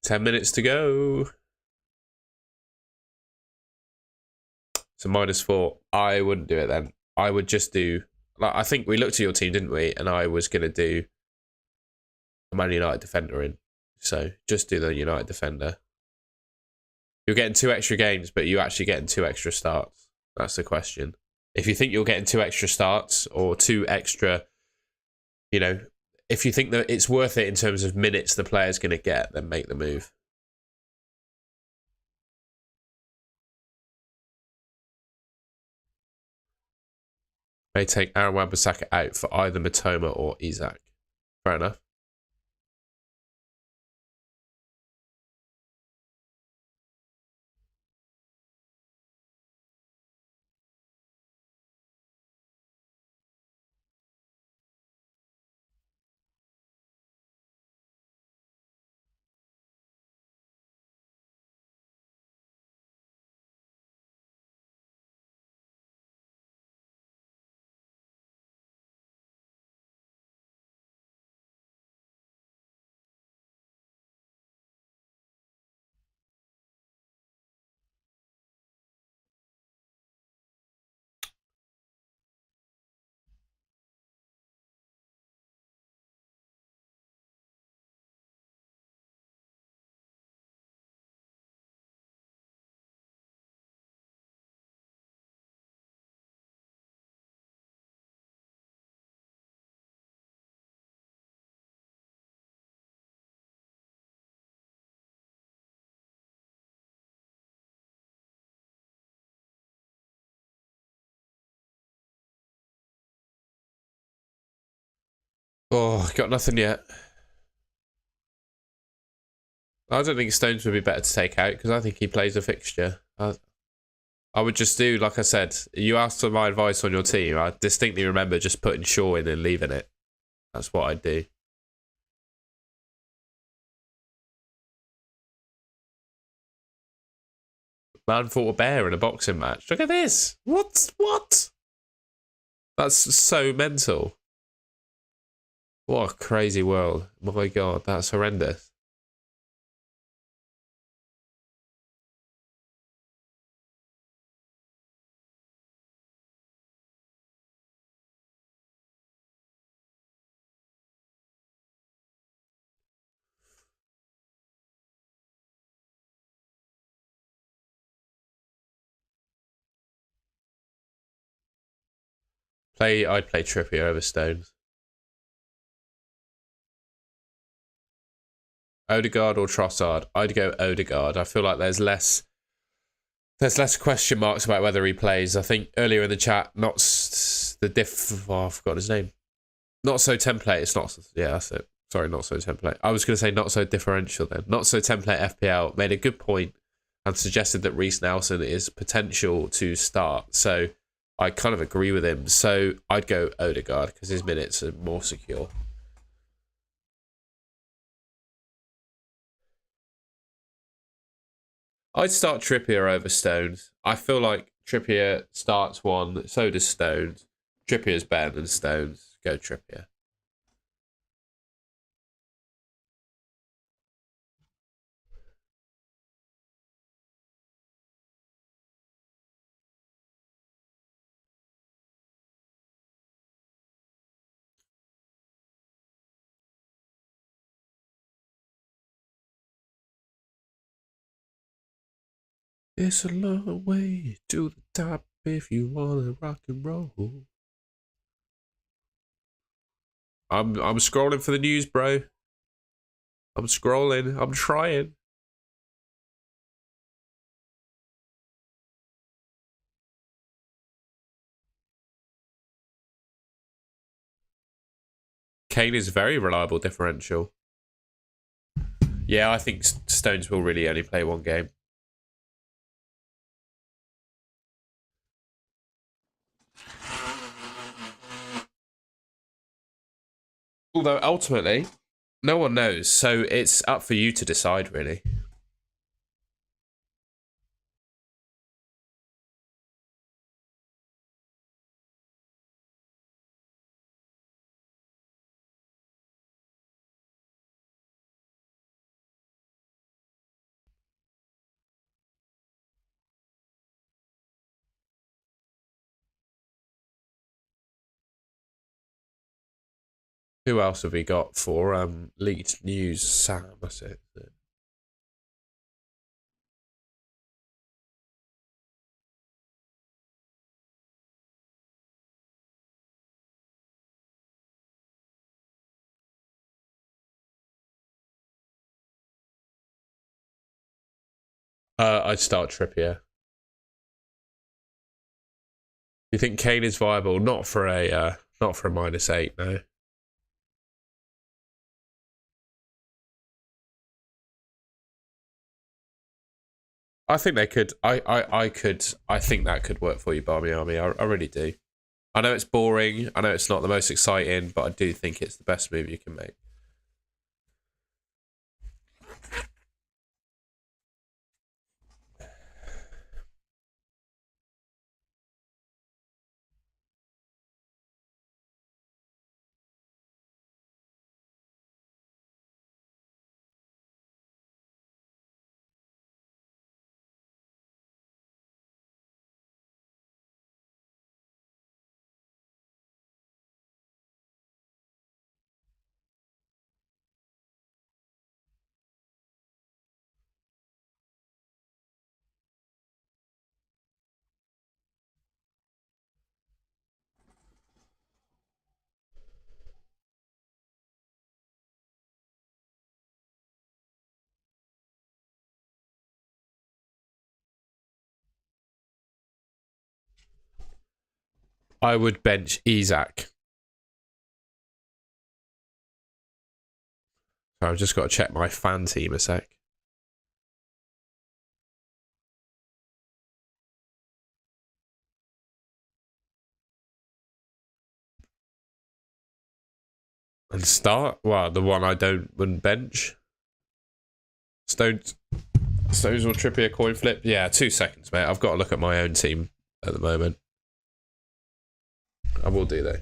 $10 minutes to go. So -4. I wouldn't do it then. I would just do... I think we looked at your team, didn't we? And I was going to do a Man United defender in. So just do the United defender. You're getting 2 extra games, but you actually getting 2 extra starts. That's the question. If you think you're getting 2 extra starts or 2 extra, if you think that it's worth it in terms of minutes the player's going to get, then make the move. May take Aaron Wan-Bissaka out for either Matoma or Isak. Fair enough. Oh, got nothing yet. I don't think Stones would be better to take out because I think he plays a fixture. I would just do, like I said, you asked for my advice on your team. I distinctly remember just putting Shaw in and leaving it. That's what I'd do. Man fought a bear in a boxing match. Look at this. What? That's so mental. What a crazy world. My God, that's horrendous. I'd play Trippier over Stones. Odegaard or Trossard? I'd go Odegaard. I feel like there's less question marks about whether he plays. I think earlier in the chat, I forgot his name. Not so template. It's not. Yeah, that's it. Sorry, not so template. I was going to say not so differential then. Not so template FPL made a good point and suggested that Reece Nelson is potential to start. So I kind of agree with him. So I'd go Odegaard because his minutes are more secure. I'd start Trippier over Stones. I feel like Trippier starts one, so does Stones. Trippier's better than Stones. Go Trippier. It's a long way to the top if you wanna rock and roll. I'm scrolling for the news, bro. I'm scrolling. I'm trying. Kane is very reliable differential. Yeah, I think Stones will really only play one game. Although ultimately, no one knows, so it's up for you to decide, really. Who else have we got for leaked news? Sam, that's it. I'd start Trippier. You think Kane is viable? Not for a -8, no. I think they could. I think that could work for you, Barmy Army. I really do. I know it's boring. I know it's not the most exciting, but I do think it's the best move you can make. I would bench Isak. So I've just got to check my fan team a sec. And start? Well, the one I wouldn't bench. Stones or Trippier coin flip? Yeah, 2 seconds, mate. I've got to look at my own team at the moment. I will do though.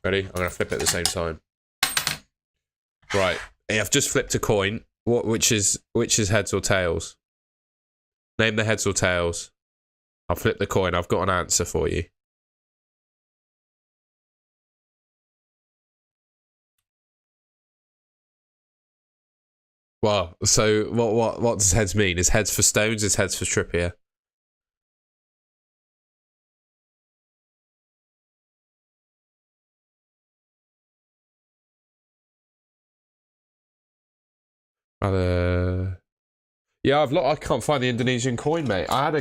Ready? I'm gonna flip it at the same time. Right. I've just flipped a coin. Which is heads or tails? Name the heads or tails. I'll flip the coin. I've got an answer for you. Well, so what does heads mean? Is heads for Stones? Is heads for Trippier? Yeah, I can't find the Indonesian coin, mate. I had a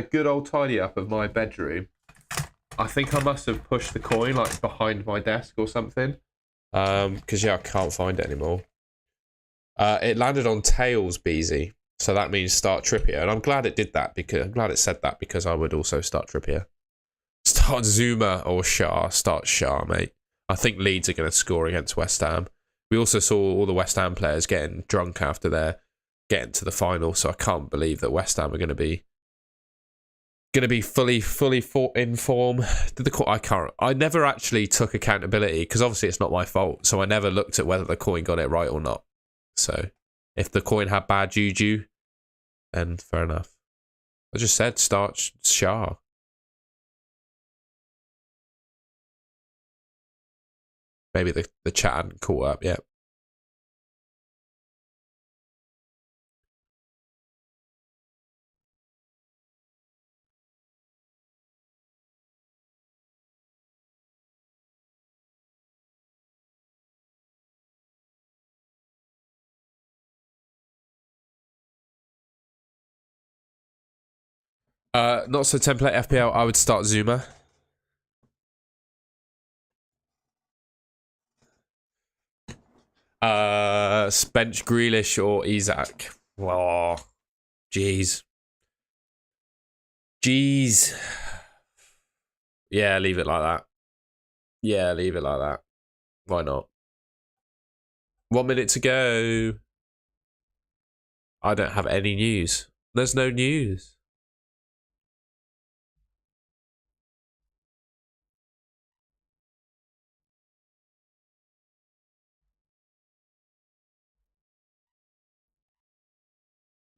good old tidy up of my bedroom, I think I must have pushed the coin like behind my desk or something. Because yeah, I can't find it anymore. It landed on tails, Beezy. So that means start Trippier, and I'm glad it did that because I'm glad it said that because I would also start Trippier. Start Zuma or Shah. Start Shah, mate. I think Leeds are going to score against West Ham. We also saw all the West Ham players getting drunk after their getting to the final, so I can't believe that West Ham are going to be fully in form. I never actually took accountability because obviously it's not my fault, so I never looked at whether the coin got it right or not. So if the coin had bad juju, then fair enough. I just said start Shah. Maybe the chat hadn't caught up yet. Not so template FPL, I would start Zuma. Bench Grealish or Isak. Oh, jeez. Jeez. Yeah, leave it like that. Yeah, leave it like that. Why not? 1 minute to go. I don't have any news. There's no news.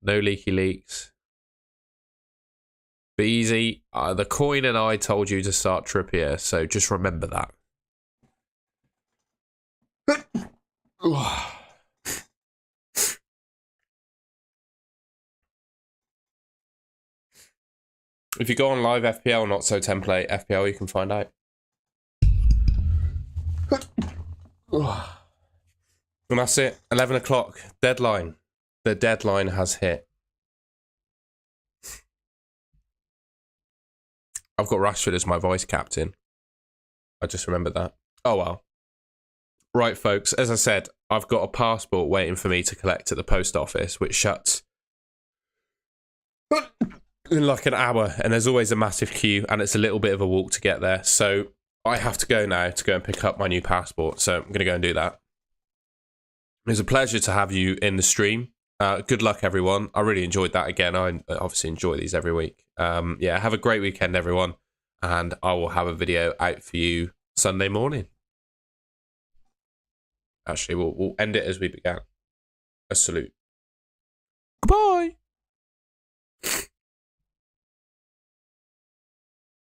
No leaky leaks. Be easy. The coin and I told you to start Trippier, so just remember that. If you go on live FPL, not so template FPL, you can find out. And that's it. 11 o'clock. Deadline. The deadline has hit. I've got Rashford as my vice captain. I just remembered that. Oh well. Right, folks. As I said, I've got a passport waiting for me to collect at the post office, which shuts in like an hour. And there's always a massive queue, and it's a little bit of a walk to get there. So I have to go now to go and pick up my new passport. So I'm going to go and do that. It was a pleasure to have you in the stream. Good luck, everyone. I really enjoyed that again. I obviously enjoy these every week. Yeah, have a great weekend, everyone. And I will have a video out for you Sunday morning. Actually, we'll end it as we began. A salute. Goodbye.